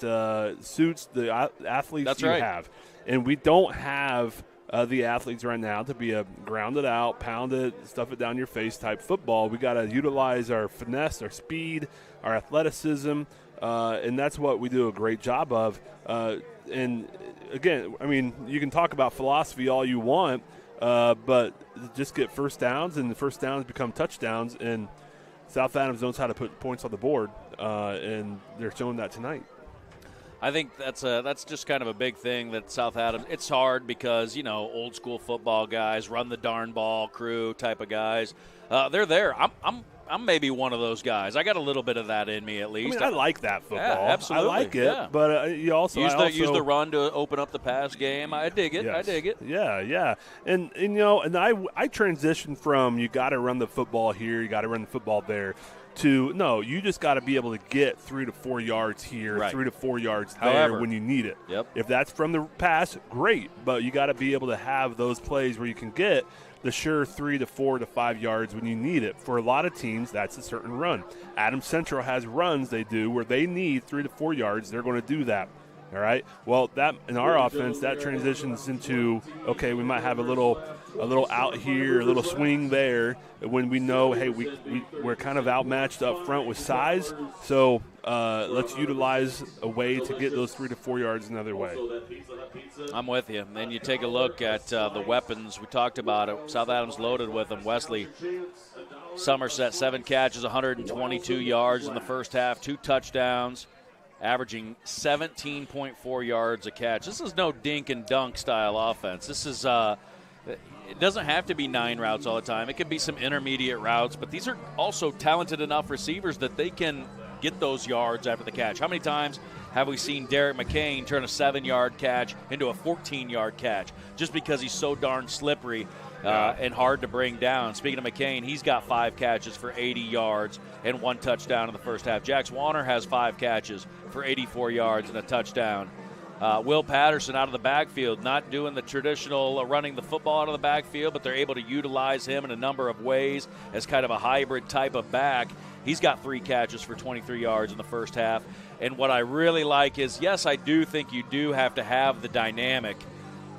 suits the athletes have. And we don't have the athletes right now to be a grounded out, pound it, stuff it down your face type football. We got to utilize our finesse, our speed, our athleticism, and that's what we do a great job of. And again, I mean, you can talk about philosophy all you want, but just get first downs, and the first downs become touchdowns. And South Adams knows how to put points on the board, and they're showing that tonight. I think that's just kind of a big thing that South Adams. It's hard because, you know, old school football guys, run the darn ball crew type of guys. They're there. I'm maybe one of those guys. I got a little bit of that in me at least. I mean, I like that football. Yeah, absolutely. I like it, yeah. But you also use the run to open up the pass game. I dig it. Yes. I dig it. Yeah. And you know, and I transitioned from you got to run the football here, you got to run the football there, to no, you just got to be able to get 3 to 4 yards here, 3 to 4 yards there when you need it. Yep. If that's from the pass, great, but you got to be able to have those plays where you can get the sure 3 to 4 to 5 yards when you need it. For a lot of teams, that's a certain run. Adams Central has runs they do where they need 3 to 4 yards. They're going to do that. All right. Well, that in our offense, that transitions into, okay, we might have a little out here, a little swing there, when we know, hey, we're kind of outmatched up front with size. So let's utilize a way to get those 3 to 4 yards another way. I'm with you. And then you take a look at the weapons. We talked about it. South Adams loaded with them. Wesley Somerset, 7 catches, 122 yards in the first half, 2 touchdowns. Averaging 17.4 yards a catch. This is no dink and dunk style offense. This is It doesn't have to be 9 routes all the time. It could be some intermediate routes, but these are also talented enough receivers that they can get those yards after the catch. How many times have we seen Derek McCain turn a 7-yard catch into a 14-yard catch just because he's so darn slippery and hard to bring down? Speaking of McCain, he's got 5 catches for 80 yards and 1 touchdown in the first half. Jax Warner has 5 catches for 84 yards and a touchdown. Will Patterson out of the backfield, not doing the traditional running the football out of the backfield, but they're able to utilize him in a number of ways as kind of a hybrid type of back. He's got 3 catches for 23 yards in the first half. And what I really like is, yes, I do think you do have to have the dynamic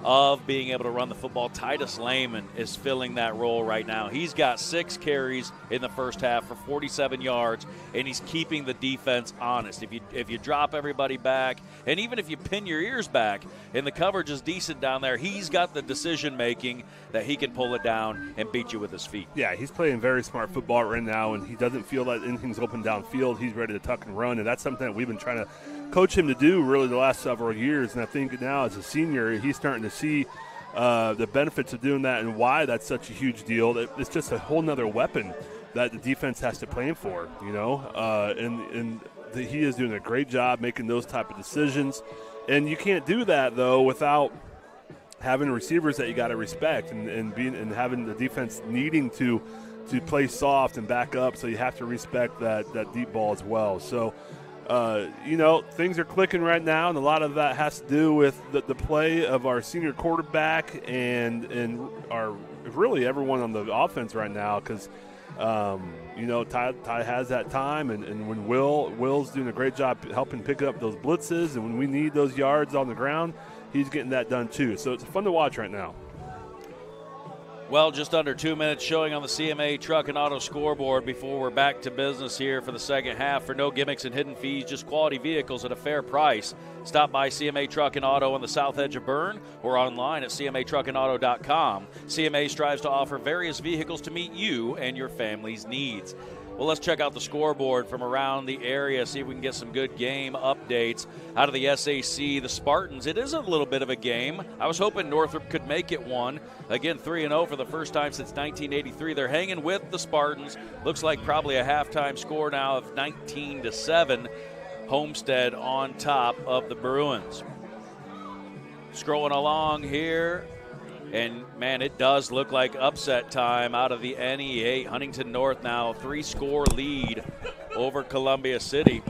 of being able to run the football. Titus Lehman is filling that role right now. He's got 6 carries in the first half for 47 yards, and he's keeping the defense honest. If you drop everybody back, and even if you pin your ears back and the coverage is decent down there, he's got the decision-making that he can pull it down and beat you with his feet. Yeah, he's playing very smart football right now, and he doesn't feel that anything's open downfield. He's ready to tuck and run, and that's something that we've been trying to coach him to do really the last several years. And I think now as a senior, he's starting to see the benefits of doing that and why that's such a huge deal. It's just a whole nother weapon that the defense has to plan for, you know, and he is doing a great job making those type of decisions. And you can't do that, though, without having receivers that you got to respect and having the defense needing to play soft and back up. So you have to respect that deep ball as well. So, you know, things are clicking right now, and a lot of that has to do with the play of our senior quarterback and our really everyone on the offense right now because, you know, Ty has that time, and when Will's doing a great job helping pick up those blitzes, and when we need those yards on the ground, he's getting that done too. So it's fun to watch right now. Well, just under 2 minutes showing on the CMA Truck and Auto scoreboard before we're back to business here for the second half. For no gimmicks and hidden fees, just quality vehicles at a fair price. Stop by CMA Truck and Auto on the south edge of Berne or online at cmatruckandauto.com. CMA strives to offer various vehicles to meet you and your family's needs. Well, let's check out the scoreboard from around the area, see if we can get some good game updates out of the SAC. The Spartans, it is a little bit of a game. I was hoping Northrop could make it one. Again, 3-0 for the first time since 1983. They're hanging with the Spartans. Looks like probably a halftime score now of 19-7. Homestead on top of the Bruins. Scrolling along here. And, man, it does look like upset time out of the NE8. Huntington North now 3-score lead over Columbia City.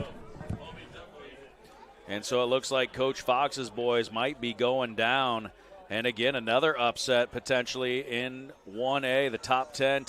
And so it looks like Coach Fox's boys might be going down. And, again, another upset potentially in 1A, the top 10.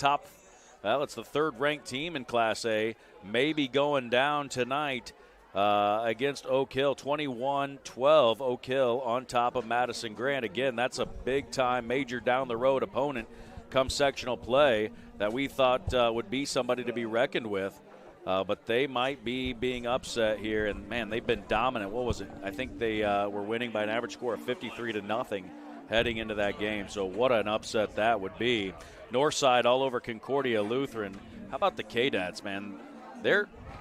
Well, it's the third-ranked team in Class A, maybe going down tonight. Against Oak Hill, 21-12, Oak Hill on top of Madison Grant. Again, that's a big-time, major down-the-road opponent come sectional play that we thought would be somebody to be reckoned with. But they might be being upset here. And, man, they've been dominant. What was it? I think they were winning by an average score of 53-0 heading into that game. So what an upset that would be. Northside all over Concordia Lutheran. How about the Cadets, man?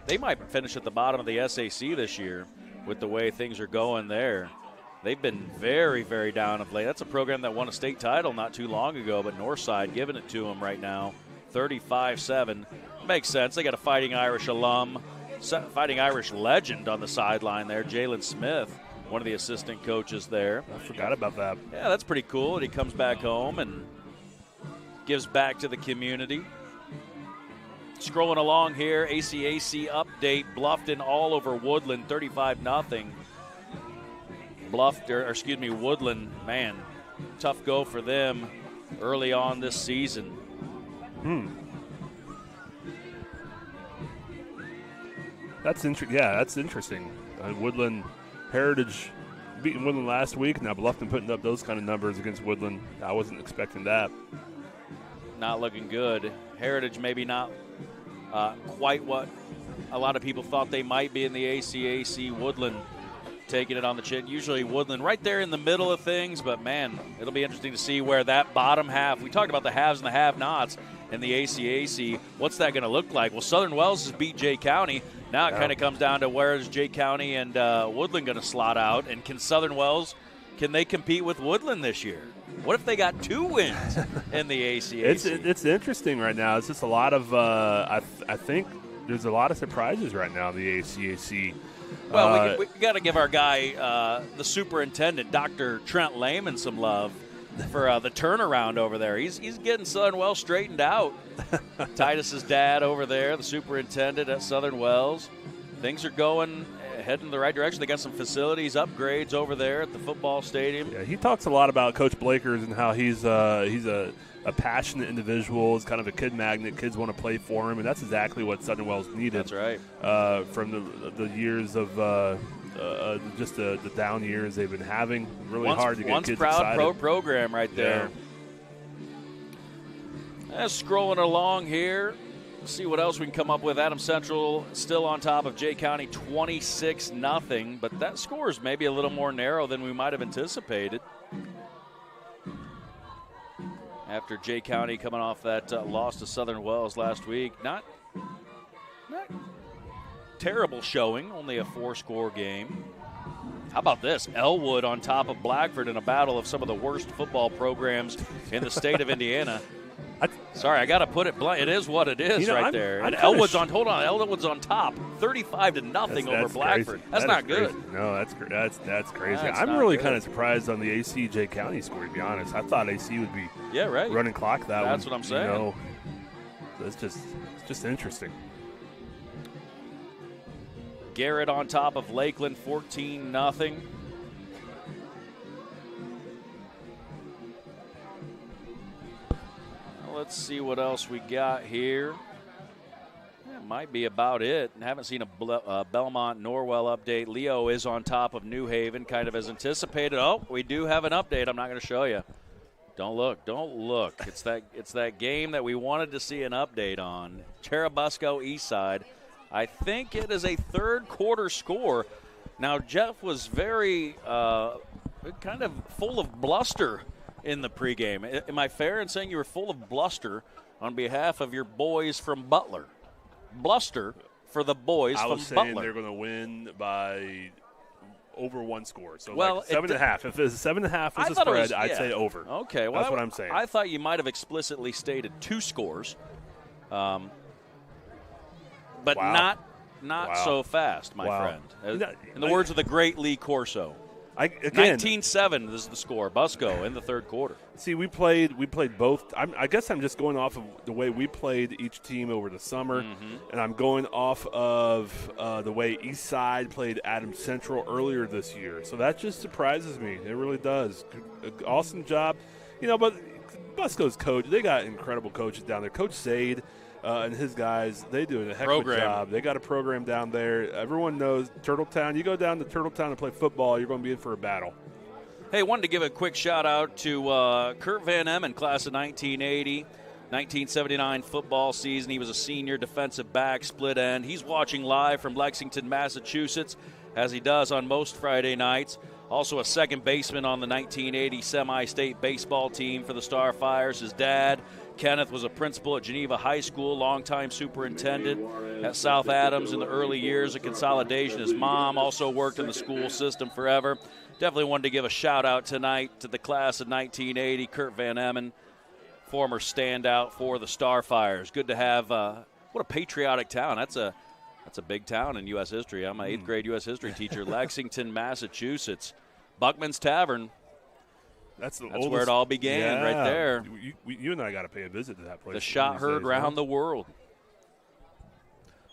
They might finish at the bottom of the SAC this year with the way things are going there. They've been very, very down of late. That's a program that won a state title not too long ago, but Northside giving it to them right now, 35-7. Makes sense. They got a Fighting Irish alum, Fighting Irish legend on the sideline there, Jalen Smith, one of the assistant coaches there. I forgot about that. Yeah, that's pretty cool that he comes back home and gives back to the community. Scrolling along here, ACAC update, Bluffton all over Woodland, 35-0. Woodland, man, tough go for them early on this season. That's interesting. Woodland Heritage beating Woodland last week. Now Bluffton putting up those kind of numbers against Woodland. I wasn't expecting that. Not looking good. Heritage maybe not quite what a lot of people thought they might be in the ACAC. Woodland taking it on the chin. Usually Woodland right there in the middle of things, but, man, it'll be interesting to see where that bottom half – we talked about the haves and the have-nots in the ACAC. What's that going to look like? Well, Southern Wells has beat Jay County. Now it kind of comes down to where is Jay County and Woodland going to slot out, and can Southern Wells – can they compete with Woodland this year? What if they got 2 wins in the ACAC? It's interesting right now. It's just a lot of I think there's a lot of surprises right now in the ACAC. Well, we got to give our guy, the superintendent, Dr. Trent Lehman, some love for the turnaround over there. He's getting Southern Wells straightened out. Titus's dad over there, the superintendent at Southern Wells. Things are heading in the right direction. They got some facilities upgrades over there at the football stadium. Yeah, he talks a lot about Coach Blakers and how he's a passionate individual. He's kind of a kid magnet. Kids want to play for him, and that's exactly what Southern Wells needed. That's right. From the years of just the down years they've been having. Really hard to get kids excited. Once proud program right there. Yeah. Scrolling along here. See what else we can come up with. Adams Central still on top of Jay County 26-0, but that score is maybe a little more narrow than we might have anticipated. After Jay County coming off that loss to Southern Wells last week. Not terrible showing, only a 4-score game. How about this? Elwood on top of Blackford in a battle of some of the worst football programs in the state of Indiana. Sorry, I got to put it blunt. It is what it is there. And Elwood's Elwood's on top, 35-0 over Blackford. Crazy. That's not good. Crazy. No, that's crazy. I'm really kind of surprised on the AC Jay County score, to be honest. I thought AC would be running clock that one. That's what I'm saying. It's just interesting. Garrett on top of Lakeland, 14-0. Let's see what else we got here. That might be about it. Haven't seen a Belmont Norwell update. Leo is on top of New Haven, kind of as anticipated. Oh, we do have an update. I'm not going to show you. Don't look. It's that game that we wanted to see an update on. Cherubusco Eastside. I think it is a third quarter score. Now, Jeff was very kind of full of bluster in the pregame. Am I fair in saying you were full of bluster on behalf of your boys from Butler? Bluster for the boys from Butler. I was saying they're going to win by over 1 score. So well, 7.5. If it's 7.5 was the spread, I'd say over. Okay, well, that's what I'm saying. I thought you might have explicitly stated 2 scores, but not so fast, my friend. In the words of the great Lee Corso. 19-7 is the score. Busco in the third quarter. See, we played both. I guess I'm just going off of the way we played each team over the summer, and I'm going off of the way Eastside played Adams Central earlier this year. So that just surprises me. It really does. Awesome job. But Busco's coach, they got incredible coaches down there. Coach Zaid and his guys, they do a heck of a job. They got a program down there. Everyone knows Turtletown. You go down to Turtletown to play football, you're going to be in for a battle. Hey, wanted to give a quick shout-out to Kurt Van Emmen, class of 1980, 1979 football season. He was a senior defensive back, split end. He's watching live from Lexington, Massachusetts, as he does on most Friday nights. Also a second baseman on the 1980 semi-state baseball team for the Starfires. His dad, Kenneth, was a principal at Geneva High School, longtime superintendent at South Adams in the early years of consolidation. His mom also worked in the school system forever. Definitely wanted to give a shout-out tonight to the class of 1980, Kurt Van Emmen, former standout for the Starfires. Good to have what a patriotic town. That's a big town in U.S. history. I'm an 8th grade U.S. history teacher. Lexington, Massachusetts. Buckman's Tavern. That's where it all began, right there. You and I got to pay a visit to that place. The shot heard round the world.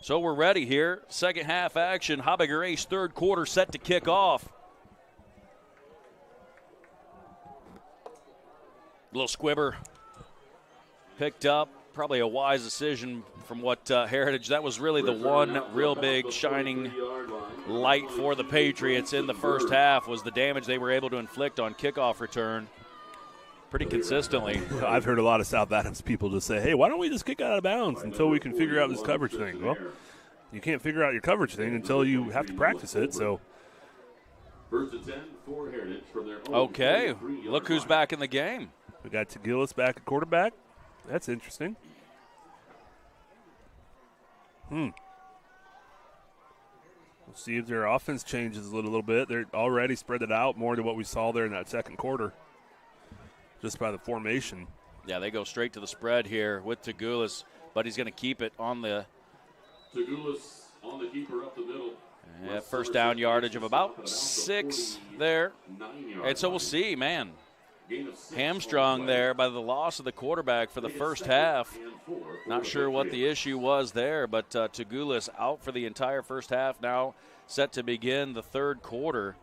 So we're ready here. Second half action. Habegger Ace third quarter set to kick off. Little squibber picked up. Probably a wise decision from what Heritage. That was really the one real big shining light for the Patriots in the first half was the damage they were able to inflict on kickoff return pretty consistently. I've heard a lot of South Adams people just say, hey, why don't we just kick out of bounds until we can figure out this coverage thing? Well, you can't figure out your coverage thing until you have to practice it, so. First and 10 for Heritage from their own. Okay, look who's back in the game. We got Tagillis back at quarterback. That's interesting. We'll see if their offense changes a little bit. They're already spread it out more to what we saw there in that second quarter. just by the formation. Yeah, they go straight to the spread here with Tagulis, but he's going to keep it on the Tagulis on the keeper up the middle. first down yardage of about 6 there. And so we'll see, man. Hamstrung there by the loss of the quarterback for the first half. Not sure what the issue was there, but Tagulis out for the entire first half, now set to begin the third quarter.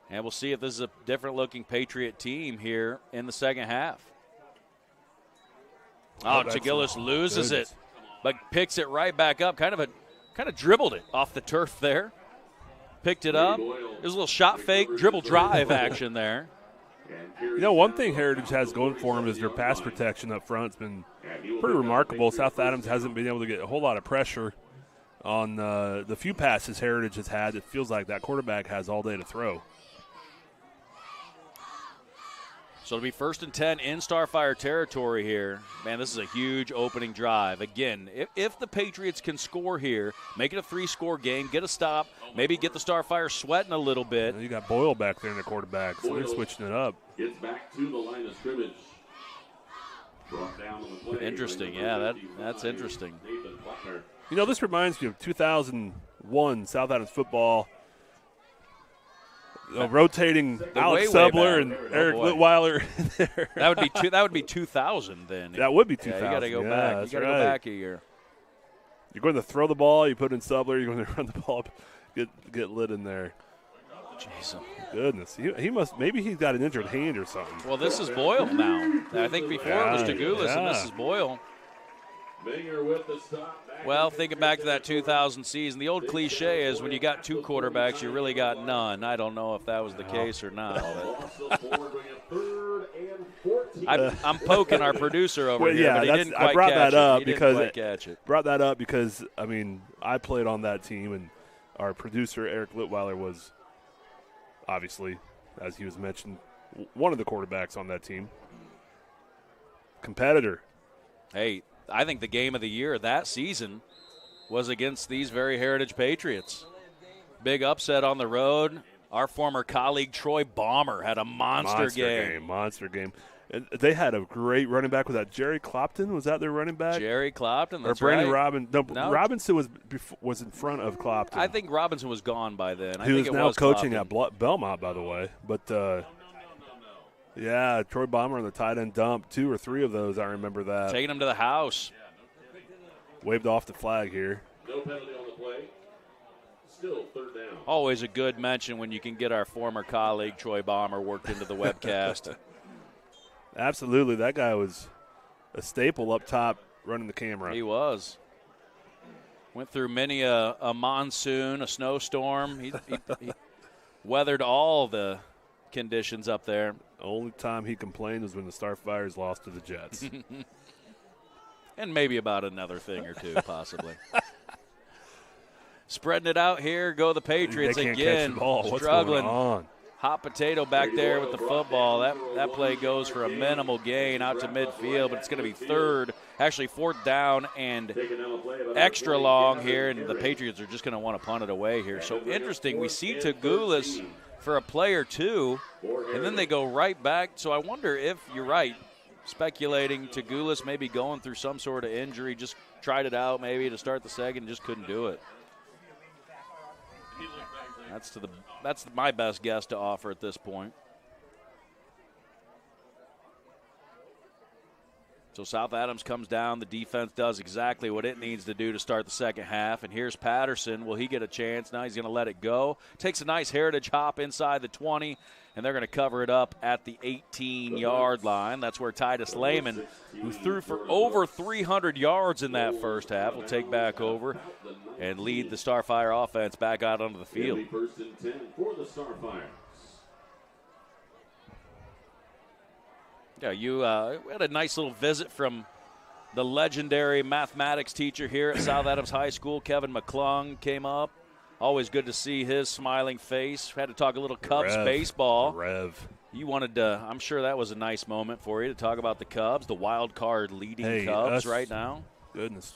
And we'll see if this is a different-looking Patriot team here in the second half. Oh, Tagulis loses it, but picks it right back up. Kind of dribbled it off the turf there. Picked it up. There's a little shot fake, dribble drive action there. You know, one thing Heritage has going for them is their pass protection up front. It's been pretty remarkable. South Adams hasn't been able to get a whole lot of pressure on the few passes Heritage has had. It feels like that quarterback has all day to throw. So it'll be 1st and 10 in Starfire territory here. Man, this is a huge opening drive. Again, if the Patriots can score here, make it a 3-score game, get a stop, maybe get the Starfire sweating a little bit. You got Boyle back there in the quarterback, so they're switching it up. Gets back to the line of scrimmage. Brought down on the play. Interesting, yeah, that's interesting. You know, this reminds me of 2001 South Adams football. Rotating Alex Subler and Eric Litweiler there. That would be 2000 then. That would be 2000. Yeah, you got to go back. You got to go back a year. You're going to throw the ball. You put in Subler. You're going to run the ball up, get lit in there. Jeez, goodness. He must. Maybe he's got an injured hand or something. Well, this is Boyle now. I think before it was Tagulis, and this is Boyle. Well, thinking back to that 2000 season, the old cliche is when you got 2 quarterbacks, you really got none. I don't know if that was the case or not. I'm poking our producer over here, but he didn't quite catch it. Brought that up because, I mean, I played on that team, and our producer, Eric Litweiler, was obviously, as he was mentioned, one of the quarterbacks on that team. Competitor. Hey, I think the game of the year that season was against these very Heritage Patriots. Big upset on the road. Our former colleague Troy Baumer had a monster game. Monster game. And they had a great running back. Was that Jerry Clopton? Was that their running back? Jerry Clopton, that's or Brandon right. No, Robinson was in front of Clopton. I think Robinson was gone by then. He was now coaching at Belmont, by the way. But, yeah, Troy Baumer on the tight end dump. 2 or 3 of those, I remember that. Taking him to the house. Waved off the flag here. No penalty on the play. Still 3rd down. Always a good mention when you can get our former colleague Troy Baumer worked into the webcast. Absolutely. That guy was a staple up top running the camera. He was. Went through many a monsoon, a snowstorm. He weathered all the conditions up there. Only time he complained was when the Starfires lost to the Jets. And maybe about another thing or two, possibly. Spreading it out here, go the Patriots again. Catch the ball. What's struggling. Going on? Hot potato back there with the football. That play goes for a minimal gain out to midfield, but it's going to be 4th down and extra long here, and the Patriots are just going to want to punt it away here. So interesting. We see Tagulis for a play or two, and then they go right back. So I wonder if you're right, speculating Tagulis maybe going through some sort of injury, just tried it out maybe to start the second, just couldn't do it. That's my best guess to offer at this point. So South Adams comes down. The defense does exactly what it needs to do to start the second half. And here's Patterson. Will he get a chance? Now he's going to let it go. Takes a nice Heritage hop inside the 20, and they're going to cover it up at the 18-yard line. That's where Titus Lehman, who threw for over 300 yards in that first half, will take back over and lead the Starfire offense back out onto the field. 1st and 10 for the Starfire. Yeah, we had a nice little visit from the legendary mathematics teacher here at South Adams High School. Kevin McClung came up. Always good to see his smiling face. Had to talk a little Cubs baseball. You wanted to, I'm sure that was a nice moment for you to talk about the Cubs, the wild card leading Cubs right now. Goodness.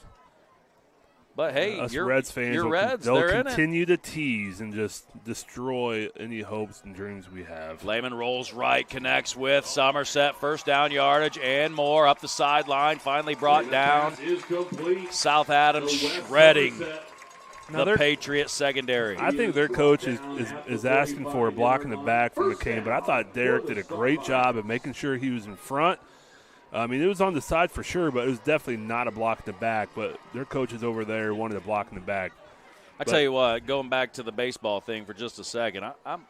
But, hey, us you're Reds fans, they'll they'll continue to tease and just destroy any hopes and dreams we have. Lehman rolls right, connects with Somerset. First down yardage and more up the sideline. Finally brought down. South Adams shredding the Patriots secondary. I think their coach is asking for a block in the back from McCain, but I thought Derek did a great job of making sure he was in front. I mean, it was on the side for sure, but it was definitely not a block in the back. But their coaches over there wanted a block in the back. I tell you what, going back to the baseball thing for just a second, I'm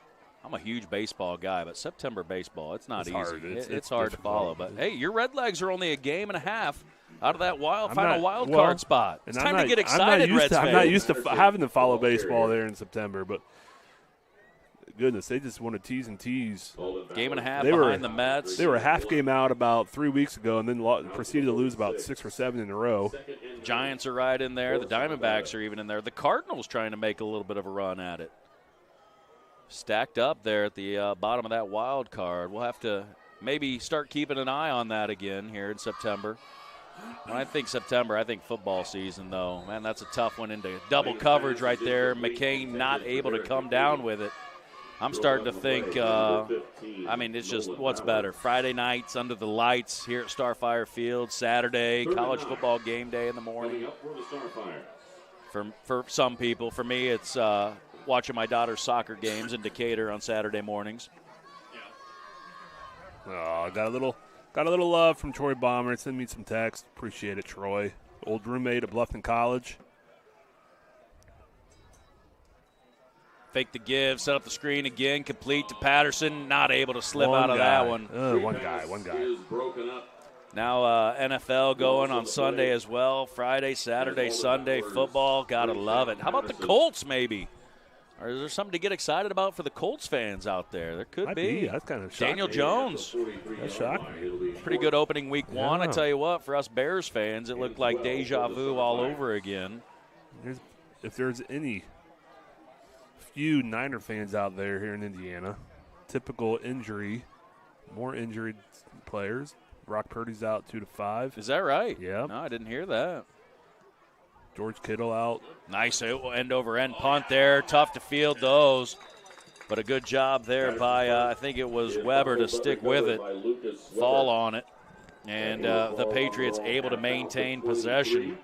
a huge baseball guy, but September baseball, it's not easy. Hard. It's hard to follow. But, hey, your Redlegs are only a game and a half out of that final wild well, card spot. It's time to get excited, Reds fans. I'm not used to having to follow baseball there in September, but goodness, they just want to tease and tease. Game and a half behind the Mets. They were a half game out about 3 weeks ago and then proceeded to lose about 6 or 7 in a row. Giants are right in there. The Diamondbacks are even in there. The Cardinals trying to make a little bit of a run at it. Stacked up there at the bottom of that wild card. We'll have to maybe start keeping an eye on that again here in September. When I think September, I think football season, though. Man, that's a tough one into double coverage right there. McCain not able to come down with it. I'm starting to think, it's just what's better. Friday nights under the lights here at Starfire Field, Saturday, college football game day in the morning. For some people, for me, it's watching my daughter's soccer games in Decatur on Saturday mornings. Oh, got a little love from Troy Bomber. Send me some text. Appreciate it, Troy. Old roommate at Bluffton College. Fake the give, set up the screen again, complete to Patterson. Not able to slip out of that one. One guy. Now NFL going on Sunday as well. Friday, Saturday, Sunday football. Gotta love it. How about the Colts maybe? Or is there something to get excited about for the Colts fans out there? There could be. That's kind of shocking. Daniel Jones. That's shocking. Pretty good opening week one. I tell you what, for us Bears fans, it looked like deja vu all over again. If there's any few Niner fans out there here in Indiana, typical injury, more injured players. Brock Purdy's out 2 to 5. Is that right? Yeah. No, I didn't hear that. George Kittle out. Nice end-over-end punt there. Tough to field those. But a good job there by, I think it was Weber to stick with it, fall on it. And the Patriots able to maintain possession.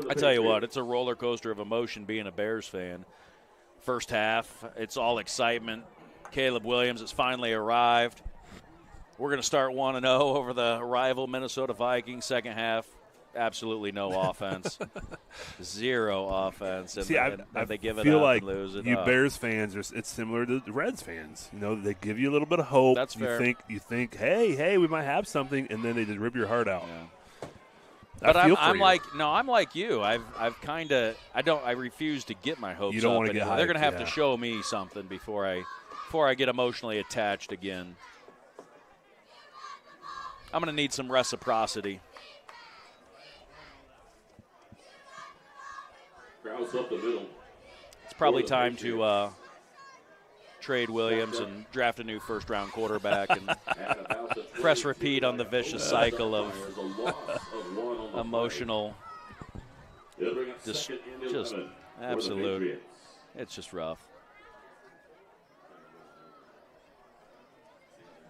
I tell you what, it's a roller coaster of emotion being a Bears fan. First half, it's all excitement. Caleb Williams has finally arrived. We're going to start 1-0 over the rival Minnesota Vikings. Second half, absolutely no offense. Zero offense. And, See, I they give it feel up like and lose it you up. Bears fans, it's similar to the Reds fans. You know, they give you a little bit of hope. That's fair. You think, hey, we might have something, and then they just rip your heart out. Yeah. But I'm like you. I refuse to get my hopes up. You don't want to get hyped. They're going to have to show me something before I get emotionally attached again. I'm going to need some reciprocity. It's probably time to trade Williams and draft a new first-round quarterback and press repeat on the vicious cycle of emotional, just absolute. It's just rough.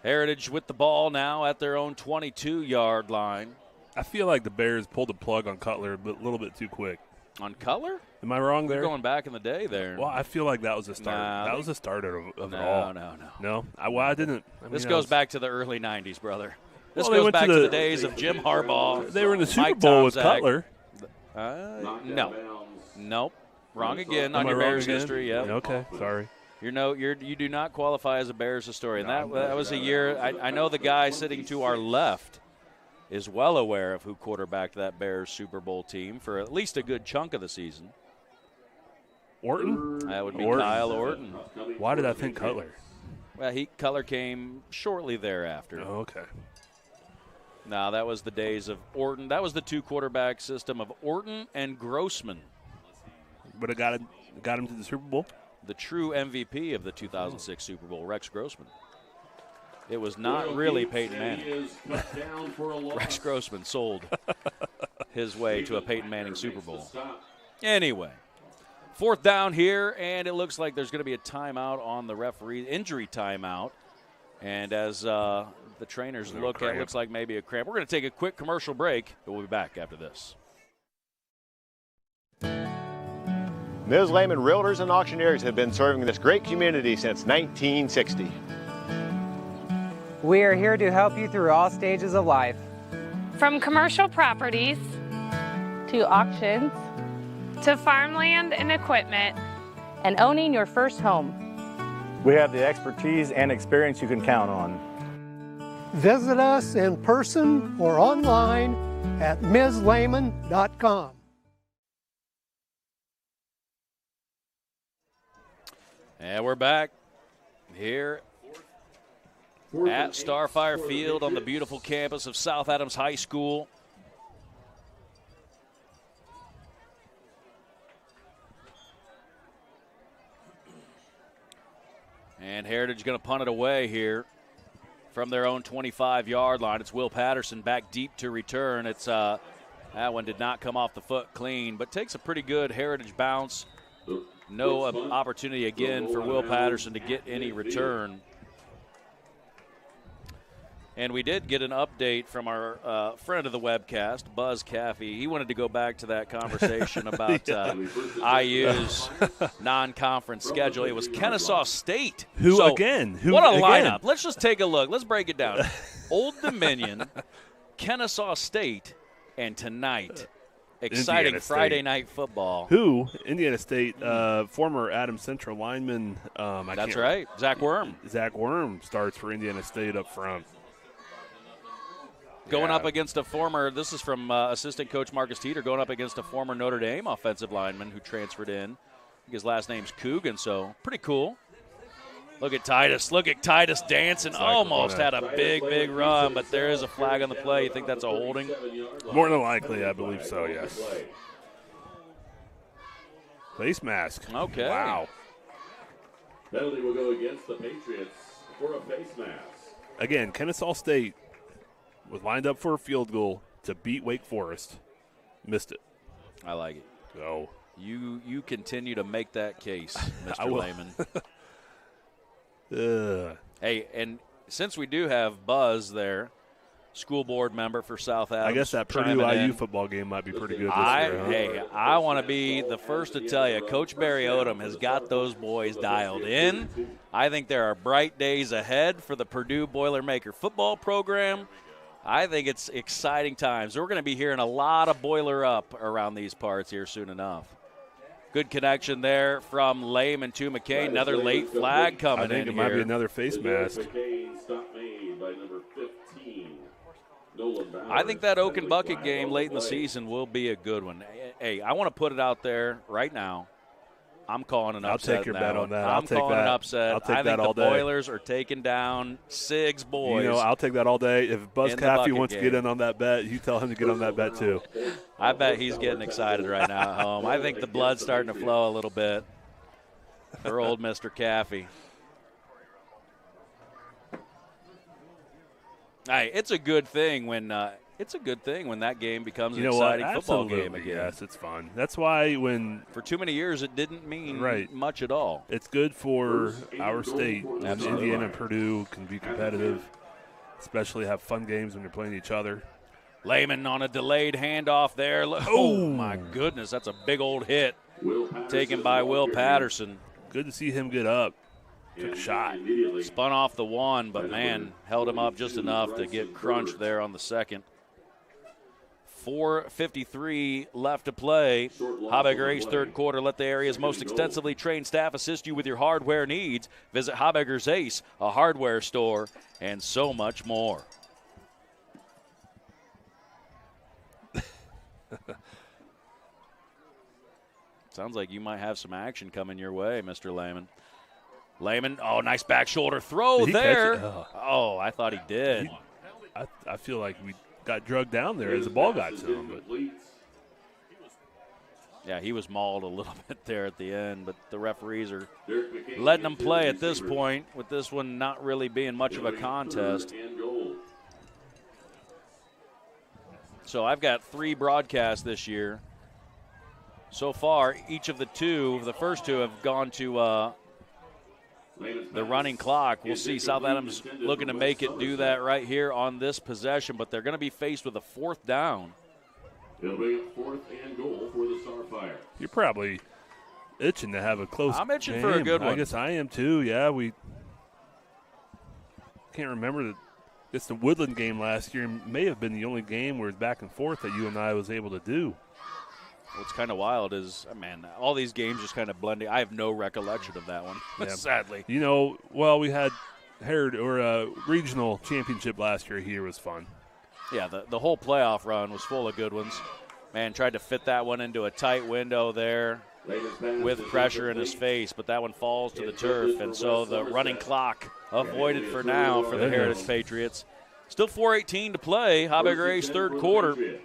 Heritage with the ball now at their own 22-yard line. I feel like the Bears pulled the plug on Cutler a little bit too quick. On Cutler? Am I wrong there? You're going back in the day there. Well, I feel like that was the start. That was the start of it all. No. I didn't. This goes back to the early 90s, brother. This goes back to the days of Jim Harbaugh. They were in the Super Bowl with Cutler. No. Nope. Wrong again on your Bears history. Yeah. Okay. Sorry. You do not qualify as a Bears historian. That was a year. I know the guy sitting to our left is well aware of who quarterbacked that Bears Super Bowl team for at least a good chunk of the season. Orton? That would be Kyle Orton. Why did I think Cutler? Well, Cutler came shortly thereafter. Oh, okay. No, that was the days of Orton. That was the two-quarterback system of Orton and Grossman. But it got him to the Super Bowl? The true MVP of the 2006 Super Bowl, Rex Grossman. It was not really Peyton Manning. Rex Grossman sold. his way to a Peyton Manning Super Bowl. Anyway, 4th down here, and it looks like there's going to be a timeout on the referee, injury timeout. And as the trainers look at it, looks like maybe a cramp. We're going to take a quick commercial break, but we'll be back after this. Ms. Lehman Realtors and Auctioneers have been serving this great community since 1960. We are here to help you through all stages of life. From commercial properties to auctions to farmland and equipment and owning your first home. We have the expertise and experience you can count on. Visit us in person or online at mslehman.com. And we're back here at Starfire Field on the beautiful campus of South Adams High School. And Heritage going to punt it away here from their own 25-yard line. It's Will Patterson back deep to return. It's that one did not come off the foot clean, but takes a pretty good Heritage bounce. No opportunity again for Will Patterson to get any return. And we did get an update from our friend of the webcast, Buzz Caffey. He wanted to go back to that conversation about IU's non-conference schedule. It was Kennesaw State. What a lineup. Let's just take a look. Let's break it down. Old Dominion, Kennesaw State, and tonight, exciting Friday night football. Indiana State, former Adams Central lineman. That's right, Zach Worm. Zach Worm starts for Indiana State up front. Going up against a former, this is from assistant coach Marcus Teeter, going up against a former Notre Dame offensive lineman who transferred in. His last name's Coogan, so pretty cool. Look at Titus. Look at Titus dancing. Almost had a big run, but there is a flag on the play. You think that's a holding? More than likely, I believe so, yes. Face mask. Okay. Wow. Penalty will go against the Patriots for a face mask. Again, Kennesaw State was lined up for a field goal to beat Wake Forest. Missed it. I like it. Go. You continue to make that case, Mr. Lehman. Hey, and since we do have Buzz there, school board member for South Adams, I guess that Purdue IU football game might be pretty good this year. Huh? Hey, I want to be the first to tell you, Coach Barry Odom has got those boys dialed in. I think there are bright days ahead for the Purdue Boilermaker football program. I think it's exciting times. We're going to be hearing a lot of Boiler up around these parts here soon enough. Good connection there from Lehman to McCain. Another late flag coming in. I think it might be another face mask. I think that Oak and Bucket game late in the season will be a good one. Hey, I want to put it out there right now. I'm calling an upset. I'll take your bet on that. I'm calling an upset. I'll take I that think all the day. Boilers are taking down Sig's boys. I'll take that all day. If Buzz Caffey wants to get in on that bet, you tell him to get on that bet too. I bet he's getting excited right now at home. I think the blood's starting to flow a little bit for old Mr. Caffey. Hey, it's a good thing when that game becomes an exciting football game again. Yes, it's fun. That's why for too many years it didn't mean much at all. It's good for our state. Indiana and Purdue can be competitive, especially have fun games when they're playing each other. Lehman on a delayed handoff there. Oh, my goodness. That's a big old hit taken by Will Patterson. Good to see him get up. Took a shot. Spun off the one, but, man, held him up just enough to get crunched there on the second. 4:53 left to play. Habegger Ace third quarter. Let the area's most extensively trained staff assist you with your hardware needs. Visit Habegger's Ace, a hardware store, and so much more. Sounds like you might have some action coming your way, Mr. Lehman. Lehman, nice back shoulder throw there. I thought he did. I feel like we got drugged down there as the ball got to him. But. Yeah, he was mauled a little bit there at the end, but the referees are letting him play at this point, with this one not really being much of a contest. So I've got 3 broadcasts this year. So far, each of the first two have gone to the running clock. We'll see. South Adams looking to make it do that right here on this possession, but they're going to be faced with a 4th down. It'll be a 4th and goal for the Starfire. You're probably itching to have a close I'm itching game. for a good one. I guess I am too. Yeah, we can't remember it's the Woodland game last year. May have been the only game where it's back and forth that you and I was able to do. What's kind of wild is, man, all these games just kind of blending. I have no recollection of that one, sadly. You know, well, we had regional championship last year here was fun. Yeah, the whole playoff run was full of good ones. Man, tried to fit that one into a tight window there with pressure in his face, but that one falls to the turf, and so the running clock avoided for now for the Heritage Patriots. Still 4:18 to play, Habiger A's 3rd quarter.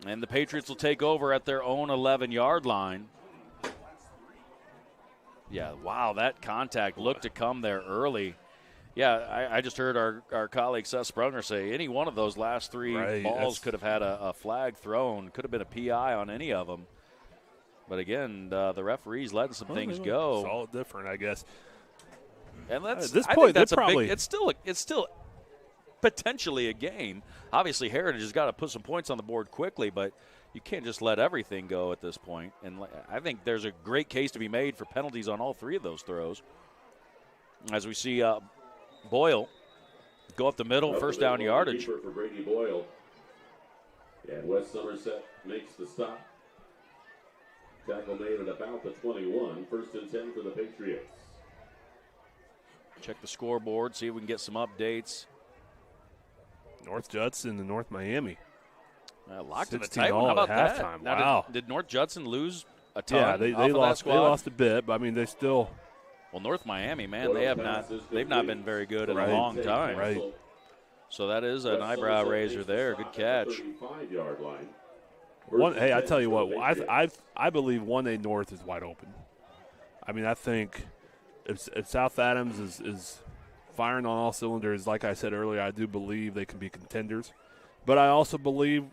And the Patriots will take over at their own 11-yard line. Yeah, wow, that contact looked to come there early. Yeah, I just heard our colleague Seth Sprunger say any one of those last 3 balls could have had a flag thrown, could have been a PI on any of them. But again, the referees letting some things go. It's all different, I guess. And at this point, that's it's still potentially a game. Obviously, Heritage has got to put some points on the board quickly, but you can't just let everything go at this point. And I think there's a great case to be made for penalties on all 3 of those throws. As we see Boyle go up the middle, first down yardage. For Brady Boyle. And West Somerset makes the stop. Tackle made at about the 21. 1st and 10 for the Patriots. Check the scoreboard, see if we can get some updates. North Judson and North Miami. Locked in a tight one. How about that? Halftime. Now, wow. Did North Judson lose a ton? Yeah, they lost a bit, but I mean they still. Well, North Miami, man, they've not been very good in a long time. Right. So that is an eyebrow raiser there. Good catch. Hey, I tell you what, I believe 1A North is wide open. I mean, I think if South Adams is firing on all cylinders, like I said earlier, I do believe they can be contenders. But I also believe,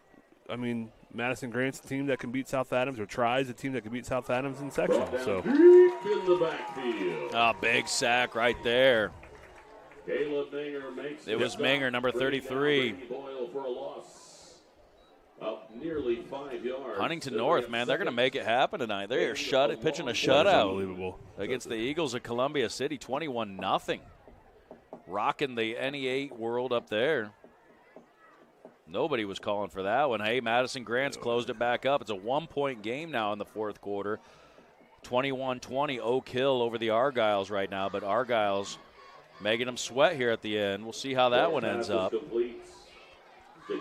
I mean, Madison Grant's a team that can beat South Adams, or tries a team that can beat South Adams in sectional. So, big sack right there. Caleb Minger makes it was Minger, number 33. Boyle for a loss of nearly 5 yards. Huntington North, man, they're going to make it happen tonight. They are pitching a shutout unbelievable against the Eagles of Columbia City, 21-0. Rocking the NE8 world up there. Nobody was calling for that one. Hey, Madison Grant's closed it back up. It's a 1-point game now in the 4th quarter. 21-20 Oak Hill over the Argyles right now, but Argyles making them sweat here at the end. We'll see how that one ends up. To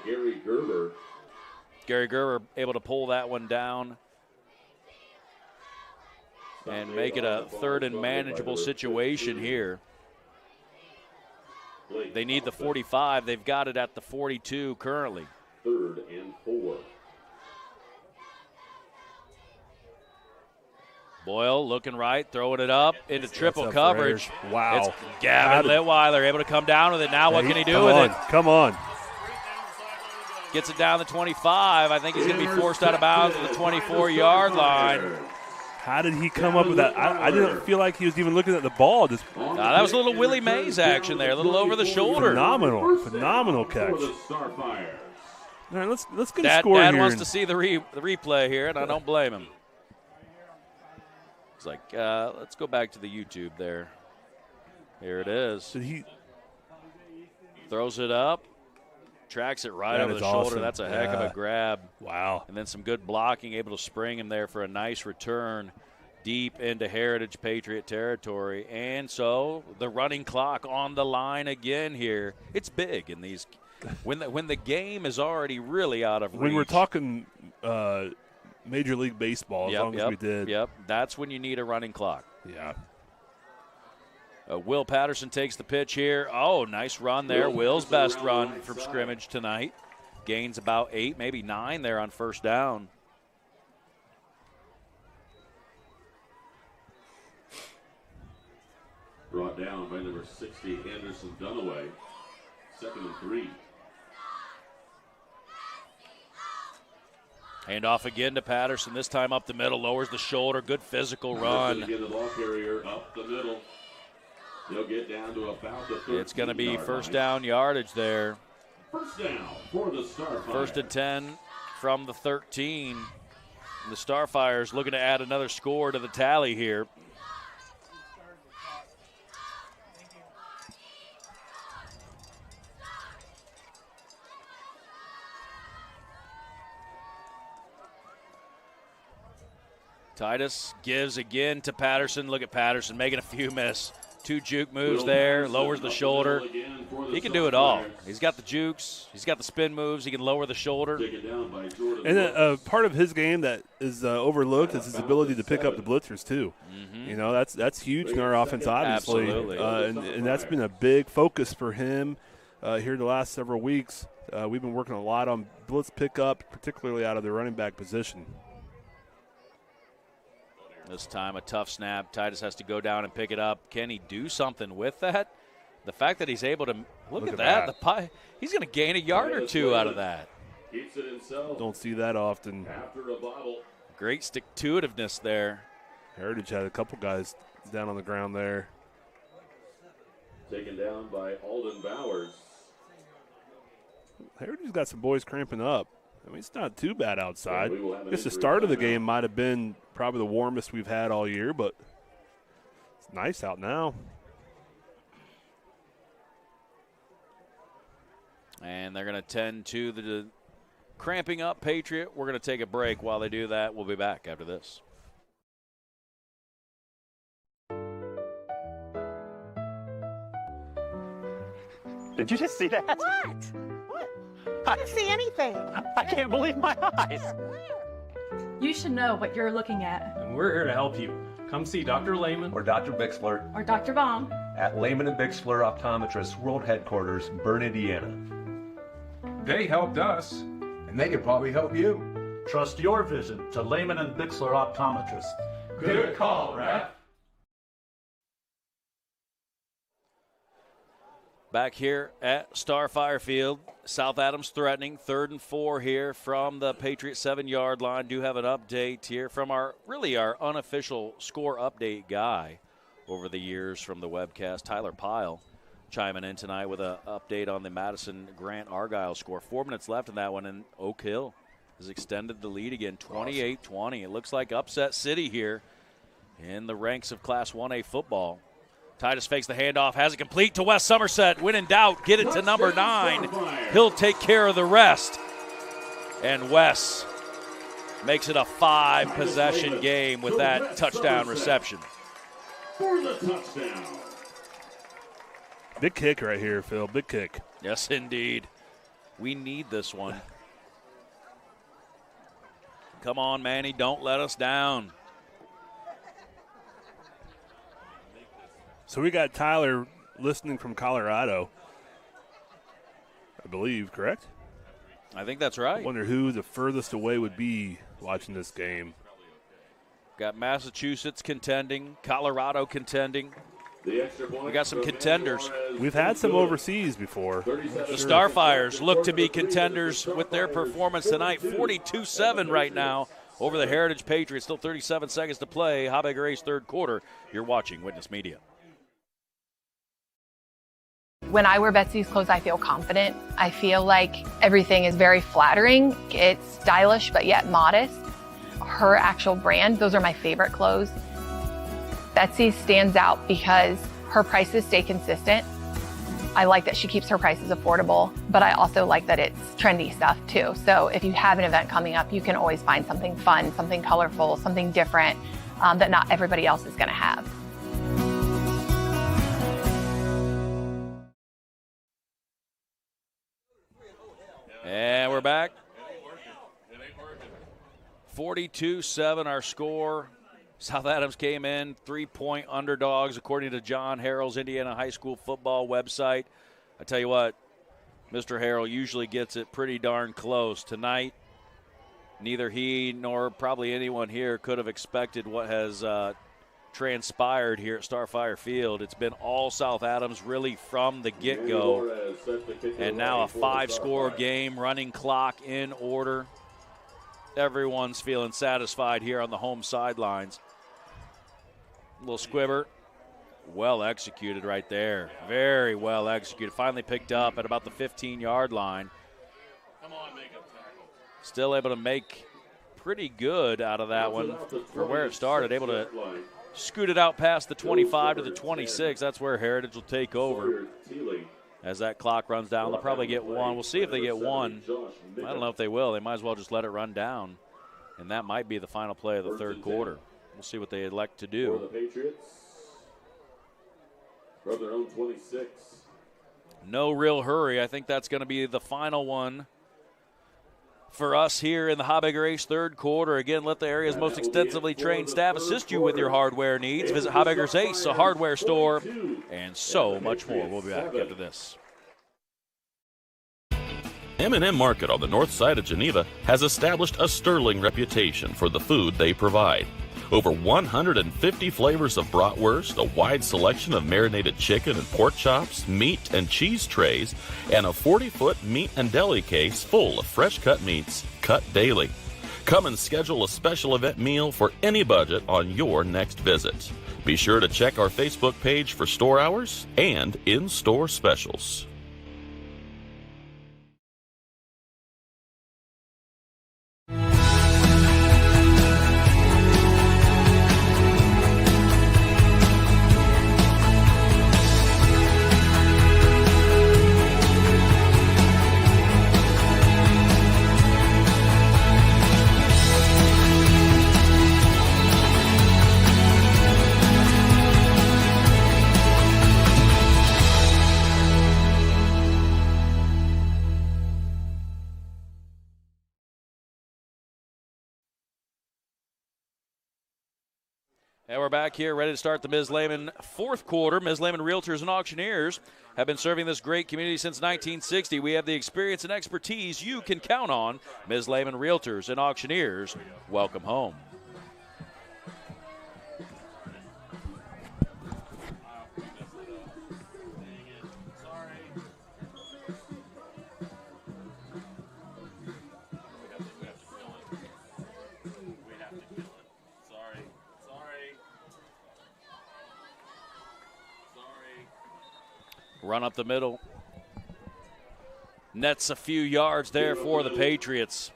Gary Gerber. Gary Gerber able to pull that one down and make it a 3rd and manageable situation here. They need the 45. They've got it at the 42 currently. 3rd and 4. Boyle looking right, throwing it up into triple coverage. Wow. It's Gavin Litweiler able to come down with it. Now what can he do with it? Come on. Gets it down the 25. I think he's going to be forced out of bounds at the 24-yard line. How did he come up with that? I didn't feel like he was even looking at the ball. That was a little Willie Mays action there, a little over the shoulder. Phenomenal catch. All right, let's get a score Dad here. wants to see the replay here, and I don't blame him. It's like, let's go back to the YouTube there. Here it is. Did he throws it up, tracks it right over the shoulder. Awesome. That's a heck of a grab. Wow. And then some good blocking, able to spring him there for a nice return deep into Heritage Patriot territory. And so the running clock on the line again here. It's big in these when the game is already really out of reach. When we're talking Major League Baseball, as long as we did. Yep, that's when you need a running clock. Yeah. Will Patterson takes the pitch here. Oh, nice run there. Will's best run from scrimmage tonight. Gains about 8, maybe 9 there on first down. Brought down by number 60, Anderson Dunaway. 2nd and 3. Hand off again to Patterson, this time up the middle, lowers the shoulder, good physical run. Get the ball carrier up the middle. He'll get down to about the 13-yard It's going to be first line. down yardage there. First down for the Starfire. First and 10 from the 13. The Starfires looking to add another score to the tally here. Titus gives again to Patterson. Look at Patterson making a few miss. 2 juke moves there, lowers the shoulder. He can do it all. He's got the jukes. He's got the spin moves. He can lower the shoulder. And part of his game that is overlooked is his ability to pick up the blitzers too. Mm-hmm. You know, that's huge in our offense, obviously. Absolutely. And that's been a big focus for him here the last several weeks. We've been working a lot on blitz pickup, particularly out of the running back position. This time a tough snap. Titus has to go down and pick it up. Can he do something with that? The fact that he's able to look at that. He's going to gain a yard or two out of that. Keeps it himself. Don't see that often. After a bobble. Great stick-to-itiveness there. Heritage had a couple guys down on the ground there. Taken down by Alden Bowers. Heritage's got some boys cramping up. I mean, it's not too bad outside. Yeah, I guess the start of the game might have been probably the warmest we've had all year, but it's nice out now. And they're going to tend to the cramping up Patriot. We're going to take a break. While they do that, we'll be back after this. Did you just see that? What? I didn't see anything. I can't believe my eyes. You should know what you're looking at. And we're here to help you. Come see Dr. Lehman or Dr. Bixler or Dr. Baum at Lehman and Bixler Optometrists World Headquarters, Berne, Indiana. They helped us, and they could probably help you. Trust your vision to Lehman and Bixler Optometrists. Good call, Ref. Back here at Starfire Field, South Adams threatening 3rd and 4 here from the Patriot 7-yard line. Do have an update here from our unofficial score update guy over the years from the webcast, Tyler Pyle, chiming in tonight with an update on the Madison Grant Argyle score. 4 minutes left in that one, and Oak Hill has extended the lead again, 28-20. It looks like upset city here in the ranks of Class 1A football. Titus fakes the handoff, has it complete to Wes Somerset. When in doubt, get it to number 9. He'll take care of the rest. And Wes makes it a 5-possession game with that touchdown reception. For the touchdown. Big kick right here, Phil. Big kick. Yes, indeed. We need this one. Come on, Manny. Don't let us down. So we got Tyler listening from Colorado, I believe, correct? I think that's right. I wonder who the furthest away would be watching this game. Got Massachusetts contending, Colorado contending. We got some contenders. We've had some overseas before. The Starfires look to be contenders with their performance tonight. 42-7 right now over the Heritage Patriots. Still 37 seconds to play. Habegger Ace 3rd quarter. You're watching Witness Media. When I wear Betsy's clothes, I feel confident. I feel like everything is very flattering. It's stylish, but yet modest. Her actual brand, those are my favorite clothes. Betsy stands out because her prices stay consistent. I like that she keeps her prices affordable, but I also like that it's trendy stuff too. So if you have an event coming up, you can always find something fun, something colorful, something different that not everybody else is going to have. And we're back. 42-7 our score. South Adams came in 3-point underdogs according to John Harrell's Indiana High School football website. I tell you what, Mr. Harrell usually gets it pretty darn close. Tonight, neither he nor probably anyone here could have expected what has transpired here at Starfire Field. It's been all South Adams really from the get-go. And now a 5-score game, running clock in order. everyone's feeling satisfied here on the home sidelines. Little squibber. Well executed right there. Very well executed. Finally picked up at about the 15-yard line. Still able to make pretty good out of that one for where it started. Able to scoot it out past the 25 to the 26. That's where Heritage will take over. As that clock runs down, they'll probably get one. We'll see if they get one. I don't know if they will. They might as well just let it run down. And that might be the final play of the third quarter. We'll see what they elect to do. For the Patriots, from their own 26. No real hurry. I think that's going to be the final one for us here in the Habegger Ace third quarter. Again, let the area's most extensively trained staff assist you with your hardware needs. Visit Habegger's Ace, a hardware store, and so much more. We'll be back after this. M&M Market on the north side of Geneva has established a sterling reputation for the food they provide. Over 150 flavors of bratwurst, a wide selection of marinated chicken and pork chops, meat and cheese trays, and a 40-foot meat and deli case full of fresh-cut meats cut daily. Come and schedule a special event meal for any budget on your next visit. Be sure to check our Facebook page for store hours and in-store specials. And we're back here ready to start the Ms. Lehman fourth quarter. Ms. Lehman Realtors and Auctioneers have been serving this great community since 1960. We have the experience and expertise you can count on. Ms. Lehman Realtors and Auctioneers, welcome home. Run up the middle. Nets a few yards there for the Patriots.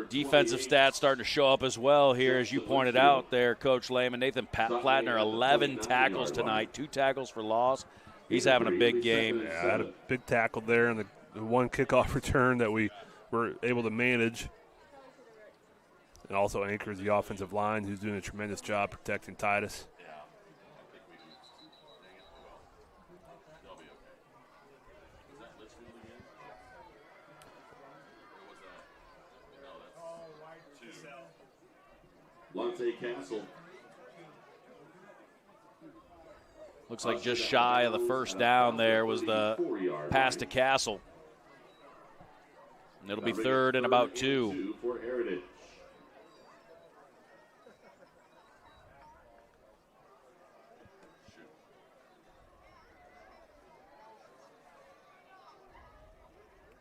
Defensive stats starting to show up as well here, as you pointed out there, Coach Lehman. Nathan Plattner, 11 tackles tonight, 2 tackles for loss. He's having a big game. Yeah, I had a big tackle there and the one kickoff return that we were able to manage. And also anchors the offensive line, who's doing a tremendous job protecting Titus. Castle. Looks like just shy of the first down there was the pass to Castle. And it'll be third and about 2. For Heritage.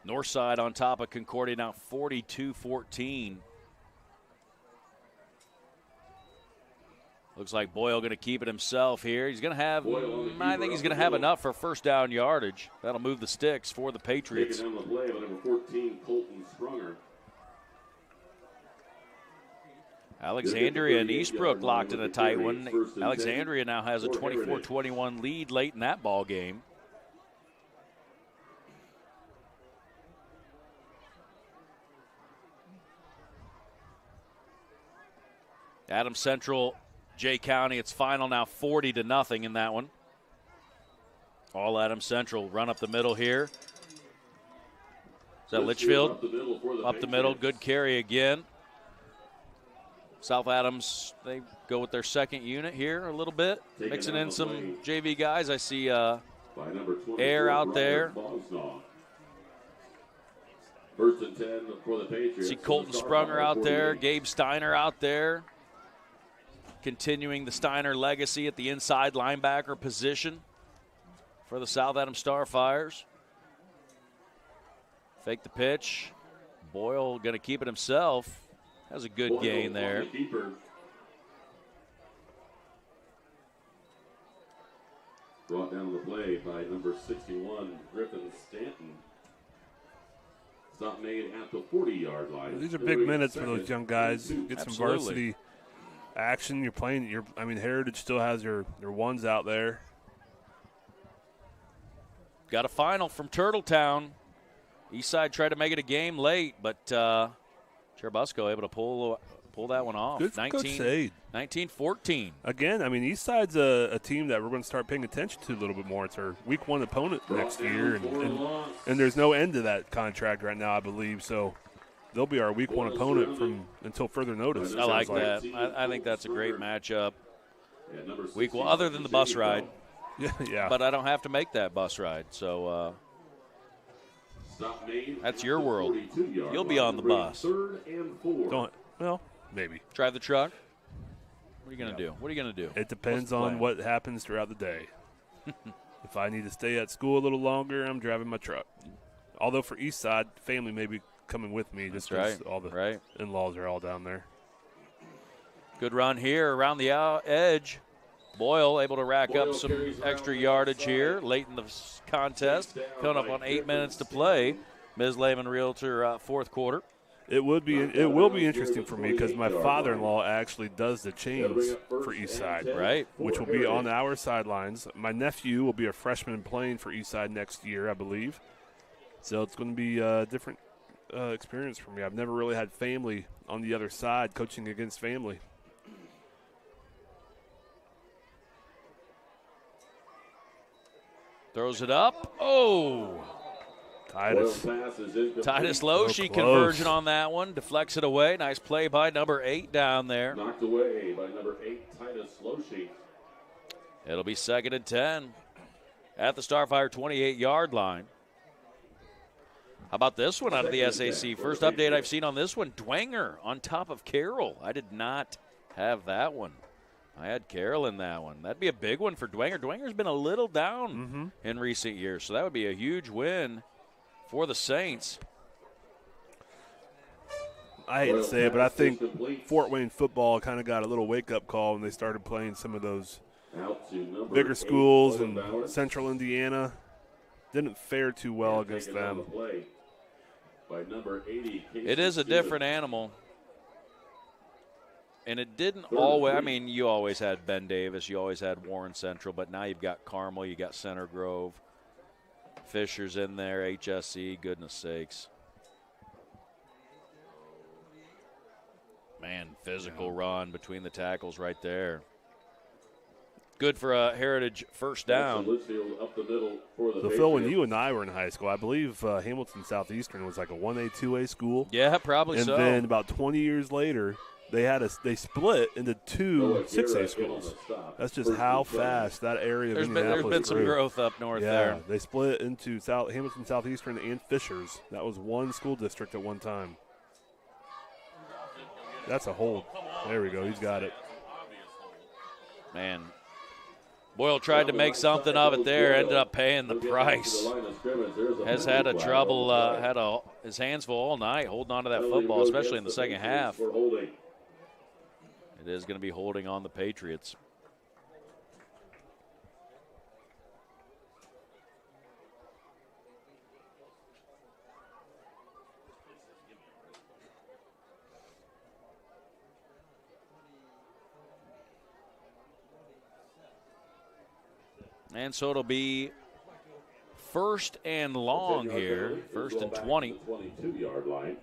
Northside on top of Concordia now 42-14. Looks like Boyle going to keep it himself here. He's going to have, I think he's going to have enough for first down yardage. That'll move the sticks for the Patriots. Taking down the play by number 14, Colton Sprunger. Alexandria and Eastbrook locked in a tight one. Alexandria now has a 24-21 lead late in that ball game. Adams Central, Jay County, it's final now 40-0 in that one. All Adams Central run up the middle here. Is that Litchfield? Up the middle, good carry again. South Adams, they go with their second unit here a little bit, mixing in some JV guys. I see Air out there. First and 10 for the Patriots. See Colton Sprunger out there, Gabe Steiner out there. Continuing the Steiner legacy at the inside linebacker position for the South Adams Starfires. Fake the pitch. Boyle going to keep it himself. Has a good gain there. Brought down the play by number 61, Griffin Stanton. Stop made at the 40-yard line. These are big minutes for those young guys. Get some varsity action. You're playing. Heritage still has your ones out there. Got a final from Turtletown. Eastside tried to make it a game late, but Cherubusco able to pull that one off. Good for Coach Sade. 19-14. Again, Eastside's a team that we're going to start paying attention to a little bit more. It's our week 1 opponent next year, and there's no end to that contract right now, I believe. So they'll be our week 1 opponent until further notice. I like that. I think that's a great matchup. Week 1, other than the bus ride. Yeah. But I don't have to make that bus ride, so that's your world. You'll be on the bus. Well, maybe. Drive the truck? What are you going to do? What are you going to do? It depends on what happens throughout the day. If I need to stay at school a little longer, I'm driving my truck. Although for Eastside, family may be coming with me just because all the in-laws are all down there. Good run here around the edge. Boyle able to rack up some extra yardage here late in the contest. Coming up on 8 minutes to play. Ms. Lehman Realtor, fourth quarter. It will be interesting for me because my father-in-law actually does the chains for Eastside, right? Which will be on our sidelines. My nephew will be a freshman playing for Eastside next year, I believe. So it's going to be a different experience for me. I've never really had family on the other side coaching against family. Throws it up. Oh! Titus Loesch conversion on that one. Deflects it away. Nice play by number 8 down there. Knocked away by number 8, Titus Loesch. It'll be 2nd and 10 at the Starfire 28-yard line. How about this one out of the SAC? First update I've seen on this one, Dwenger on top of Carroll. I did not have that one. I had Carroll in that one. That'd be a big one for Dwenger. Dwenger's been a little down in recent years, so that would be a huge win for the Saints. I hate to say it, but I think Fort Wayne football kind of got a little wake-up call when they started playing some of those bigger schools in central Indiana. Didn't fare too well against them. It is a different animal. And it didn't always, you always had Ben Davis, you always had Warren Central, but now you've got Carmel, you got Center Grove, Fisher's in there, HSE, goodness sakes. Man, physical run between the tackles right there. Good for a Heritage first down. So, Phil, when you and I were in high school, I believe Hamilton Southeastern was like a 1A, 2A school. Yeah, probably so. And then about 20 years later, they split into 2 6A schools. That's just how fast that area of Indianapolis There's been some growth up north there. Yeah, they split into Hamilton Southeastern and Fishers. That was one school district at one time. That's a hold. There we go. He's got it. Man, Boyle tried to make something of it there, ended up paying the price. Has had his hands full all night holding on to that football, especially in the second half. It is going to be holding on the Patriots. And so it'll be first and long here, first and 20. 22-yard line.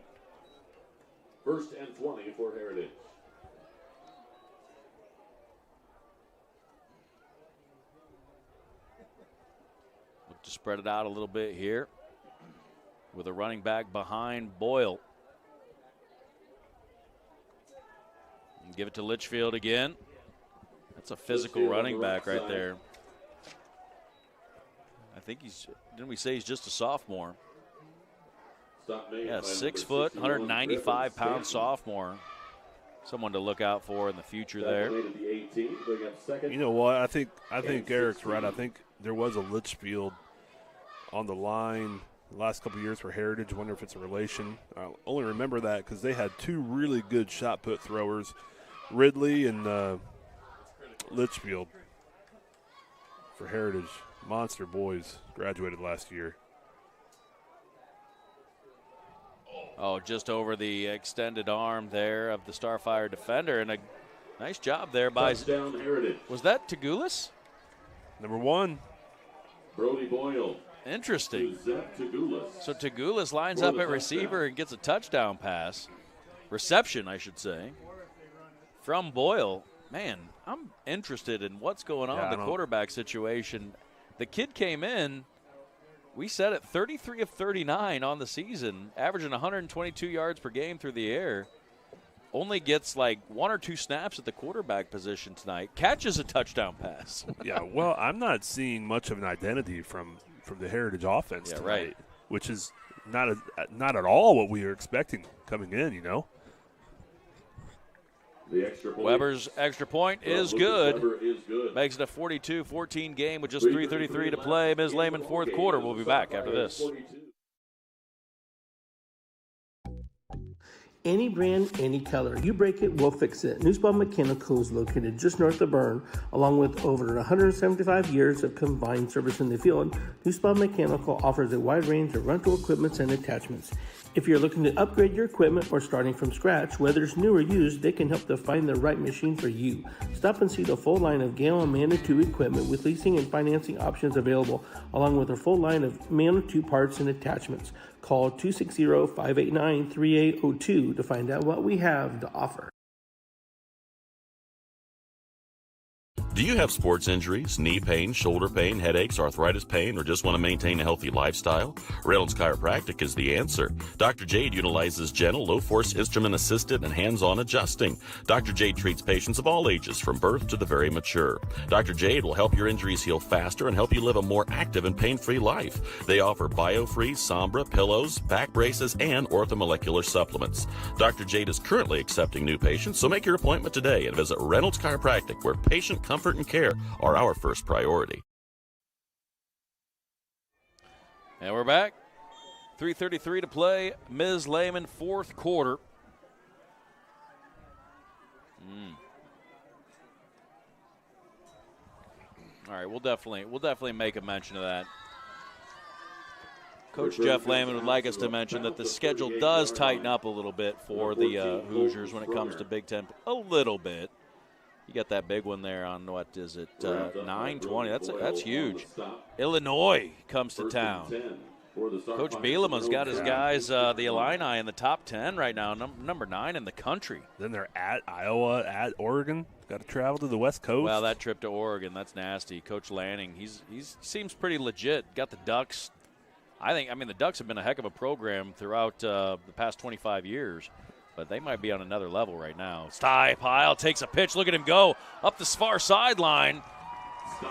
First and 20 for Heritage. Look to spread it out a little bit here with a running back behind Boyle. And give it to Litchfield again. That's a physical running back right there. I think didn't we say he's just a sophomore? Yeah, 6 foot, 195-pound sophomore. Someone to look out for in the future there. You know what? I think Eric's right. I think there was a Litchfield on the line the last couple of years for Heritage. Wonder if it's a relation. I only remember that because they had two really good shot put throwers, Ridley and Litchfield for Heritage. Monster boys, graduated last year. Oh, just over the extended arm there of the Starfire defender, and a nice job there by. Touchdown Heritage. Was that Tagulis? Number 1. Brody Boyle. Interesting. Tagulis. So Tagulis lines up at receiver and gets a touchdown pass. Reception, I should say. From Boyle. Man, I'm interested in what's going on in the quarterback situation. The kid came in, we said it, 33 of 39 on the season, averaging 122 yards per game through the air. Only gets like 1 or 2 snaps at the quarterback position tonight. Catches a touchdown pass. Yeah, well, I'm not seeing much of an identity from the Heritage offense tonight, right. Which is not at all what we were expecting coming in, you know. The extra point. Weber's extra point is good. Makes it a 42-14 game with just 3:33 to play. Ms. Lehman, fourth quarter. We'll be back after this. Any brand, any color. You break it, we'll fix it. Newspawn Mechanical is located just north of Berne, along with over 175 years of combined service in the field. Newspawn Mechanical offers a wide range of rental equipment and attachments. If you're looking to upgrade your equipment or starting from scratch, whether it's new or used, they can help to find the right machine for you. Stop and see the full line of Gale and Manitou equipment with leasing and financing options available, along with a full line of Manitou parts and attachments. Call 260-589-3802 to find out what we have to offer. Do you have sports injuries, knee pain, shoulder pain, headaches, arthritis pain, or just want to maintain a healthy lifestyle? Reynolds Chiropractic is the answer. Dr. Jade utilizes gentle, low-force, instrument-assisted, and hands-on adjusting. Dr. Jade treats patients of all ages, from birth to the very mature. Dr. Jade will help your injuries heal faster and help you live a more active and pain-free life. They offer BioFree, Sombra, pillows, back braces, and orthomolecular supplements. Dr. Jade is currently accepting new patients, so make your appointment today and visit Reynolds Chiropractic, where patient comfort and care are our first priority. And we're back. 3:33 to play. Ms. Lehman, fourth quarter. All right, we'll definitely make a mention of that. Coach Jeff Lehman would like us to mention that the schedule does tighten up a little bit for the Hoosiers when it comes to Big Ten. A little bit. You got that big one there on, what is it, 9:20. That's huge. Illinois comes to town. Coach Bielema's got his guys, the Illini, in the top 10 right now, number 9 in the country. Then they're at Iowa, at Oregon. Got to travel to the West Coast. Well, that trip to Oregon, that's nasty. Coach Lanning, he seems pretty legit. Got the Ducks. I mean, the Ducks have been a heck of a program throughout the past 25 years. But they might be on another level right now. Pyle takes a pitch. Look at him go up the far sideline.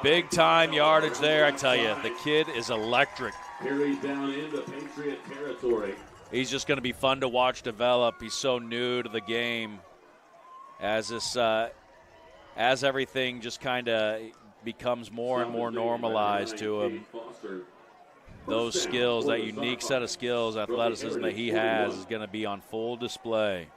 Big time yardage there. I tell you, the kid is electric. Carries down into Patriot territory. He's just going to be fun to watch develop. He's so new to the game. As everything just kind of becomes more and more normalized to him. Those skills, that unique set of skills, athleticism that he has is going to be on full display.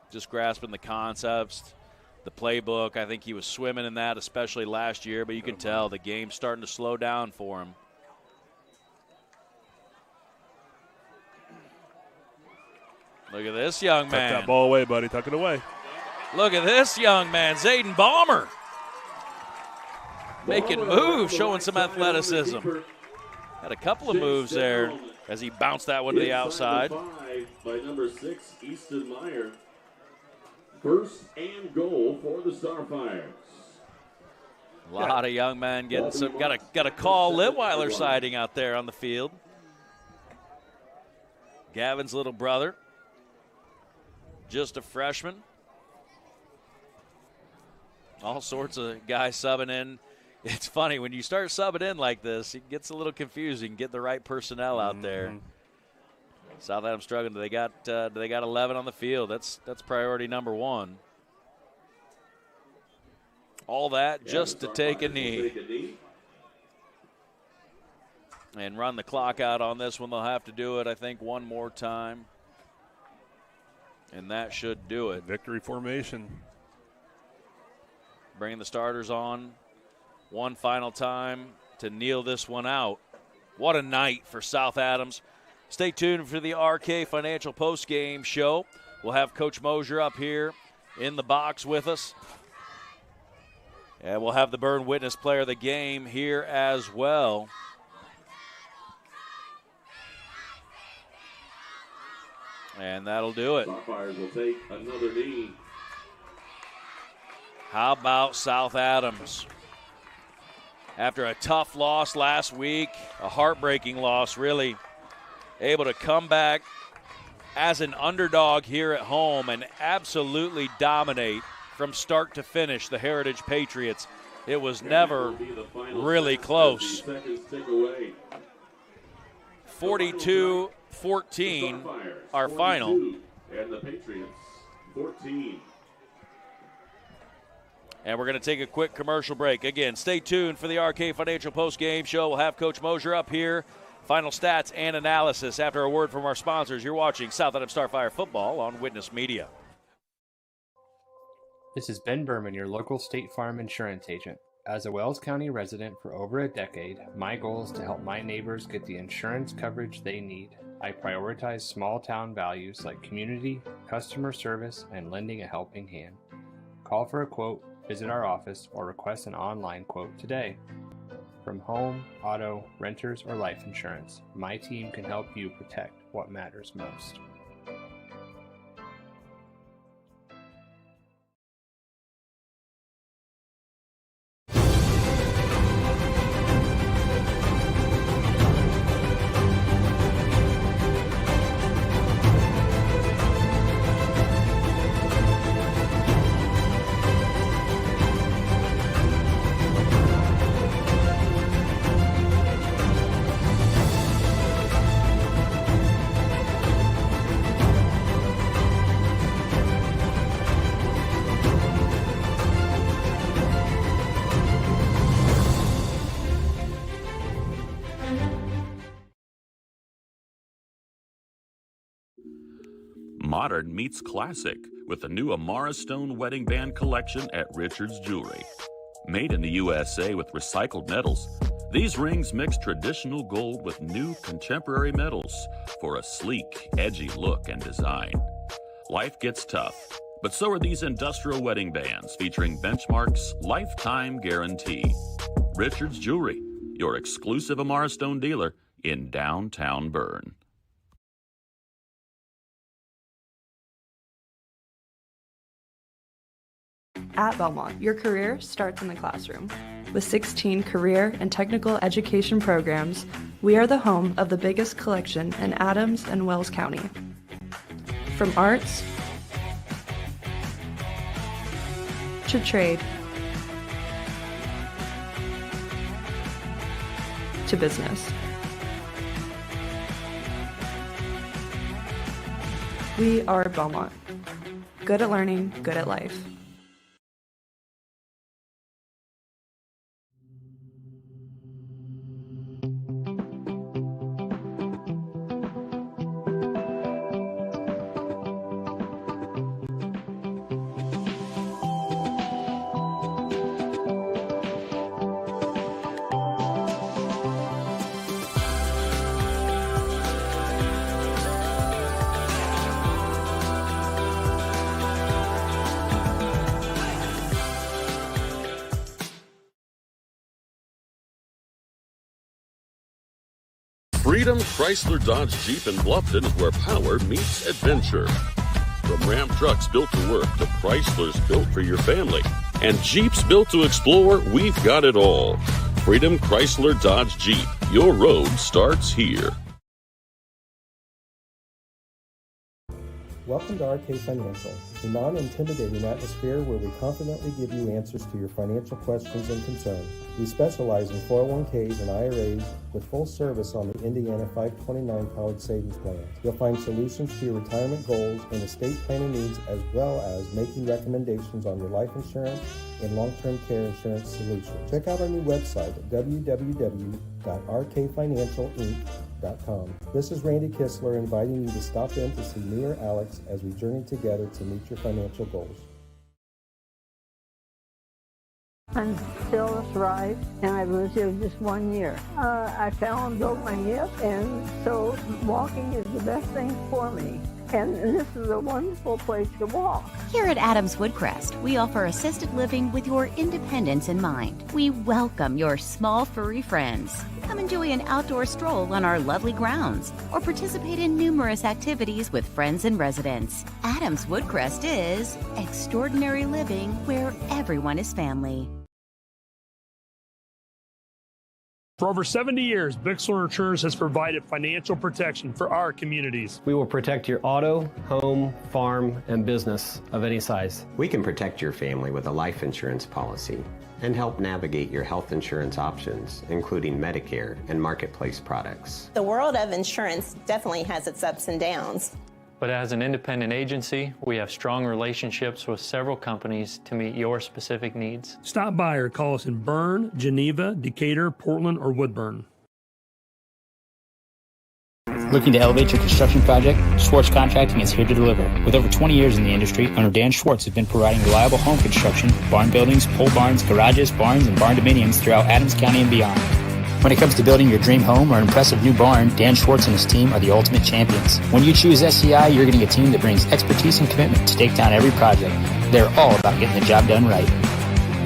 Just grasping the concepts, the playbook. I think he was swimming in that, especially last year, but you can tell the game's starting to slow down for him. Look at this young man. Tuck that ball away, buddy. Tuck it away. Look at this young man, Zayden Balmer. Making moves, showing some athleticism. Had a couple of moves there as he bounced that one to the outside. By number 6, Easton Meyer. First and goal for the Starfires. A lot of young men getting some. Got a call Litweiler sighting out there on the field. Gavin's little brother, just a freshman. All sorts of guys subbing in. It's funny, when you start subbing in like this, it gets a little confusing. Get the right personnel out there. South Adams struggling. They got 11 on the field. That's priority number 1. All that just to take a knee. and run the clock out on this one. They'll have to do it, I think, one more time. And that should do it. Victory formation. Bringing the starters on one final time to kneel this one out. What a night for South Adams. Stay tuned for the RK Financial Postgame show. We'll have Coach Mosier up here in the box with us. And we'll have the Berne Witness Player of the Game here as well. And that'll do it. Starfires will take another knee. How about South Adams? After a tough loss last week, a heartbreaking loss really, able to come back as an underdog here at home and absolutely dominate from start to finish the Heritage Patriots. It was never really close. 42-14, our final. And the Patriots, 14. And we're going to take a quick commercial break. Again, stay tuned for the RK Financial Post-Game Show. We'll have Coach Mosier up here. Final stats and analysis after a word from our sponsors. You're watching South Adams Starfire Football on Witness Media. This is Ben Berman, your local State Farm insurance agent. As a Wells County resident for over a decade, my goal is to help my neighbors get the insurance coverage they need. I prioritize small town values like community, customer service, and lending a helping hand. Call for a quote, visit our office, or request an online quote today. From home, auto, renters, or life insurance, my team can help you protect what matters most. Modern meets classic with the new Amara Stone Wedding Band collection at Richard's Jewelry. Made in the USA with recycled metals, these rings mix traditional gold with new contemporary metals for a sleek, edgy look and design. Life gets tough, but so are these industrial wedding bands featuring Benchmark's lifetime guarantee. Richard's Jewelry, your exclusive Amara Stone dealer in downtown Berne. At Belmont, your career starts in the classroom. With 16 career and technical education programs, we are the home of the biggest collection in Adams and Wells County. From arts to trade to business. We are Belmont. Good at learning, good at life. Freedom Chrysler Dodge Jeep in Bluffton is where power meets adventure. From Ram trucks built to work to Chryslers built for your family and Jeeps built to explore, we've got it all. Freedom Chrysler Dodge Jeep. Your road starts here. Welcome to RK Financial, a non-intimidating atmosphere where we confidently give you answers to your financial questions and concerns. We specialize in 401ks and IRAs with full service on the Indiana 529 college savings plans. You'll find solutions to your retirement goals and estate planning needs, as well as making recommendations on your life insurance and long-term care insurance solutions. Check out our new website at www.rkfinancialinc.com. This is Randy Kistler inviting you to stop in to see me or Alex as we journey together to meet your financial goals. I'm Phyllis Rice, and I've lived here just 1 year. I fell and broke my hip, and so walking is the best thing for me. And this is a wonderful place to walk. Here at Adams Woodcrest, we offer assisted living with your independence in mind. We welcome your small furry friends. Come enjoy an outdoor stroll on our lovely grounds or participate in numerous activities with friends and residents. Adams Woodcrest is extraordinary living where everyone is family. For over 70 years, Bixler Insurance has provided financial protection for our communities. We will protect your auto, home, farm, and business of any size. We can protect your family with a life insurance policy and help navigate your health insurance options, including Medicare and marketplace products. The world of insurance definitely has its ups and downs. But as an independent agency, we have strong relationships with several companies to meet your specific needs. Stop by or call us in Berne, Geneva, Decatur, Portland, or Woodburn. Looking to elevate your construction project? Schwartz Contracting is here to deliver. With over 20 years in the industry, owner Dan Schwartz has been providing reliable home construction, barn buildings, pole barns, garages, barns, and barn dominiums throughout Adams County and beyond. When it comes to building your dream home or an impressive new barn, Dan Schwartz and his team are the ultimate champions. When you choose SCI, you're getting a team that brings expertise and commitment to take down every project. They're all about getting the job done right.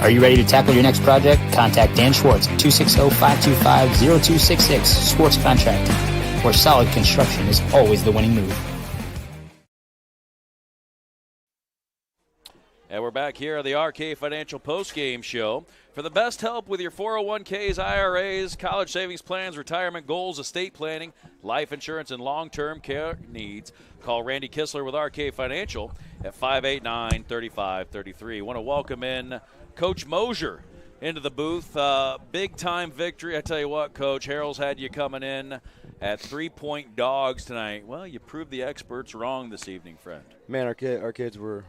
Are you ready to tackle your next project? Contact Dan Schwartz at 260-525-0266, Schwartz Contracting, where solid construction is always the winning move. And we're back here on the RK Financial Postgame Show. For the best help with your 401ks, IRAs, college savings plans, retirement goals, estate planning, life insurance, and long-term care needs, call Randy Kistler with RK Financial at 589-3533. Want to welcome in Coach Mosier into the booth. Big-time victory. I tell you what, Coach, Harold's had you coming in at 3-point dogs tonight. Well, you proved the experts wrong this evening, friend. Man, our kids were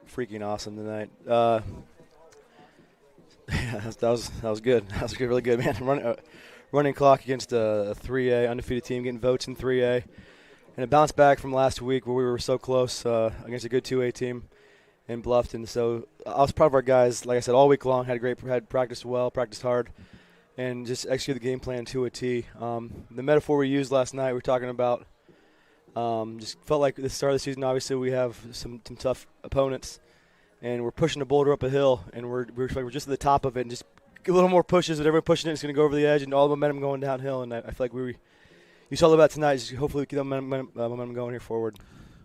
freaking awesome tonight. That was good. That was really good, man. Running clock against a 3A undefeated team, getting votes in 3A, and it bounced back from last week where we were so close against a good 2A team in Bluffton. So I was proud of our guys. Like I said, all week long had practiced well, practiced hard, and just executed the game plan to a T. The metaphor we used last night, we were talking about. Just felt like at the start of the season, obviously we have some tough opponents. And we're pushing the boulder up a hill, and we're just at the top of it, and just a little more pushes, and everyone pushing it, it's going to go over the edge, and all the momentum going downhill. And I feel like you saw that tonight. Just hopefully we keep the momentum going here forward.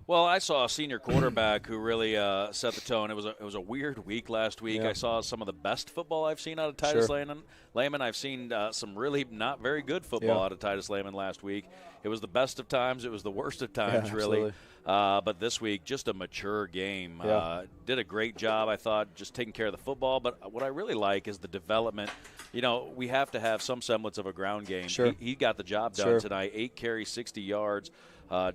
Well, I saw a senior quarterback who really set the tone. It was a weird week last week. Yeah. I saw some of the best football I've seen out of Titus Sure. Lehman. I've seen some really not very good football out of Titus Lehman last week. It was the best of times. It was the worst of times, really. But this week, just a mature game. Yeah. Did a great job, I thought, just taking care of the football. But what I really like is the development. You know, we have to have some semblance of a ground game. Sure. He got the job done Sure. tonight. 8 carries, 60 yards.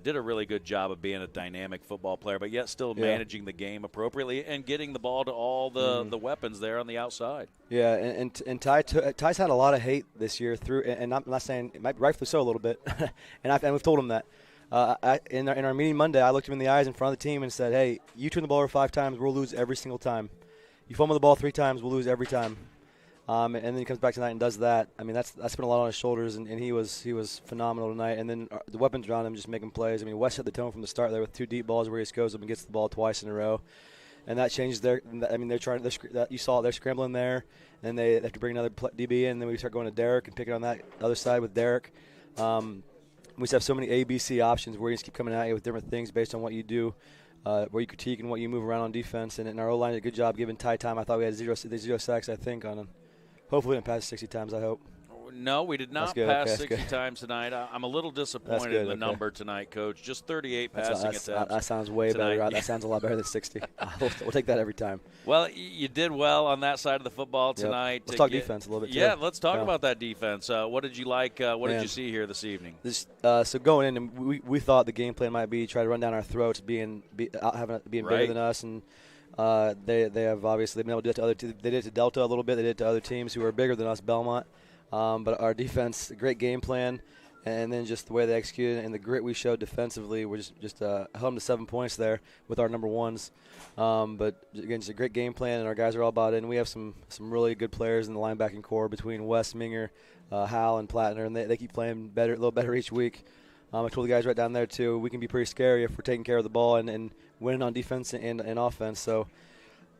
Did a really good job of being a dynamic football player, but yet still managing the game appropriately and getting the ball to all the weapons there on the outside. Yeah, and Ty's had a lot of hate this year through, and I'm not saying it might be rightfully so a little bit, and we've told him that. In our meeting Monday, I looked him in the eyes in front of the team and said, "Hey, you turn the ball over 5 times, we'll lose every single time. You fumble the ball 3 times, we'll lose every time." And then he comes back tonight and does that. I mean, that's been a lot on his shoulders, and he was phenomenal tonight. And then the weapons around him just making plays. I mean, West set the tone from the start there with 2 deep balls where he goes up and gets the ball twice in a row, and that changes their. I mean, you saw it, they're scrambling there, and they have to bring another DB in. And then we start going to Derek and picking on that other side with Derek. We just have so many ABC options where you just keep coming at you with different things based on what you do. Where you critique and what you move around on defense, and our O-line did a good job giving Ty time. I thought we had zero sacks, I think, on him. Hopefully we didn't pass 60 times, I hope. No, we did not pass 60 times tonight. I'm a little disappointed in the number tonight, Coach. Just 38 passing attempts. That sounds way tonight. better. That sounds a lot better than 60. We'll take that every time. Well, you did well on that side of the football tonight. Let's talk defense a little bit, too. Yeah, let's talk about that defense. What did you like? What did you see here this evening? So going in, we thought the game plan might be try to run down our throats, being bigger than us, and they have obviously been able to do it to other teams. They did it to Delta a little bit. They did it to other teams who are bigger than us, Belmont. But our defense, great game plan, and then just the way they executed and the grit we showed defensively, we just held them to 7 points there with our number ones. But again, just a great game plan, and our guys are all about it. And we have some really good players in the linebacking core between Wes, Minger, Hal, and Plattner, and they keep playing a little better each week. I told the guys right down there too, we can be pretty scary if we're taking care of the ball and winning on defense and offense. So I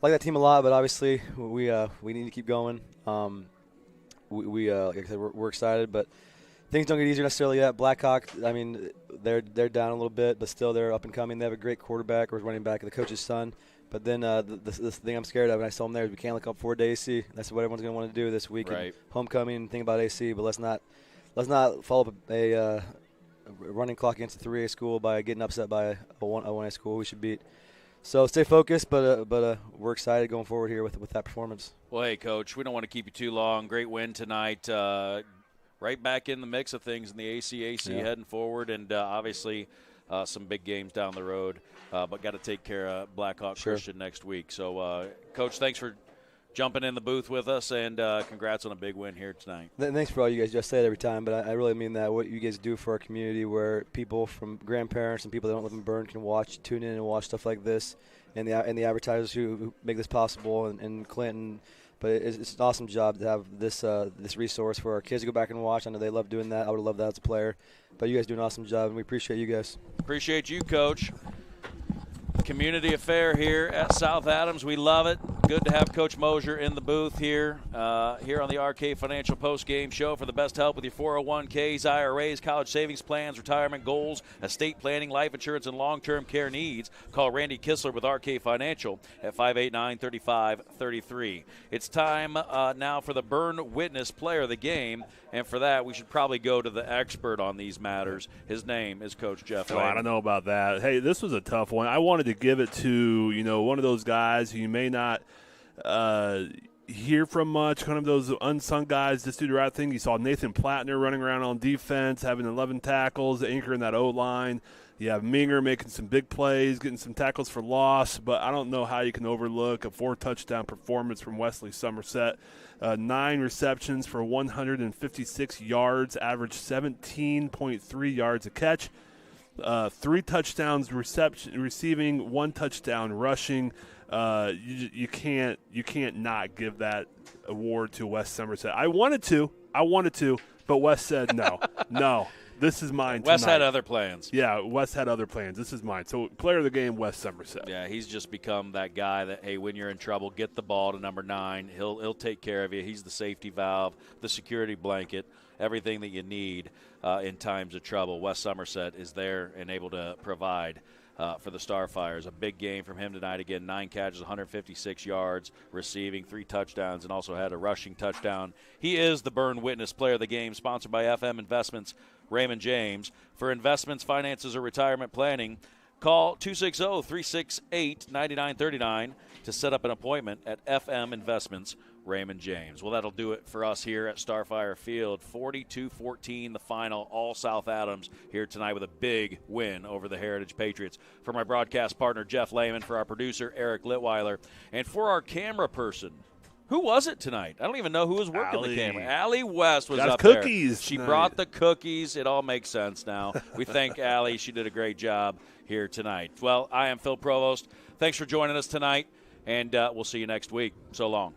like that team a lot, but obviously we need to keep going. Like I said, we're excited, but things don't get easier necessarily yet. Blackhawk, I mean, they're down a little bit, but still they're up and coming. They have a great quarterback or running back, the coach's son. But then this thing I'm scared of, and I saw them there, is we can't look up forward to AC. That's what everyone's going to want to do this week. Right. Homecoming, think about AC, but let's not follow up a running clock against a 3A school by getting upset by a 1A school we should beat. So stay focused, but we're excited going forward here with that performance. Well, hey, Coach, we don't want to keep you too long. Great win tonight. Right back in the mix of things in the ACAC heading forward, and obviously some big games down the road. But got to take care of Blackhawk Christian next week. So, Coach, thanks for jumping in the booth with us, and congrats on a big win here tonight. Thanks for all you guys. Just say it every time, but I really mean that. What you guys do for our community, where people from grandparents and people that don't live in Berne can tune in and watch stuff like this, and the advertisers who make this possible, and Clinton. But it's an awesome job to have this resource for our kids to go back and watch. I know they love doing that. I would have loved that as a player. But you guys do an awesome job, and we appreciate you guys. Appreciate you, Coach. Community affair here at South Adams. We love it. Good to have Coach Mosier in the booth here on the RK Financial Postgame Show for the best help with your 401ks, IRAs, college savings plans, retirement goals, estate planning, life insurance, and long-term care needs. Call Randy Kistler with RK Financial at 589-3533. It's time now for the Berne Witness Player of the Game, and for that we should probably go to the expert on these matters. His name is Coach Jeff Lane. I don't know about that. Hey, this was a tough one. I wanted to give it to, one of those guys who you may not hear from much, kind of those unsung guys just do the right thing. You saw Nathan Plattner running around on defense, having 11 tackles, anchoring that O-line. You have Minger making some big plays, getting some tackles for loss, but I don't know how you can overlook a 4-touchdown performance from Wesley Somerset. 9 receptions for 156 yards, averaged 17.3 yards a catch. 3 touchdowns receiving, 1 touchdown rushing. You can't not give that award to Wes Somerset. I wanted to, but Wes said no. No, this is mine tonight. Wes had other plans. Yeah, Wes had other plans. This is mine. So player of the game, Wes Somerset. Yeah, he's just become that guy that, hey, when you're in trouble, get the ball to number 9. He'll take care of you. He's the safety valve, the security blanket, everything that you need in times of trouble. Wes Somerset is there and able to provide for the Starfires. A big game from him tonight. Again, 9 catches, 156 yards, receiving 3 touchdowns, and also had a rushing touchdown. He is the Berne Witness Player of the Game, sponsored by FM Investments, Raymond James. For investments, finances, or retirement planning, call 260-368-9939 to set up an appointment at FM Investments, Raymond James. Well, that'll do it for us here at Starfire Field. 42-14 the final, all South Adams here tonight with a big win over the Heritage Patriots. For my broadcast partner, Jeff Lehman, for our producer, Eric Litweiler, and for our camera person, who was it tonight? I don't even know who was working the camera. Allie West was up cookies there. She tonight. brought the cookies. It all makes sense now. We thank Allie. She did a great job here tonight. Well, I am Phil Provost. Thanks for joining us tonight, and we'll see you next week. So long.